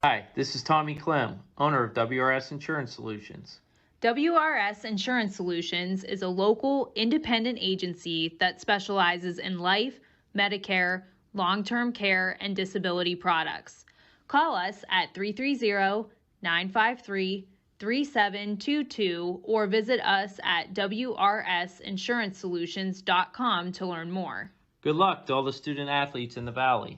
Hi, this is Tommy Clem, owner of WRS Insurance Solutions. WRS Insurance Solutions is a local, independent agency that specializes in life, Medicare, long-term care, and disability products. Call us at 330-953-3722 or visit us at wrsinsurancesolutions.com to learn more. Good luck to all the student athletes in the Valley.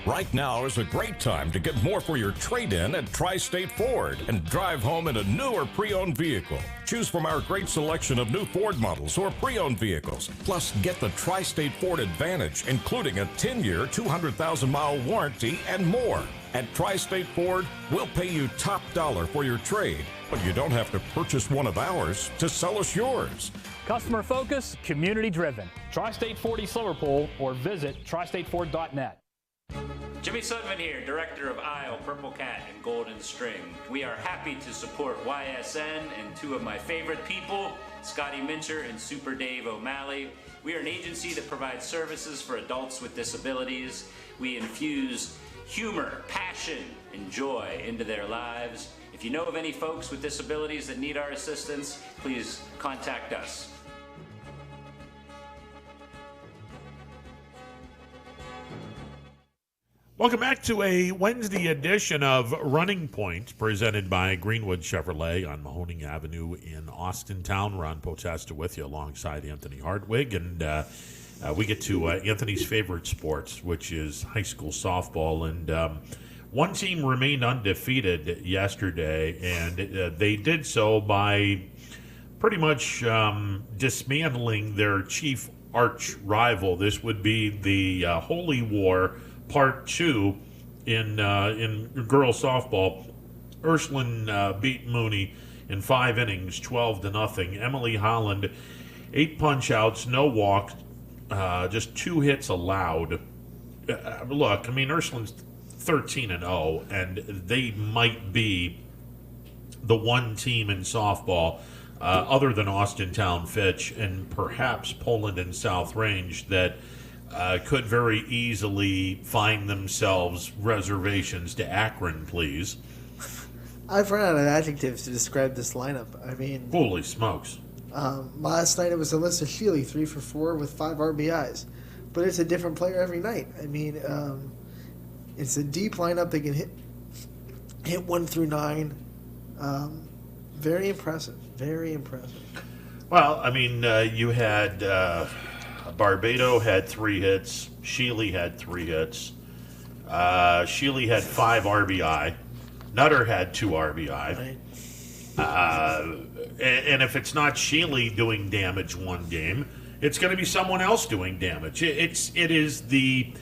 Right now is a great time to get more for your trade-in at Tri-State Ford and drive home in a new or pre-owned vehicle. Choose from our great selection of new Ford models or pre-owned vehicles. Plus, get the Tri-State Ford Advantage, including a 10-year, 200,000-mile warranty and more. At Tri-State Ford, we'll pay you top dollar for your trade, but you don't have to purchase one of ours to sell us yours. Customer focus, community driven. Tri-State Ford East Liverpool or visit tristateford.net. Jimmy Sudman here, Director of Isle, Purple Cat, and Golden String. We are happy to support YSN and two of my favorite people, Scotty Mincher and Super Dave O'Malley. We are an agency that provides services for adults with disabilities. We infuse humor, passion, and joy into their lives. If you know of any folks with disabilities that need our assistance, please contact us. Welcome back to a Wednesday edition of Running Point, presented by Greenwood Chevrolet on Mahoning Avenue in Austintown. Ron Potesta with you alongside Anthony Hartwig, and we get to Anthony's favorite sports, which is high school softball. And one team remained undefeated yesterday, and they did so by pretty much dismantling their chief arch rival. This would be the Holy War Part 2 in girls softball. Ursuline beat Mooney in 5 innings, 12-0. Emily Holland, 8 punch-outs, no walks, just 2 hits allowed. Look, I mean, Ursuline's 13-0, and they might be the one team in softball, other than Austintown Fitch and perhaps Poland and South Range, that could very easily find themselves reservations to Akron, please. I've run out of adjectives to describe this lineup. I mean, holy smokes. Last night it was Alyssa Shealy, 3 for 4 with 5 RBIs. But it's a different player every night. I mean, it's a deep lineup. They can hit 1 through 9. Very impressive. Very impressive. Well, I mean, you had Barbado had 3 hits. Shealy had 3 hits. Shealy had 5 RBI. Nutter had 2 RBI. Right. And if it's not Shealy doing damage one game, it's going to be someone else doing damage. It's the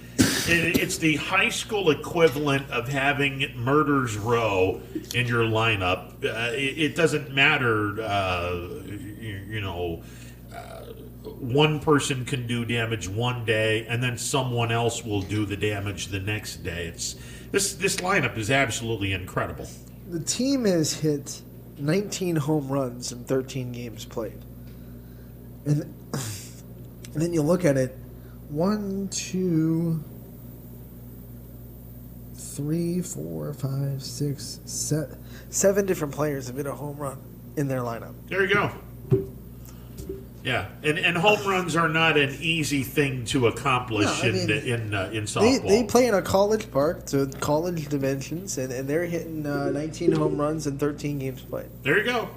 high school equivalent of having Murders Row in your lineup. It doesn't matter, one person can do damage one day, and then someone else will do the damage the next day. This lineup is absolutely incredible. The team has hit 19 home runs in 13 games played. And then you look at it, 1, 2, 3, 4, 5, 6, 7 different players have hit a home run in their lineup. There you go. Yeah, and home runs are not an easy thing to accomplish in softball. They play in a college park, so college dimensions, and they're hitting 19 home runs in 13 games played. There you go.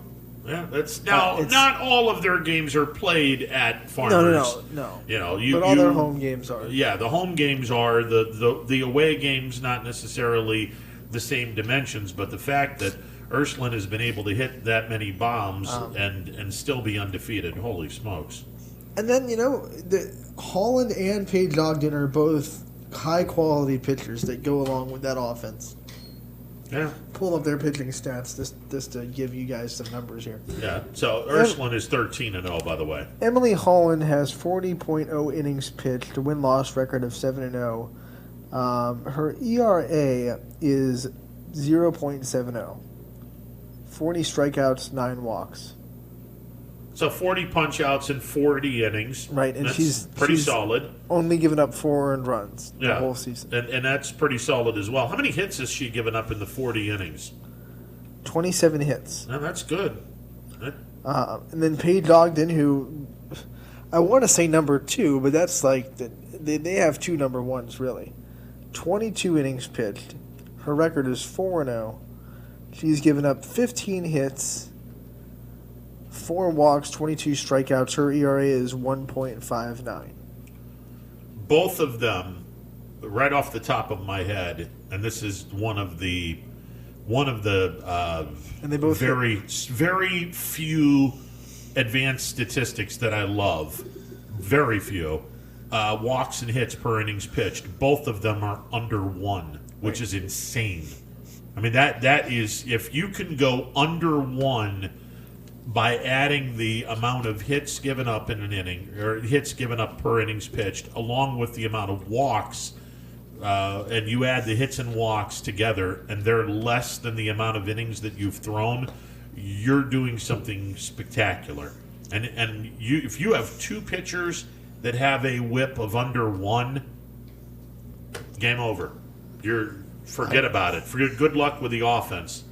Yeah, that's not all of their games are played at Farmers. No. But all their home games are. Yeah, the home games are. The away games not necessarily the same dimensions, but the fact that Ursuline has been able to hit that many bombs and still be undefeated. Holy smokes. And then, Holland and Paige Ogden are both high-quality pitchers that go along with that offense. Yeah. Pull up their pitching stats just to give you guys some numbers here. Yeah, so Ursuline is 13-0, by the way. Emily Holland has 40.0 innings pitched, a win-loss record of 7-0. Her ERA is 0.70. 40 strikeouts, 9 walks. So 40 punch-outs in 40 innings. Right, and that's she's pretty solid. Only given up 4 earned runs the whole season. And that's pretty solid as well. How many hits has she given up in the 40 innings? 27 hits. No, that's good. And then Paige Ogden, who I want to say number 2, but that's like they have 2 number 1s, really. 22 innings pitched. Her record is 4-0. She's given up 15 hits, 4 walks, 22 strikeouts. Her ERA is 1.59. Both of them, right off the top of my head, and this is one of the and they both very few advanced statistics that I love. Very few walks and hits per innings pitched. Both of them are under 1, which is insane. I mean, that is, if you can go under 1 by adding the amount of hits given up in an inning, or hits given up per innings pitched, along with the amount of walks, and you add the hits and walks together, and they're less than the amount of innings that you've thrown, you're doing something spectacular. And if you have 2 pitchers that have a whip of under 1, game over. Forget about it. Good luck with the offense.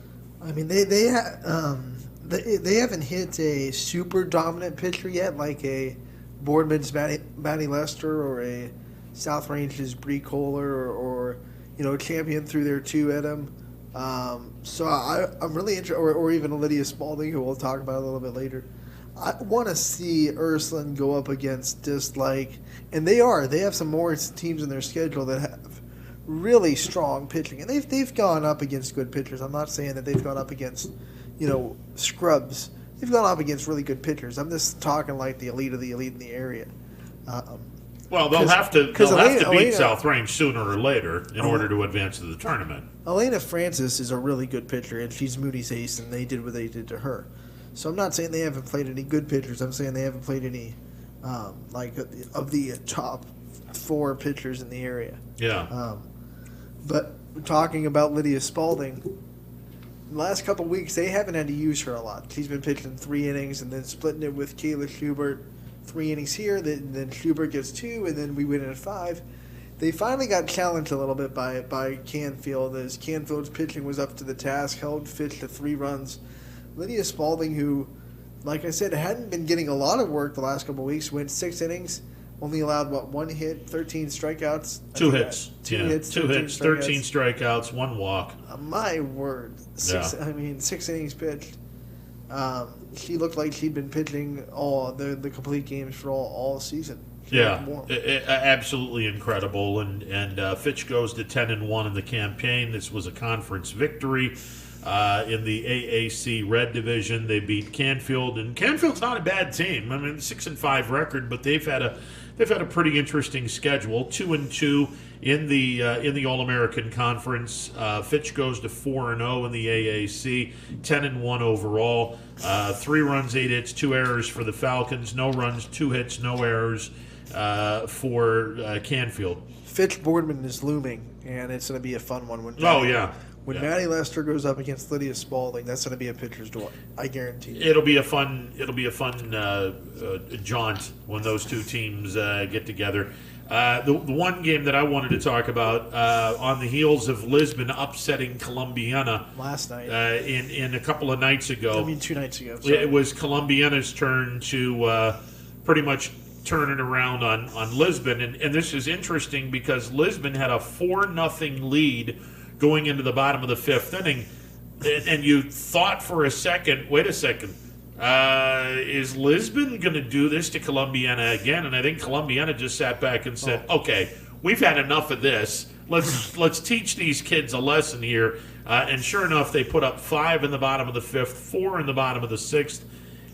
I mean, they haven't hit a super dominant pitcher yet, like a Boardman's Matty Lester or a South Range's Bree Kohler or Champion threw their 2 at him. So I'm really interested, or even Lydia Spalding, who we'll talk about a little bit later. I want to see Ursuline go up against and they have some more teams in their schedule that have really strong pitching, and they've gone up against good pitchers. I'm not saying that they've gone up against, scrubs. They've gone up against really good pitchers. I'm just talking like the elite of the elite in the area. Well, they'll have to beat South Range sooner or later in order to advance to the tournament. Elena Francis is a really good pitcher, and she's Moody's ace, and they did what they did to her. So I'm not saying they haven't played any good pitchers. I'm saying they haven't played any of the top 4 pitchers in the area. Yeah. But talking about Lydia Spalding, the last couple weeks they haven't had to use her a lot. She's been pitching 3 innings and then splitting it with Kayla Schubert. 3 innings here, then Schubert gets 2, and then we win at 5. They finally got challenged a little bit by Canfield, as Canfield's pitching was up to the task, held Fitch to 3 runs. Lydia Spalding, who, like I said, hadn't been getting a lot of work the last couple weeks, went 6 innings, only allowed, 1 hit, 13 strikeouts? 2 hits. 2 hits, 13 strikeouts, 1 walk. My word. 6 innings pitched. She looked like she'd been pitching all the complete games for all season. Absolutely incredible. And Fitch goes to 10-1 in the campaign. This was a conference victory. in the AAC Red Division. They beat Canfield, and Canfield's not a bad team. I mean, 6-5 record, but they've had a pretty interesting schedule. 2-2 in the All-American Conference. Fitch goes to 4-0 in the AAC, 10-1 overall. 3 runs, 8 hits, 2 errors for the Falcons. No runs, 2 hits, no errors for Canfield. Fitch Boardman is looming, and it's going to be a fun one. When Maddie Lester goes up against Lydia Spalding, that's going to be a pitcher's duel. I guarantee you. It'll be a fun jaunt when those two teams get together. The one game that I wanted to talk about on the heels of Lisbon upsetting Columbiana last night, in a couple of nights ago. I mean, 2 nights ago. Sorry. It was Columbiana's turn to pretty much turn it around on Lisbon, and this is interesting because Lisbon had a 4-0 lead going into the bottom of the 5th inning, and you thought for a second, wait a second, is Lisbon going to do this to Columbiana again? And I think Columbiana just sat back and said, okay, we've had enough of this. Let's teach these kids a lesson here. And sure enough, they put up 5 in the bottom of the 5th, 4 in the bottom of the 6th,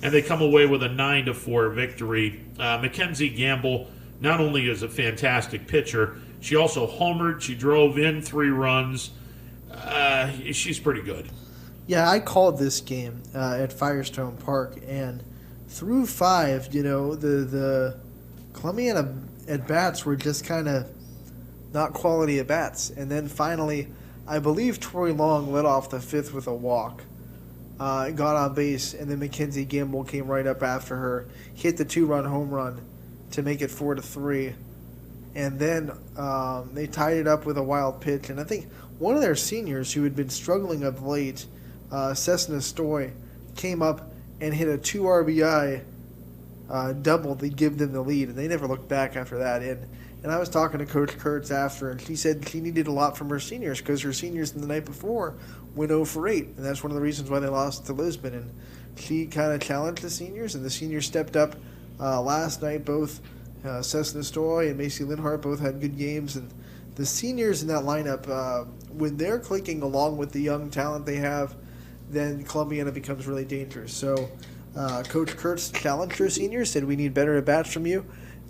and they come away with a 9-4 victory. Mackenzie Gamble not only is a fantastic pitcher, she also homered. She drove in 3 runs. She's pretty good. Yeah, I called this game at Firestone Park, and through 5, the Columbiana at-bats were just kind of not quality at-bats. And then finally, I believe Troy Long led off the 5th with a walk, got on base, and then Mackenzie Gamble came right up after her, hit the 2-run home run to make it 4-3. And then they tied it up with a wild pitch. And I think one of their seniors who had been struggling of late, Cessna Stoy, came up and hit a 2 RBI double to give them the lead. And they never looked back after that. And I was talking to Coach Kurtz after, and she said she needed a lot from her seniors because her seniors the night before went 0-8. And that's one of the reasons why they lost to Lisbon. And she kind of challenged the seniors, and the seniors stepped up last night. Both Cessna Stoy and Macy Linhart both had good games, and the seniors in that lineup, when they're clicking along with the young talent they have, then Columbiana becomes really dangerous. So Coach Kurtz challenged her seniors, said we need better at-bats from you,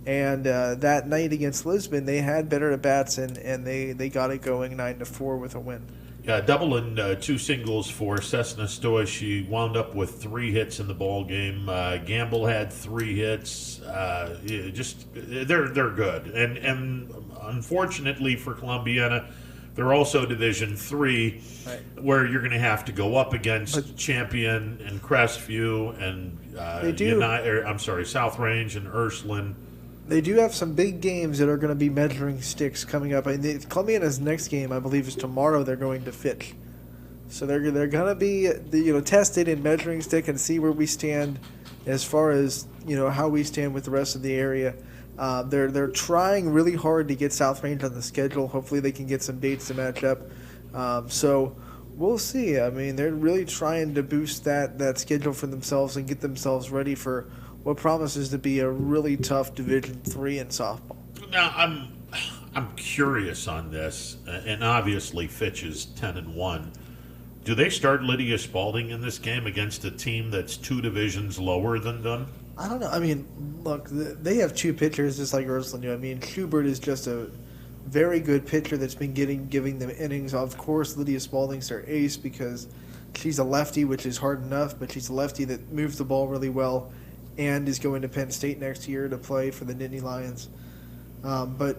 and that night against Lisbon, they had better at-bats, and they got it going 9-4 with a win. Yeah, double and 2 singles for Cessna Stoy. She wound up with 3 hits in the ball game. Gamble had 3 hits. They're good, and unfortunately for Columbiana, they're also Division III, right, where you're going to have to go up against Champion and Crestview and South Range and Ursuline. They do have some big games that are going to be measuring sticks coming up. Columbiana's next game, I believe, is tomorrow. They're going to Fitch, so they're going to be tested in measuring stick and see where we stand as far as how we stand with the rest of the area. They're trying really hard to get South Range on the schedule. Hopefully, they can get some dates to match up. So we'll see. I mean, they're really trying to boost that schedule for themselves and get themselves ready for what promises to be a really tough Division III in softball. Now, I'm curious on this, and obviously Fitch is 10-1. Do they start Lydia Spalding in this game against a team that's 2 divisions lower than them? I don't know. I mean, look, they have 2 pitchers just like Ursuline do. I mean, Schubert is just a very good pitcher that's been giving them innings. Of course, Lydia Spalding's their ace because she's a lefty, which is hard enough, but she's a lefty that moves the ball really well and is going to Penn State next year to play for the Nittany Lions. But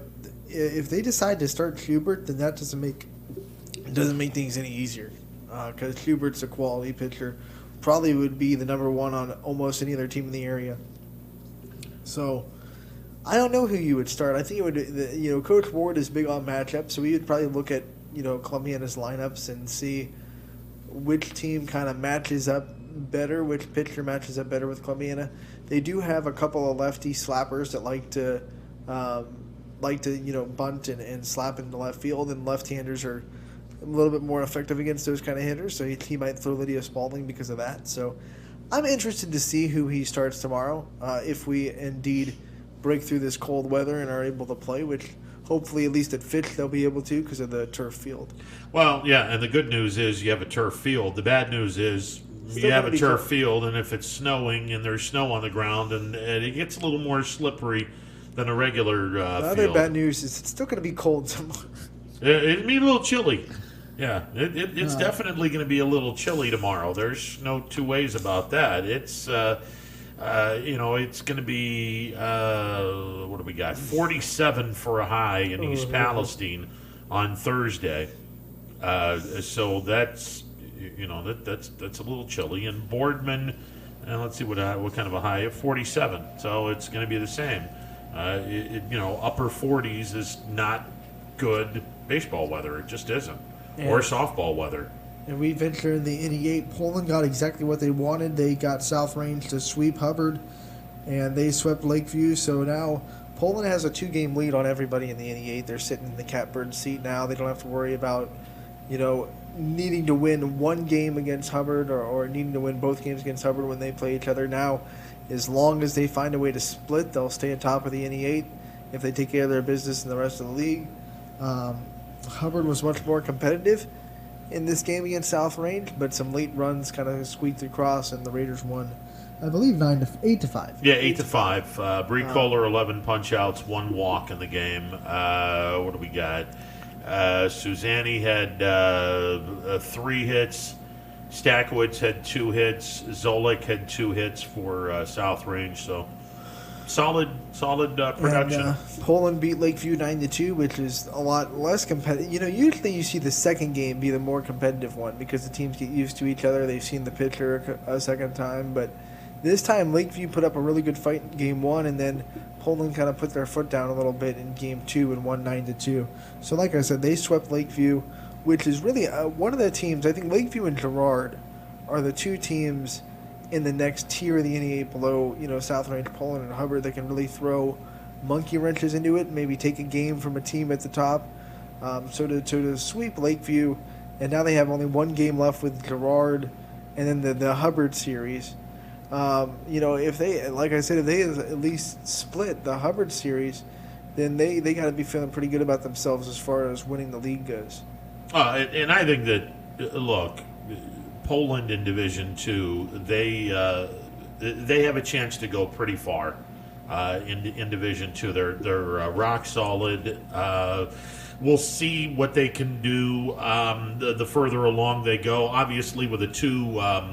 if they decide to start Schubert, then that doesn't make things any easier because Schubert's a quality pitcher. Probably would be the number 1 on almost any other team in the area. So I don't know who you would start. I think it would. Coach Ward is big on matchups, so we would probably look at Columbiana's lineups and see which team kind of matches up better, which pitcher matches up better with Columbiana. They do have a couple of lefty slappers that like to bunt and slap into left field, and left-handers are a little bit more effective against those kind of hitters, so he might throw Lydia Spalding because of that. So I'm interested to see who he starts tomorrow if we indeed break through this cold weather and are able to play, which hopefully at least at Fitch they'll be able to because of the turf field. Well, yeah, and the good news is you have a turf field. The bad news is Still you have gonna a be turf cold. field, and if it's snowing and there's snow on the ground, and it gets a little more slippery than a regular The other field. bad news is it's still going to be cold tomorrow. It'll be a little chilly. Yeah, it's definitely going to be a little chilly tomorrow. There's no two ways about that. It's it's going to be what do we got? 47 for a high in East Palestine on Thursday. So that's that's a little chilly. And Boardman, let's see what kind of a high, 47. So it's going to be the same. Upper 40s is not good baseball weather. It just isn't. Or softball weather. And we venture in the 88. Poland got exactly what they wanted. They got South Range to sweep Hubbard, and they swept Lakeview. So now Poland has a 2-game lead on everybody in the 88. They're sitting in the catbird seat now. They don't have to worry about, needing to win one game against Hubbard or needing to win both games against Hubbard when they play each other. Now, as long as they find a way to split, they'll stay on top of the 88 if they take care of their business in the rest of the league. Hubbard was much more competitive in this game against South Range, but some late runs kind of squeaked across, and the Raiders won, I believe, 8-5. Yeah, 8-5. Bree Kohler, 11 punch-outs, 1 walk in the game. What do we got? Suzanne had 3 hits. Stackowitz had 2 hits. Zolik had 2 hits for South Range. So solid production. And, Poland beat Lakeview 9-2, which is a lot less competitive. Usually you see the second game be the more competitive one because the teams get used to each other. They've seen the pitcher a second time, but this time Lakeview put up a really good fight in game 1, and then Poland kind of put their foot down a little bit in game 2 and won 9-2. So like I said, they swept Lakeview, which is really one of the teams. I think Lakeview and Girard are the 2 teams in the next tier of the NEA below, South Range, Poland, and Hubbard that can really throw monkey wrenches into it, maybe take a game from a team at the top. So to sweep Lakeview, and now they have only 1 game left with Girard, and then the Hubbard series. If they, like I said, if they at least split the Hubbard series, then they got to be feeling pretty good about themselves as far as winning the league goes. And I think that, look, Poland in Division II, they have a chance to go pretty far in Division II. They're rock solid. We'll see what they can do the further along they go. Obviously, with the 2 the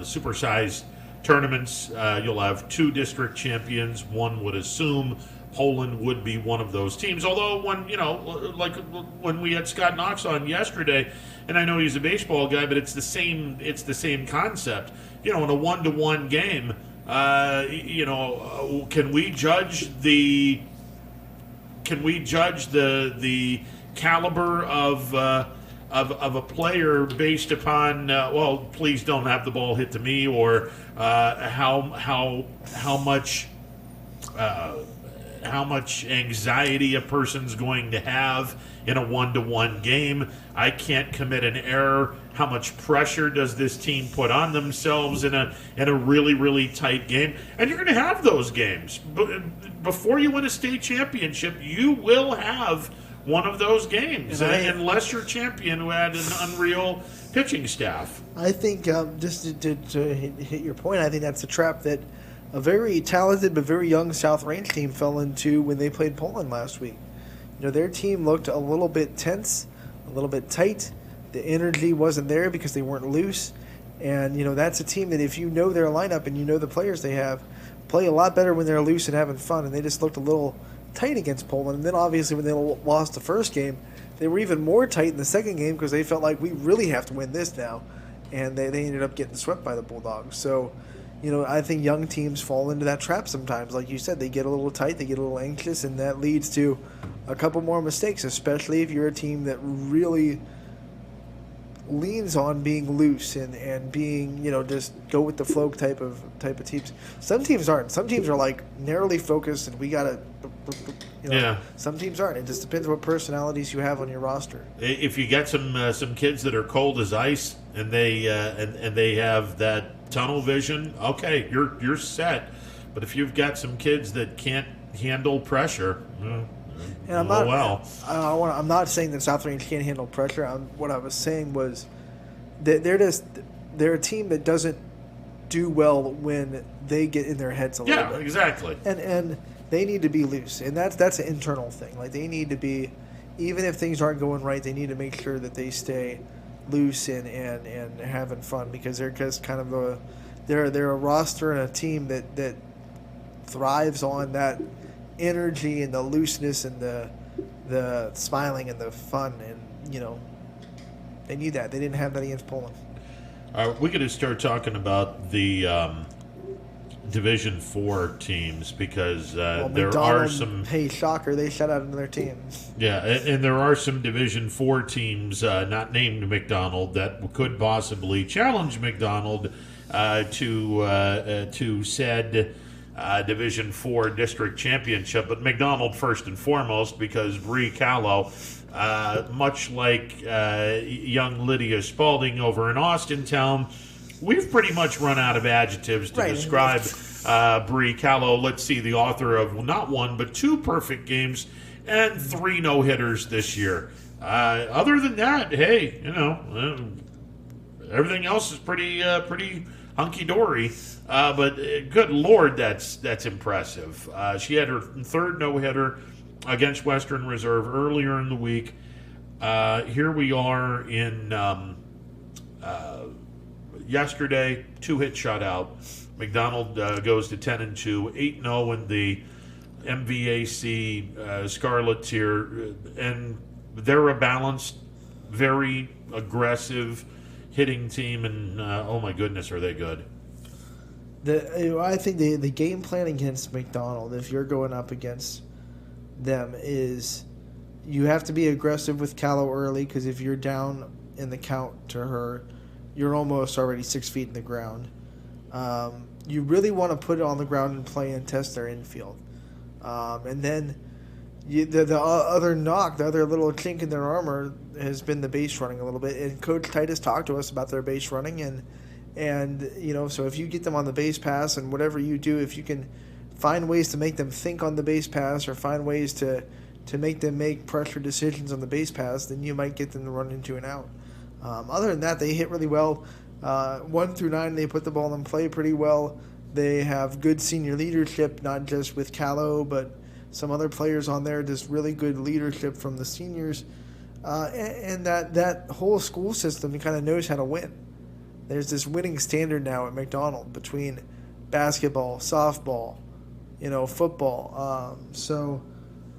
supersized tournaments, you'll have 2 district champions. One would assume Poland would be one of those teams. Although when we had Scott Knox on yesterday, and I know he's a baseball guy, but it's the same concept. In a 1-to-1 game, can we judge the caliber of a player based upon please don't have the ball hit to me, or how much anxiety a person's going to have in a 1-to-1 game? I can't commit an error. How much pressure does this team put on themselves in a really, really tight game? And you're going to have those games. Before you win a state championship, you will have one of those games, unless you're champion who had an unreal pitching staff. I think, just to hit your point, I think that's a trap that a very talented but very young South Range team fell into when they played Poland last week. Their team looked a little bit tense, a little bit tight. The energy wasn't there because they weren't loose. And, that's a team that if you know their lineup and you know the players they have, play a lot better when they're loose and having fun. And they just looked a little tight against Poland. And then obviously when they lost the first game, they were even more tight in the second game because they felt like we really have to win this now. And they ended up getting swept by the Bulldogs. So, I think young teams fall into that trap sometimes. Like you said, they get a little tight, they get a little anxious, and that leads to a couple more mistakes, especially if you're a team that really leans on being loose and being, just go with the flow type of teams. Some teams aren't. Some teams are like narrowly focused, and we gotta. Yeah. Some teams aren't. It just depends what personalities you have on your roster. If you get some kids that are cold as ice and they and they have that tunnel vision, okay, you're set. But if you've got some kids that can't handle pressure, And I'm not saying that South Range can't handle pressure. What I was saying was that they're a team that doesn't do well when they get in their heads a little bit. Yeah, exactly. And they need to be loose, and that's an internal thing. Like, they need to be, even if things aren't going right, they need to make sure that they stay loose and having fun, because they're just kind of they're a roster and a team that thrives on that energy and the looseness and the smiling and the fun, and they need that. They didn't have that against Poland. We're going to start talking about the Division 4 teams, because there are some... Hey, shocker, they shut out another team. Yeah, and there are some Division 4 teams not named McDonald that could possibly challenge McDonald to said Division 4 district championship. But McDonald first and foremost, because Bree Callow, much like young Lydia Spalding over in Austintown, we've pretty much run out of adjectives to describe Bree Callow. Let's see, the author of not one but 2 perfect games and 3 no-hitters this year. Other than that, hey, everything else is pretty hunky-dory. But good Lord, that's impressive. She had her 3rd no-hitter against Western Reserve earlier in the week. Here we are in yesterday, 2-hit shutout. McDonald goes to 10-2, 8-0 in the MVAC Scarlet tier, and they're a balanced, very aggressive hitting team, and oh my goodness, are they good. I think the game plan against McDonald, if you're going up against them, is you have to be aggressive with Callow early, because if you're down in the count to her, you're almost already 6 feet in the ground. You really want to put it on the ground and play and test their infield. And then the other knock, the other little chink in their armor has been the base running a little bit. And Coach Titus talked to us about their base running. And so if you get them on the base pass and whatever you do, if you can find ways to make them think on the base pass or find ways to make them make pressure decisions on the base pass, then you might get them to run into an out. Other than that, they hit really well. 1 through 9, they put the ball in play pretty well. They have good senior leadership, not just with Callow, but some other players on there, just really good leadership from the seniors. And that whole school system kind of knows how to win. There's this winning standard now at McDonald between basketball, softball, football. So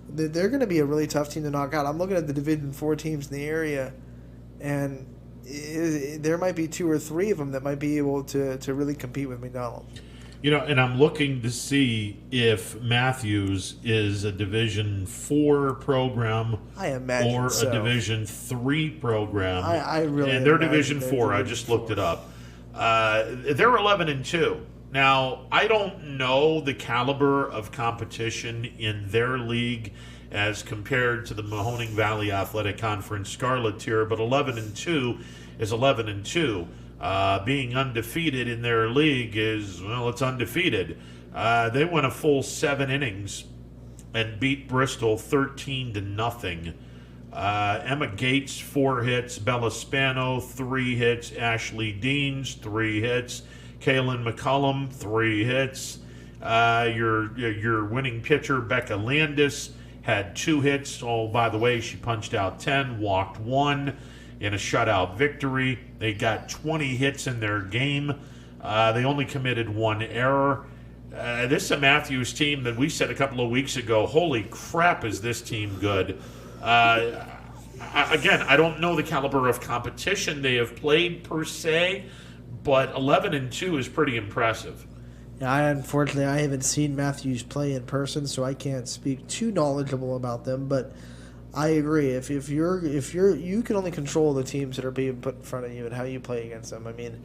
they're going to be a really tough team to knock out. I'm looking at the Division 4 teams in the area, and there might be 2 or 3 of them that might be able to really compete with McDonald. And I'm looking to see if Matthews is a Division 4 program I imagine or so. a Division 3 program. I really and they're Division 4. I just looked it up. They're 11-2. Now, I don't know the caliber of competition in their league as compared to the Mahoning Valley Athletic Conference Scarlet tier, but 11-2 is 11-2. Being undefeated in their league is, it's undefeated. They went a full 7 innings and beat Bristol 13-0. Emma Gates, 4 hits. Bella Spano, 3 hits. Ashley Deans, 3 hits. Kaylin McCullum, 3 hits. Your winning pitcher, Becca Landis, had 2 hits. Oh, by the way, she punched out 10, walked 1 in a shutout victory. They got 20 hits in their game. They only committed 1 error. This is a Matthews team that we said a couple of weeks ago, holy crap, is this team good. Again, I don't know the caliber of competition they have played per se, but 11-2 is pretty impressive. Yeah, unfortunately, I haven't seen Matthews play in person, so I can't speak too knowledgeable about them. But I agree. If you can only control the teams that are being put in front of you and how you play against them. I mean,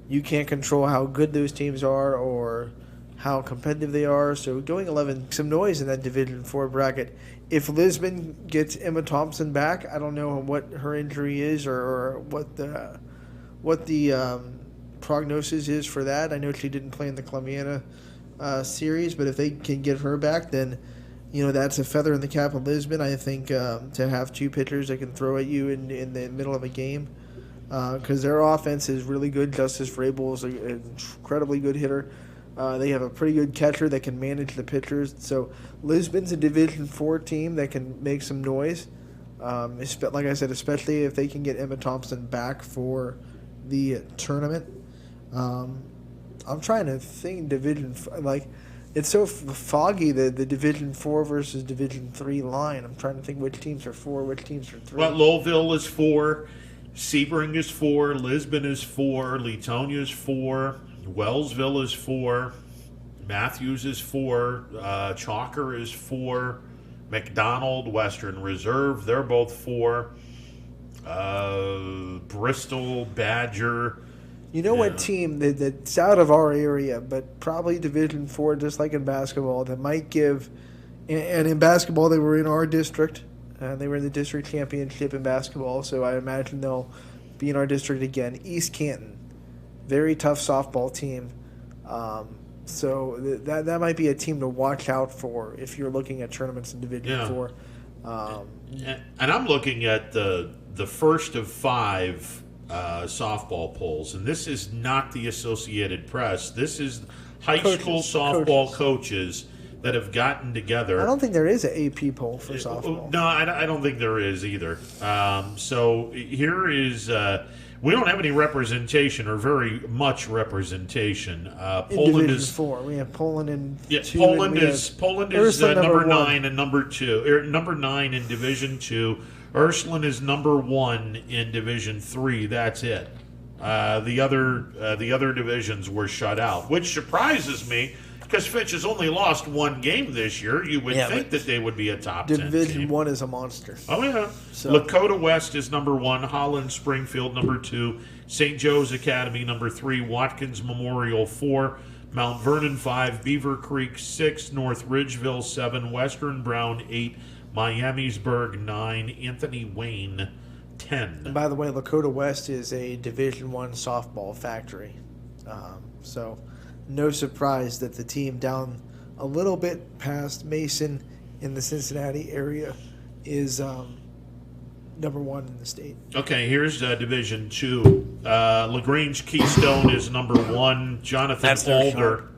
you can't control how good those teams are or how competitive they are. So going 11, some noise in that Division 4 bracket. If Lisbon gets Emma Thompson back, I don't know what her injury is or what the prognosis is for that. I know she didn't play in the Columbiana series, but if they can get her back, then that's a feather in the cap of Lisbon. I think to have two pitchers that can throw at you in the middle of a game, because their offense is really good. Justice Vrabel is an incredibly good hitter. They have a pretty good catcher that can manage the pitchers. So Lisbon's a Division IV team that can make some noise. Like I said, especially if they can get Emma Thompson back for the tournament. I'm trying to think it's so foggy, the Division 4 versus Division 3 line. I'm trying to think which teams are 4, which teams are 3. Well, Lowellville is 4, Sebring is 4, Lisbon is 4, Leetonia is 4, Wellsville is 4, Matthews is 4, Chalker is 4, McDonald, Western Reserve, they're both 4, Bristol, Badger. What team that's out of our area, but probably Division 4, just like in basketball, that might give, and in basketball they were in our district, they were in the district championship in basketball, so I imagine they'll be in our district again. East Canton, very tough softball team, so that might be a team to watch out for if you're looking at tournaments in Division 4. And I'm looking at the first of 5 softball polls, and this is not the Associated Press. This is high school softball coaches that have gotten together. I don't think there is an AP poll for softball. No, I don't think there is either. So here is we don't have any representation or very much representation. Poland is 4. We have Poland in 2. Poland is number 9 and number 2. Number 9 in Division 2. Ursuline is number 1 in Division 3. That's it. The other divisions were shut out, which surprises me because Fitch has only lost 1 game this year. You would think that they would be a top 10 Division team. 1 is a monster. Oh yeah. So. Lakota West is number 1. Holland Springfield number 2. St. Joe's Academy number 3. Watkins Memorial 4. Mount Vernon 5. Beaver Creek 6. North Ridgeville 7. Western Brown 8. Miamisburg 9, Anthony Wayne 10. And by the way, Lakota West is a Division I softball factory. So no surprise that the team down a little bit past Mason in the Cincinnati area is number 1 in the state. Okay, here's Division 2. LaGrange Keystone is number 1. Jonathan Alder.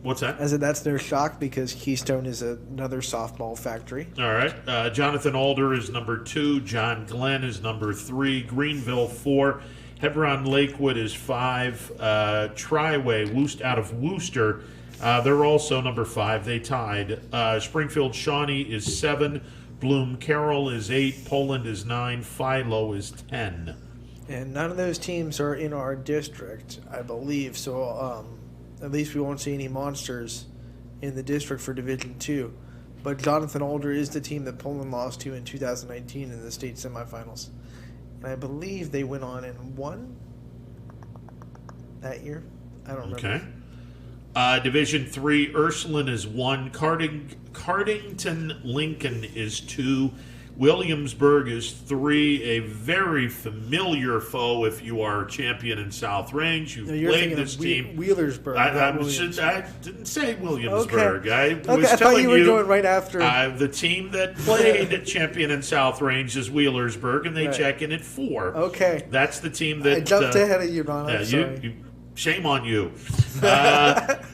What's that? I said that's their shock because Keystone is another softball factory. All right. Jonathan Alder is number 2. John Glenn is number 3. Greenville 4. Hebron Lakewood is 5. Triway out of Worcester, they're also number 5. They tied. Springfield Shawnee is 7. Bloom Carroll is 8. Poland is 9. Philo is 10. And none of those teams are in our district, I believe. So at least we won't see any monsters in the district for Division 2. But Jonathan Alder is the team that Poland lost to in 2019 in the state semifinals. And I believe they went on and won that year. I don't remember. Okay. Division 3, Ursuline is 1. Cardington Lincoln is 2. Williamsburg is 3, a very familiar foe if you are champion in South Range. You've played this team. Wheelersburg. I didn't say Williamsburg. Okay. I was I telling thought you were going right after. The team that played champion in South Range is Wheelersburg, and they check in at 4. Okay. That's the team that... I jumped ahead of you, Ron. I'm sorry. Shame on you.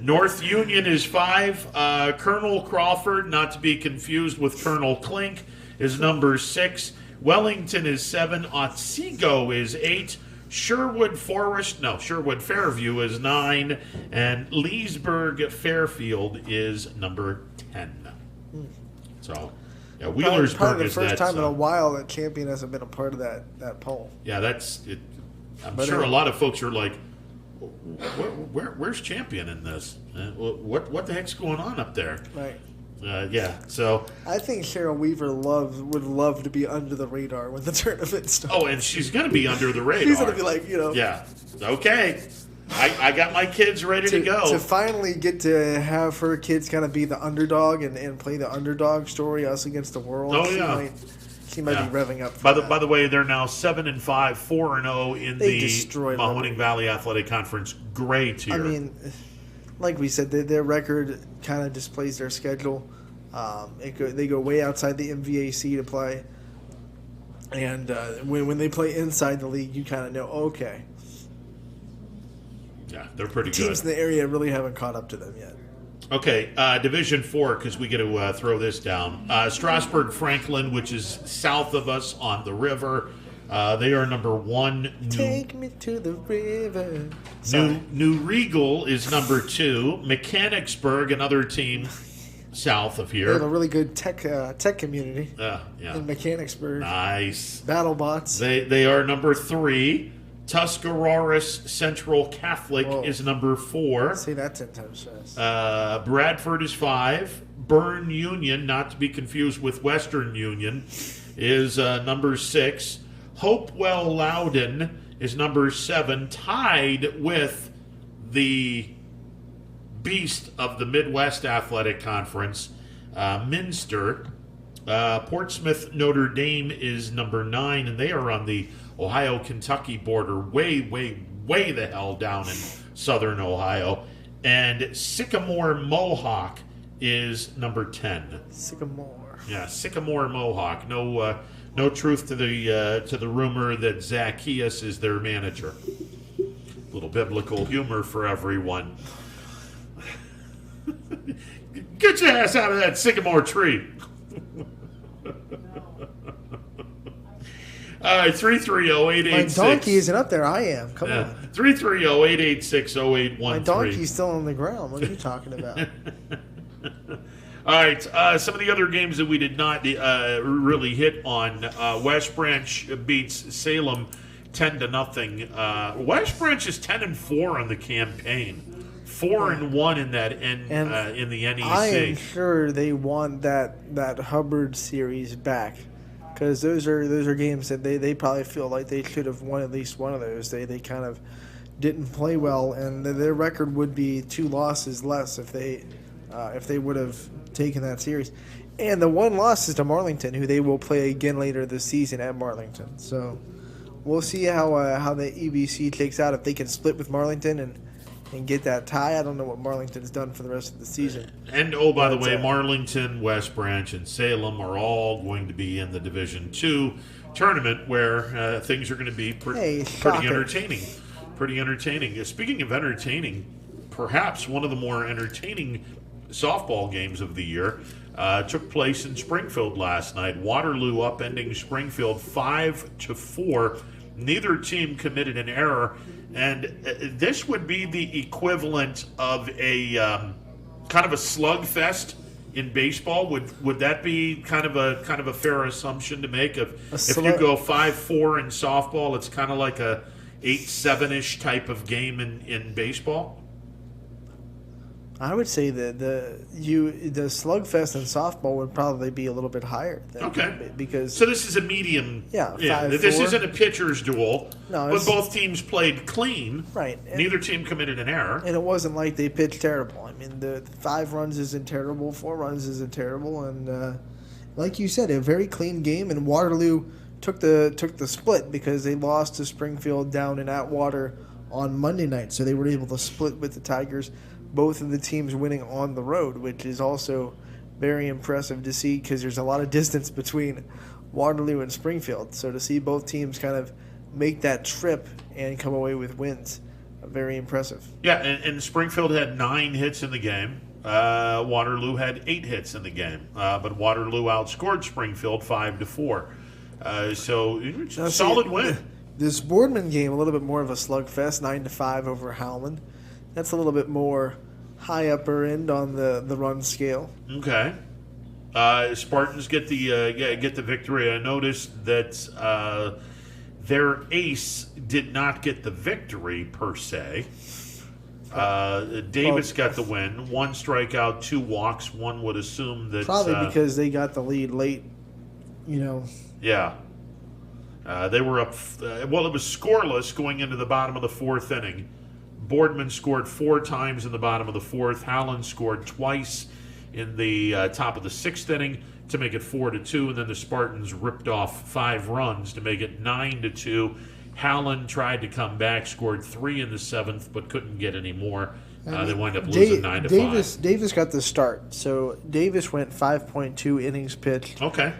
North Union is 5. Colonel Crawford, not to be confused with Colonel Klink, is number 6. Wellington is 7. Otsego is 8. Sherwood Fairview is 9. And Leesburg Fairfield is number 10. So, yeah, Wheelersburg probably is the first that, time in a while that Champion hasn't been a part of that poll. Yeah, that's it. I'm sure a lot of folks are like, where's Champion in this? What the heck's going on up there? Right. Yeah, so I think Cheryl Weaver would love to be under the radar when the tournament starts. Oh, and she's going to be under the radar. She's going to be like, Yeah, okay. I got my kids ready to go. To finally get to have her kids kind of be the underdog and play the underdog story, us against the world. Oh, yeah. She might be revving up. By the way, they're now 7-5, 4-0 in the Mahoning Valley Athletic Conference gray tier. I mean, like we said, their record kind of displays their schedule. They go way outside the MVAC to play. And when they play inside the league, you kind of know, okay. Yeah, they're pretty good. Teams in the area really haven't caught up to them yet. Okay, Division 4, because we get to throw this down. Strasburg-Franklin, which is south of us on the river. They are number 1. Take me to the river. New Regal is number 2. Mechanicsburg, another team south of They here. have a really good tech community Yeah. in Mechanicsburg. Nice. BattleBots. They are number 3. Tuscarawas Central Catholic is number 4. Say that 10 times fast. Bradford is 5. Bern Union, not to be confused with Western Union, is number 6. Hopewell Loudon is number 7, tied with the beast of the Midwest Athletic Conference, Minster. Portsmouth Notre Dame is number 9, and they are on the Ohio-Kentucky border, way the hell down in southern Ohio. And Sycamore Mohawk is number 10. Sycamore. Yeah, Sycamore Mohawk. No truth to the rumor that Zacchaeus is their manager. Little biblical humor for everyone. Get your ass out of that sycamore tree. All right, 330-886. My donkey isn't up there. I am. Come on. 330-886-0813. My donkey's still on the ground. What are you talking about? All right, some of the other games that we did not really hit on. West Branch beats Salem 10-0. West Branch is 10-4 on the campaign, 4-1 in that in the NEC. I am sure they want that Hubbard series back, because those are games that they probably feel like they should have won at least one of those. They kind of didn't play well, and their record would be 2 losses less if they would have taken that series. And the one loss is to Marlington, who they will play again later this season at Marlington. So we'll see how the EBC takes out, if they can split with Marlington and get that tie. I don't know what Marlington's done for the rest of the season. And, by the way, Marlington, West Branch, and Salem are all going to be in the Division 2 tournament, where things are going to be pretty entertaining. Pretty entertaining. Speaking of entertaining, perhaps one of the more entertaining softball games of the year took place in Springfield last night. Waterloo upending Springfield 5-4. Neither team committed an error, and this would be the equivalent of a kind of a slugfest in baseball. Would that be kind of a fair assumption to make? If you go 5-4 in softball, it's kind of like a 8-7-ish type of game in baseball. I would say that the slugfest in softball would probably be a little bit higher. Because so this is a medium. Yeah. This isn't a pitcher's duel. No, but both teams played clean. Right. Neither team committed an error. And it wasn't like they pitched terrible. I mean, the 5 runs isn't terrible, 4 runs isn't terrible, and like you said, a very clean game. And Waterloo took the split because they lost to Springfield down in Atwater on Monday night, so they were able to split with the Tigers. Both of the teams winning on the road, which is also very impressive to see, because there's a lot of distance between Waterloo and Springfield. So to see both teams kind of make that trip and come away with wins, very impressive. Yeah, and Springfield had 9 hits in the game. Waterloo had 8 hits in the game, but Waterloo outscored Springfield 5-4. So it's a solid win. This Boardman game, a little bit more of a slugfest, 9-5 over Howland. That's a little bit more high upper end on the run scale. Okay. Spartans get the victory. I noticed that their ace did not get the victory per se. Davis got the win. 1 strikeout, 2 walks. One would assume that probably because they got the lead late. Yeah. They were up. It was scoreless going into the bottom of the 4th inning. Boardman scored 4 times in the bottom of the 4th. Howland scored twice in the top of the 6th inning to make it 4-2, and then the Spartans ripped off 5 runs to make it 9-2. Howland tried to come back, scored 3 in the 7th, but couldn't get any more, They wind up losing 9-5. Davis got the start. So Davis went 5.2 innings pitched. Okay.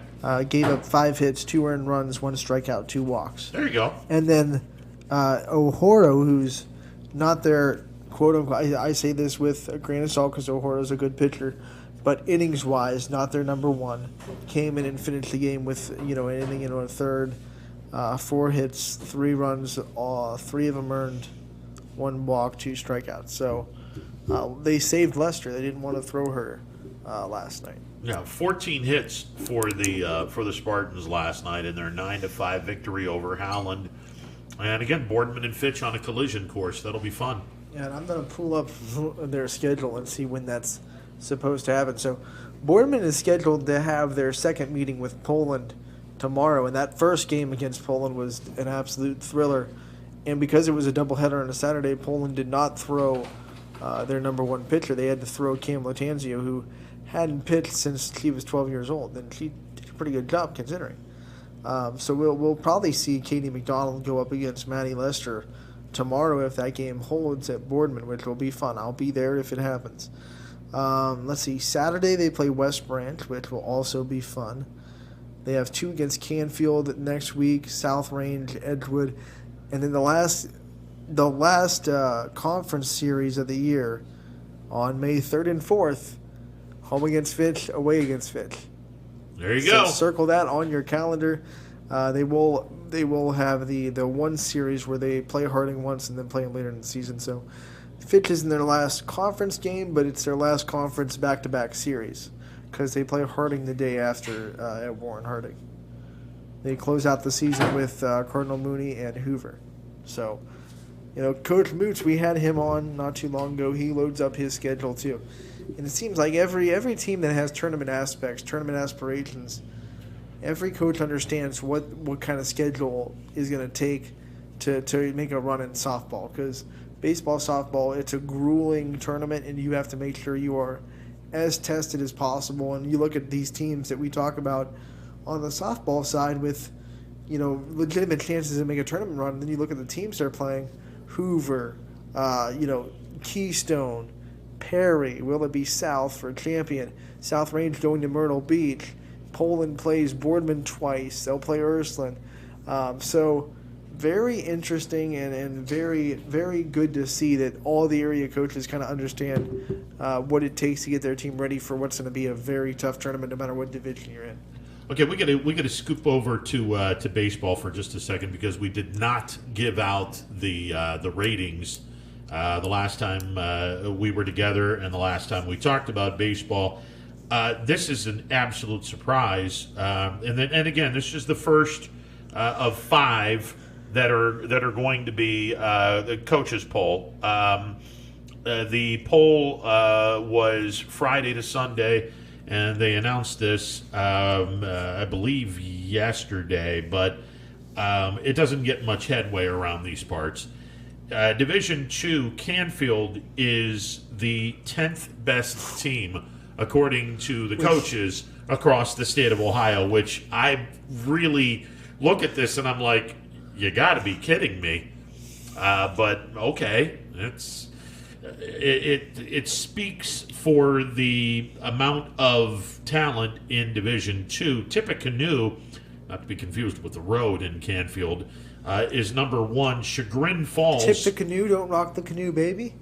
Gave up 5 hits, 2 earned runs, 1 strikeout, 2 walks. There you go. And then O'Horo, who's not their quote-unquote, I say this with a grain of salt because O'Horo's a good pitcher, but innings-wise, not their number one. Came in and finished the game with an inning and a third, 4 hits, 3 runs, 3 of them earned, 1 walk, 2 strikeouts. So they saved Lester. They didn't want to throw her last night. Yeah, 14 hits for the Spartans last night in their 9-5 victory over Howland. And again, Boardman and Fitch on a collision course. That'll be fun. Yeah, and I'm going to pull up their schedule and see when that's supposed to happen. So Boardman is scheduled to have their second meeting with Poland tomorrow, and that first game against Poland was an absolute thriller. And because it was a doubleheader on a Saturday, Poland did not throw their number one pitcher. They had to throw Cam Latanzio, who hadn't pitched since she was 12 years old, and she did a pretty good job considering. So we'll probably see Katie McDonald go up against Maddie Lester tomorrow if that game holds at Boardman, which will be fun. I'll be there if it happens. Let's see. Saturday they play West Branch, which will also be fun. They have 2 against Canfield next week, South Range, Edgewood, and then the last conference series of the year on May 3rd and 4th, home against Fitch, away against Fitch. There you go. Circle that on your calendar. They will have the one series where they play Harding once and then play them later in the season. So Fitch is in their last conference game, but it's their last conference back-to-back series because they play Harding the day after at Warren Harding. They close out the season with Cardinal Mooney and Hoover. So, Coach Moots, we had him on not too long ago. He loads up his schedule too. And it seems like every team that has tournament aspects, tournament aspirations, every coach understands what kind of schedule is going to take to make a run in softball. Because baseball, softball, it's a grueling tournament, and you have to make sure you are as tested as possible. And you look at these teams that we talk about on the softball side with, legitimate chances to make a tournament run. And then you look at the teams they're playing, Hoover, Keystone, Perry, Willoughby South for champion, South Range going to Myrtle Beach, Poland plays Boardman twice, they'll play Ursuline. So very interesting and very, very good to see that all the area coaches kind of understand what it takes to get their team ready for what's going to be a very tough tournament no matter what division you're in. Okay, we got to scoop over to baseball for just a second because we did not give out the ratings the last time we were together and the last time we talked about baseball. This is an absolute surprise, and again, this is the first of 5 that are going to be the coaches poll. The poll was Friday to Sunday, and they announced this, I believe, yesterday, but it doesn't get much headway around these parts. Division 2, Canfield is the 10th best team, according to the coaches across the state of Ohio, which I really look at this and I'm like, you got to be kidding me. But okay, it speaks for the amount of talent in Division 2. Tippecanoe, not to be confused with the road in Canfield, is number 1. Chagrin Falls. Tip the canoe, don't rock the canoe, baby.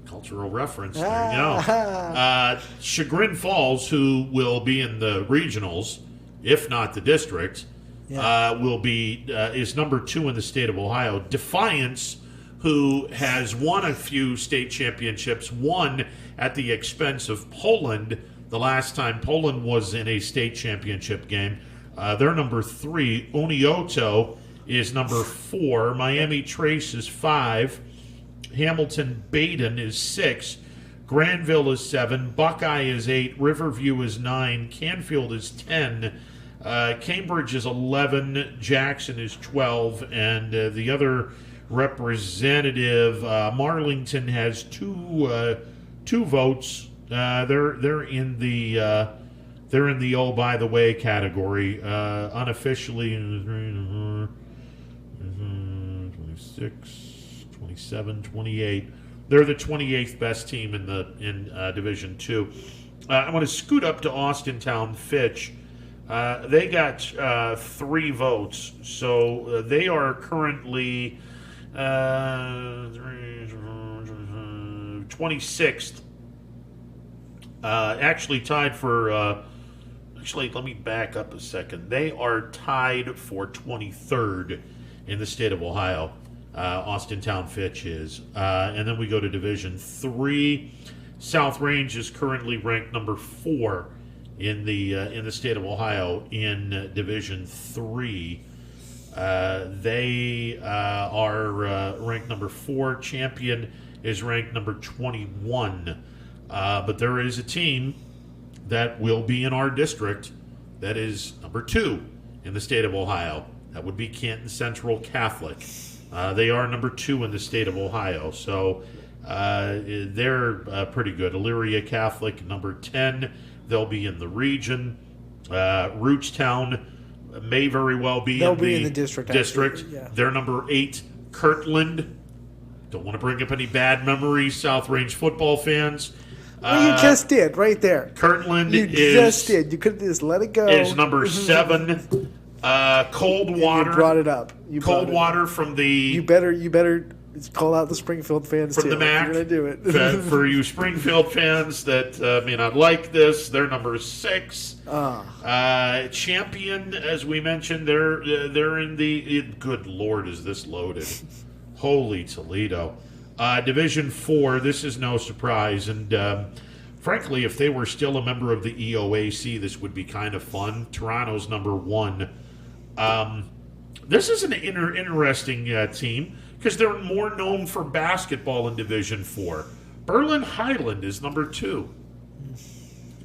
Cultural reference. There you go. Chagrin Falls, who will be in the regionals, if not the district, is number 2 in the state of Ohio. Defiance, who has won a few state championships, won at the expense of Poland the last time Poland was in a state championship game. They're number 3. Onioto is number 4. Miami Trace is 5. Hamilton Baden is 6. Granville is 7. Buckeye is 8. Riverview is 9. Canfield is 10. Cambridge is 11. Jackson is 12. And the other representative, Marlington, has 2 votes. They're in the oh by the way category. Unofficially 26, 27, 28. They're the 28th best team in Division 2. I want to scoot up to Austintown Fitch. They got 3 votes, so they are currently 26th. Actually tied for... Actually, let me back up a second. They are tied for 23rd in the state of Ohio. Austintown Fitch is. And then we go to Division 3. South Range is currently ranked number 4 in the state of Ohio in Division 3. They are ranked number 4. Champion is ranked number 21. But there is a team that will be in our district that is number 2 in the state of Ohio. That would be Canton Central Catholic. They are number 2 in the state of Ohio, so they're pretty good. Elyria Catholic, number 10. They'll be in the region. Rootstown may very well be in the district. Yeah. They're number 8. Kirtland. Don't want to bring up any bad memories, South Range football fans. Well, you just did right there. Kirtland you just did. You could just let it go. Is number 7. Coldwater. You brought it up. Coldwater from the. You better call out the Springfield fans from too. the MAC. You're gonna do it. For you Springfield fans that may not like this, they're number 6. Champion, as we mentioned, they're in the. Good Lord, is this loaded? Holy Toledo. Division 4, this is no surprise, and frankly, if they were still a member of the EOAC, this would be kind of fun. Toronto's number 1. This is an interesting team because they're more known for basketball in Division 4. Berlin Highland is number 2.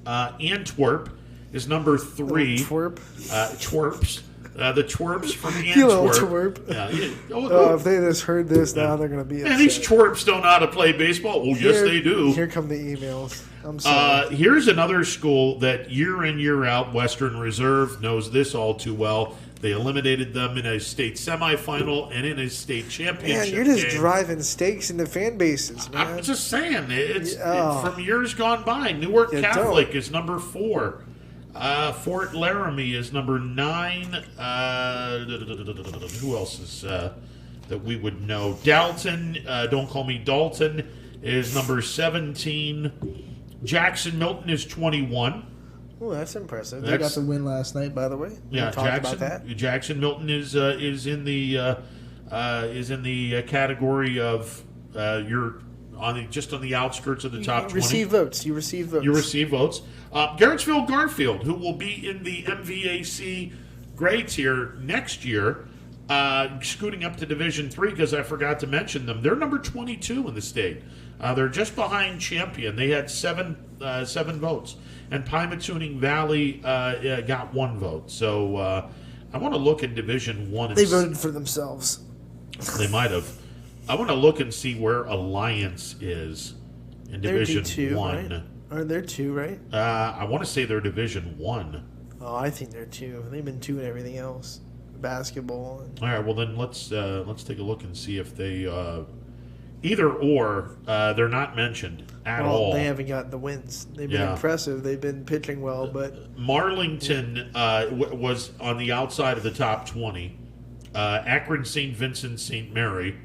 Antwerp is number 3. Twerps. The Twerps from Antwerp. You little twerp. If they just heard this now, they're going to be upset. Man, these twerps don't know how to play baseball. Oh, yes, they do. Here come the emails. I'm sorry. Here's another school that year in, year out, Western Reserve knows this all too well. They eliminated them in a state semifinal and in a state championship. Man, you're just driving stakes into fan bases, man. I'm just saying. It's from years gone by. Newark Catholic is number 4. Fort Laramie is number 9. Who else is that we would know? Dalton, don't call me Dalton, is number 17. Jackson Milton is 21. Oh, that's impressive. They got the win last night, by the way. Yeah, Jackson Milton is in the category of you're just on the outskirts of the top 20. You receive votes. You receive votes. Garrettsville Garfield, who will be in the MVAC grades here next year, scooting up to Division 3 because I forgot to mention them. They're number 22 in the state. They're just behind Champion. They had 7 votes. And Pymatuning Valley got 1 vote. So I want to look in Division 1. They voted for themselves. They might have. I want to look and see where Alliance is in Division 1. Right? Are there 2, right? I want to say they're Division 1. Oh, I think they're 2. They've been 2 in everything else. Basketball. All right, well then let's take a look and see if they either or they're not mentioned at all. They haven't got the wins. They've been impressive. They've been pitching well, but Marlington was on the outside of the top 20. Akron, St. Vincent, St. Mary.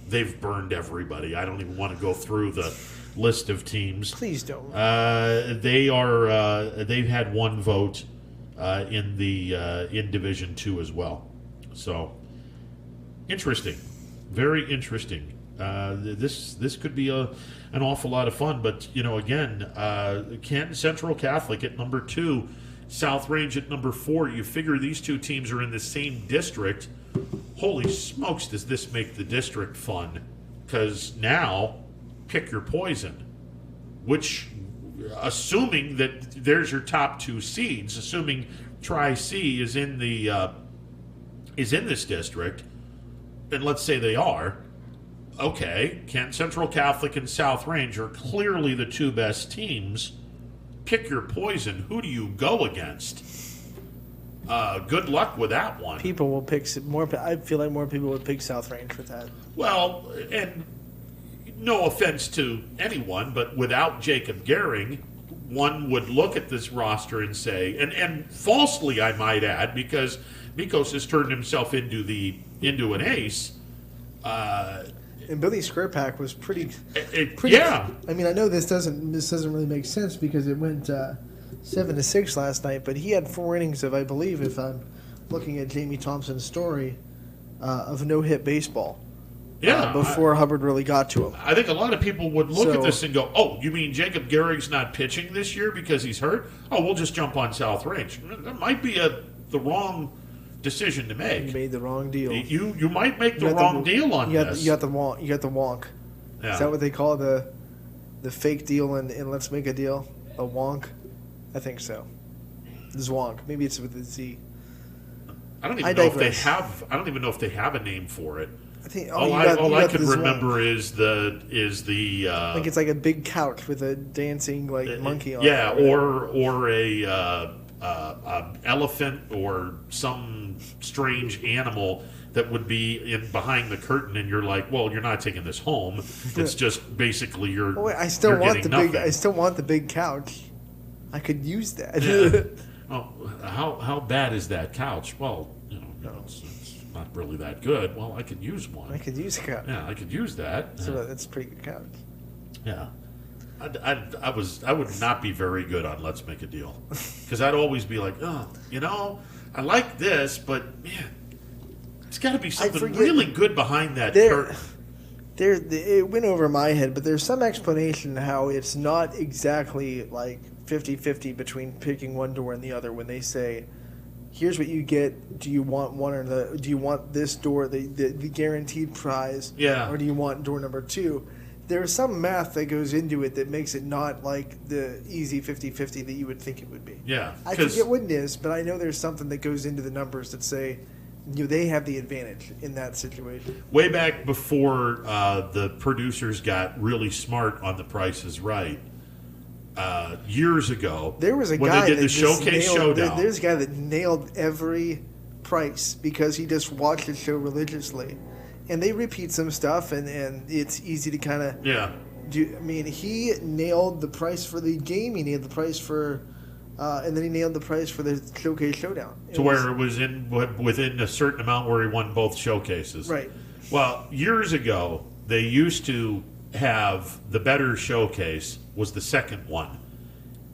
They've burned everybody. I don't even want to go through the list of teams. Please don't. They are. They've had 1 vote in Division 2 as well. So interesting, very interesting. This could be an awful lot of fun. But again, Canton Central Catholic at number 2, South Range at number 4. You figure these 2 teams are in the same district. Holy smokes, does this make the district fun? Because now, pick your poison. Which, assuming that there's your top 2 seeds, assuming Tri-C is in this district, and let's say they are, okay, Kent Central Catholic and South Range are clearly the 2 best teams. Pick your poison. Who do you go against? good luck with that one. People will pick more. I feel like more people would pick South Range for that. Well, and no offense to anyone, but without Jacob Gehring, one would look at this roster and say, and falsely I might add, because Mikos has turned himself into an ace. And Billy Squarepack was pretty. Yeah. I mean, I know this doesn't really make sense because it went 7-6 last night, but he had 4 innings of, I believe, if I'm looking at Jamie Thompson's story, of no-hit baseball. Yeah, before Hubbard really got to him. I think a lot of people would look at this and go, "Oh, you mean Jacob Gehring's not pitching this year because he's hurt? Oh, we'll just jump on South Range." That might be the wrong decision to make. You made the wrong deal. You might make the wrong deal on this. You got the wonk. Yeah. Is that what they call the fake deal in Let's Make a Deal? A wonk? I think so. Zwonk. Maybe it's with a Z. I don't even know if they have. I don't even know if they have a name for it. I think all I can remember is the like it's like a big couch with a dancing monkey on it. Yeah, or a elephant or some strange animal that would be behind the curtain, and you're like, well, you're not taking this home. It's just basically you're. Oh, wait, I still want the big couch. I could use that. Yeah. Oh, how bad is that couch? Well, it's not really that good. Well, I could use one. I could use a couch. Yeah, I could use that. So that's a pretty good couch. Yeah. I would not be very good on Let's Make a Deal. Because I'd always be like, I like this, but, man, it's got to be something really good behind that curtain. It went over my head, but there's some explanation how it's not exactly like 50-50 between picking one door and the other when they say, here's what you get. Do you want one or do you want this door, the guaranteed prize? Yeah. Or do you want door number 2? There's some math that goes into it that makes it not like the easy 50-50 that you would think it would be. Yeah. I forget what it is, but I know there's something that goes into the numbers that say they have the advantage in that situation. Way back before the producers got really smart on The Price is Right, years ago, there was a when guy they did the that Showcase Showdown. There's a guy that nailed every price because he just watched the show religiously, and they repeat some stuff, and it's easy to kind of do. I mean, he nailed the price for the game. He nailed the price for, and then he nailed the price for the Showcase Showdown. Where it was within a certain amount where he won both showcases. Right. Well, years ago, they used to have the better showcase was the second one.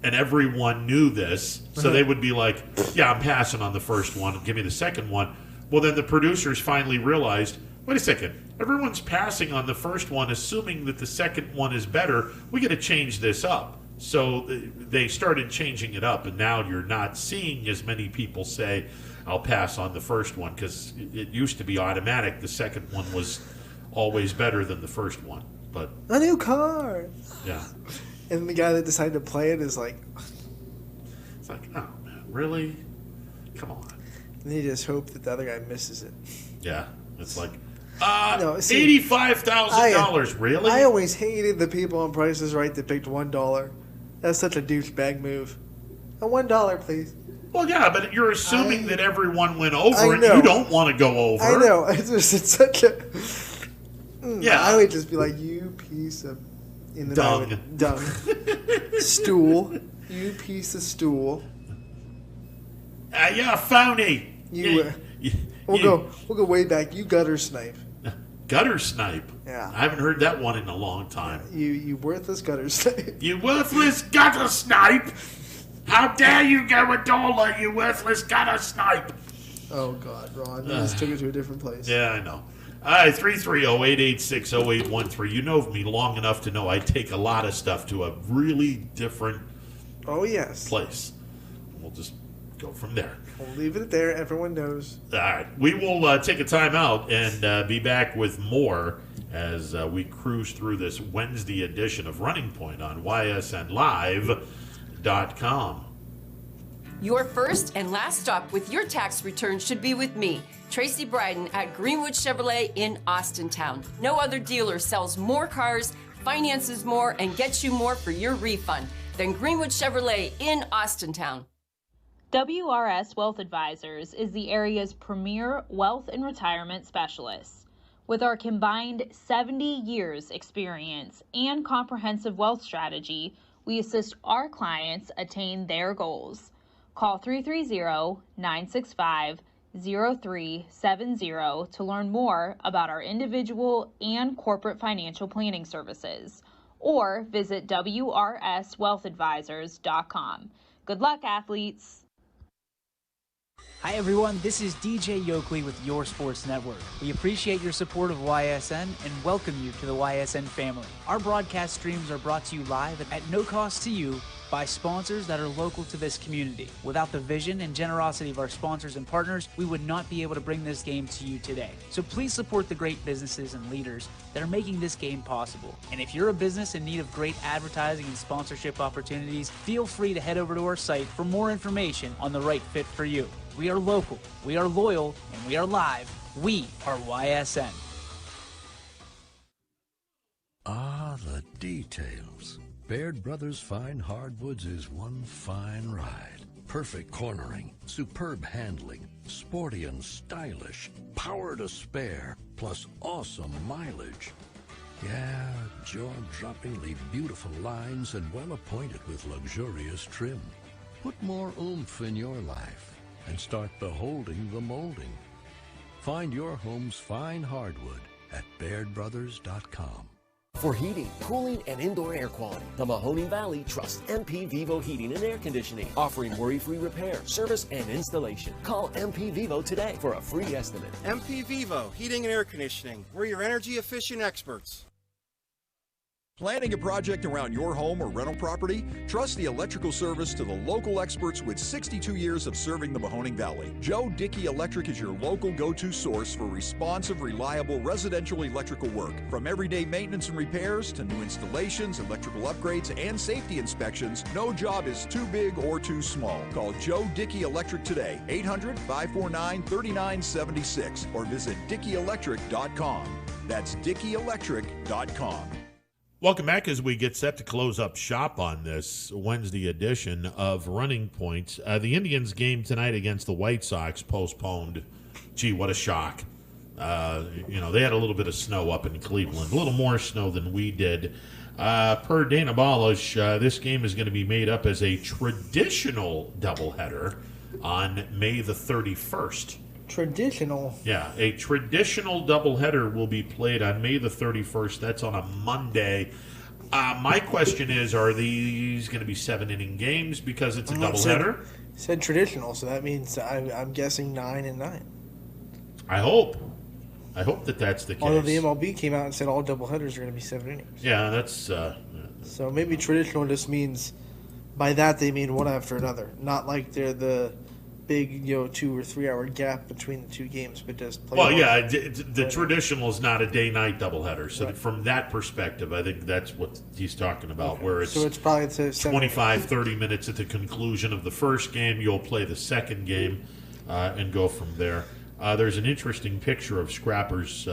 And everyone knew this, so they would be like, yeah, I'm passing on the first one, give me the second one. Well, then the producers finally realized, wait a second, everyone's passing on the first one, assuming that the second one is better. We got to change this up. So they started changing it up, and now you're not seeing as many people say, I'll pass on the first one, because it used to be automatic. The second one was always better than the first one. But a new car. Yeah. And the guy that decided to play it is like, it's like, oh man, really? Come on. And you just hope that the other guy misses it. Yeah, it's like, $85,000. Really? I always hated the people on Price is Right that picked $1. That's such a douchebag move. $1, please. Well, yeah, but you're assuming that everyone went over, and you don't want to go over. I know. It's such a. Yeah. I would just be like, you piece of. In the dung. Dung. Stool. You piece of stool. Yeah, phony. We'll go way back. You gutter snipe. Gutter snipe? Yeah. I haven't heard that one in a long time. You worthless gutter snipe. You worthless gutter snipe! How dare you go with Dola, you worthless gutter snipe! Oh, God, Ron. You just took it to a different place. Yeah, I know. All right, 330-886-0813. You know me long enough to know I take a lot of stuff to a really different place. We'll just go from there. We'll leave it there. Everyone knows. All right. We will take a time out and be back with more as we cruise through this Wednesday edition of Running Point on ysnlive.com. Your first and last stop with your tax return should be with me, Tracy Bryden at Greenwood Chevrolet in Austintown. No other dealer sells more cars, finances more, and gets you more for your refund than Greenwood Chevrolet in Austintown. WRS Wealth Advisors is the area's premier wealth and retirement specialist. With our combined 70 years experience and comprehensive wealth strategy, we assist our clients attain their goals. Call 330-965-0370 to learn more about our individual and corporate financial planning services, or visit wrswealthadvisors.com. Good luck, athletes! Hi everyone, this is DJ Yoakley with Your Sports Network. We appreciate your support of YSN and welcome you to the YSN family. Our broadcast streams are brought to you live at no cost to you by sponsors that are local to this community. Without the vision and generosity of our sponsors and partners, we would not be able to bring this game to you today. So please support the great businesses and leaders that are making this game possible. And if you're a business in need of great advertising and sponsorship opportunities, feel free to head over to our site for more information on the right fit for you. We are local, we are loyal, and we are live. We are YSN. Ah, the details. Baird Brothers Fine Hardwoods is one fine ride. Perfect cornering, superb handling, sporty and stylish, power to spare, plus awesome mileage. Yeah, jaw-droppingly beautiful lines and well appointed with luxurious trim. Put more oomph in your life and start beholding the molding. Find your home's fine hardwood at BairdBrothers.com. For heating, cooling, and indoor air quality, the Mahoning Valley trusts MP Vivo Heating and Air Conditioning, offering worry-free repair, service, and installation. Call MP Vivo today for a free estimate. MP Vivo Heating and Air Conditioning. We're your energy-efficient experts. Planning a project around your home or rental property? Trust the electrical service to the local experts with 62 years of serving the Mahoning Valley. Joe Dickey Electric is your local go-to source for responsive, reliable residential electrical work. From everyday maintenance and repairs to new installations, electrical upgrades, and safety inspections, no job is too big or too small. Call Joe Dickey Electric today, 800-549-3976, or visit DickeyElectric.com. That's DickeyElectric.com. Welcome back as we get set to close up shop on this Wednesday edition of Running Point. The Indians game tonight against the White Sox postponed. Gee, what a shock. They had a little bit of snow up in Cleveland, a little more snow than we did. Per Dana Balish, this game is going to be made up as a traditional doubleheader on May the 31st. Traditional. Yeah, a traditional doubleheader will be played on May the 31st. That's on a Monday. My question is, are these going to be 7-inning games because it's a doubleheader? Said traditional, so that means I'm guessing 9 and 9. I hope that's the case. Although the MLB came out and said all doubleheaders are going to be 7 innings. Yeah, that's... so maybe traditional just means, by that they mean one after another. Not like they're the big 2 or 3 hour gap between the two games, but just play. Well, yeah, the traditional is not a day-night doubleheader, so from that perspective, I think that's what he's talking about. Okay. Where it's probably 25-30 minutes at the conclusion of the first game, you'll play the second game and go from there. There's an interesting picture of Scrappers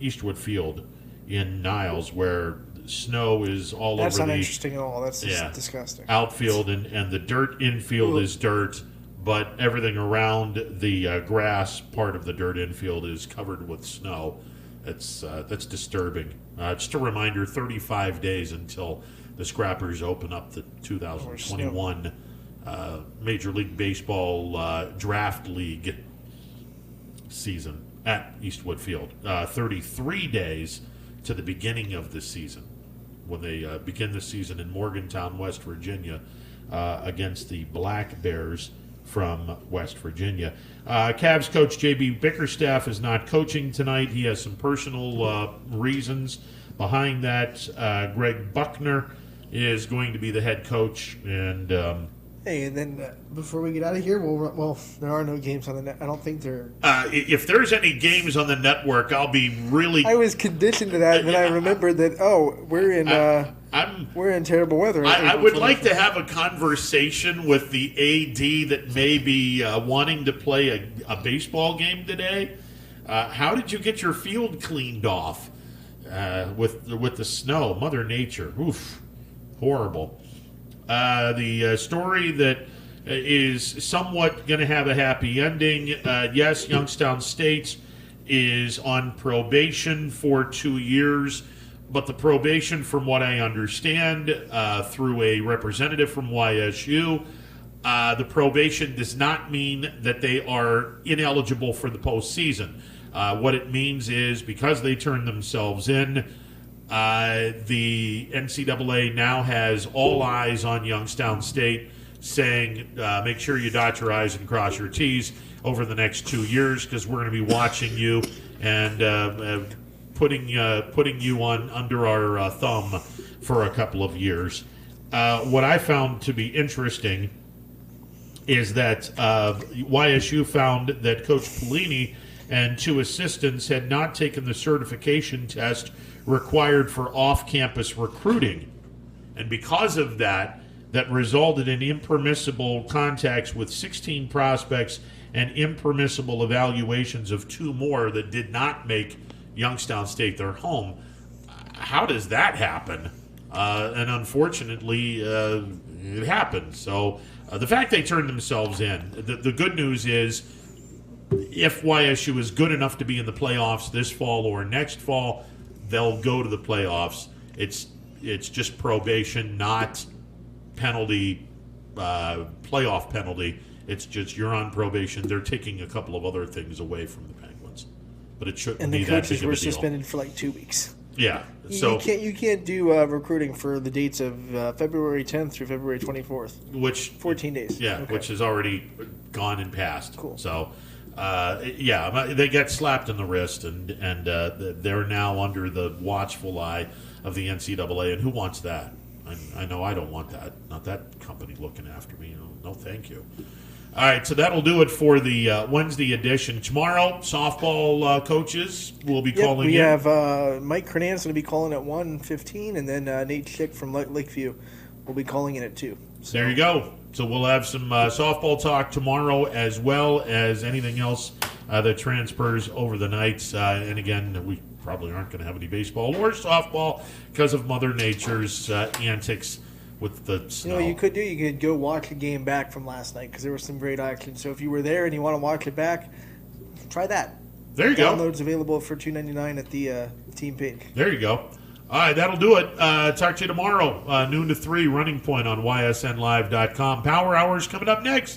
Eastwood Field in Niles where snow is all that's over the... That's not interesting at all. That's just disgusting. Outfield and the dirt infield is dirt. But everything around the grass part of the dirt infield is covered with snow. That's disturbing. Just a reminder, 35 days until the Scrappers open up the 2021 Major League Baseball Draft League season at Eastwood Field. 33 days to the beginning of the season when they begin the season in Morgantown, West Virginia against the Black Bears from West Virginia. Cavs coach J.B. Bickerstaff is not coaching tonight. He has some personal reasons behind that. Greg Buckner is going to be the head coach. And hey, and then before we get out of here, well, there are no games on the net. I don't think there. If there's any games on the network, I'll be really. I was conditioned to that, but I remembered that. We're in terrible weather. I would like to have a conversation with the AD that may be wanting to play a baseball game today. How did you get your field cleaned off with the snow? Mother Nature, oof, horrible. The story that is somewhat going to have a happy ending. Yes, Youngstown State is on probation for 2 years, but the probation, from what I understand, through a representative from YSU, the probation does not mean that they are ineligible for the postseason. What it means is because they turned themselves in, the NCAA now has all eyes on Youngstown State, saying make sure you dot your I's and cross your T's over the next 2 years, because we're going to be watching you and putting you on under our thumb for a couple of years. What I found to be interesting is that YSU found that Coach Pelini and 2 assistants had not taken the certification test required for off-campus recruiting. And because of that, that resulted in impermissible contacts with 16 prospects and impermissible evaluations of 2 more that did not make Youngstown State their home. How does that happen? And unfortunately, it happened. So the fact they turned themselves in, the good news is if YSU is good enough to be in the playoffs this fall or next fall, they'll go to the playoffs. It's just probation, not penalty, playoff penalty. It's just you're on probation. They're taking a couple of other things away from the Penguins, but it shouldn't be that big of a deal. And the coaches were suspended for like 2 weeks. Yeah, so you can't do recruiting for the dates of February 10th through February 24th. Which 14 days. Yeah, okay. Which has already gone and passed. Cool. So, they get slapped in the wrist, and they're now under the watchful eye of the NCAA. And who wants that? I know I don't want that. Not that company looking after me. No, thank you. All right, so that'll do it for the Wednesday edition. Tomorrow, softball coaches will be calling in. We have Mike Crenan's going to be calling at 1:15, and then Nate Schick from Lakeview will be calling in at 2. So. There you go. So we'll have some softball talk tomorrow, as well as anything else that transfers over the nights. And again, we probably aren't going to have any baseball or softball because of Mother Nature's antics with the snow. You could go watch a game back from last night, because there was some great action. So if you were there and you want to watch it back, try that. There you go. Download's available for $2.99 at the team page. There you go. All right, that'll do it. Talk to you tomorrow, noon to 3, Running Point on ysnlive.com. Power Hour's coming up next.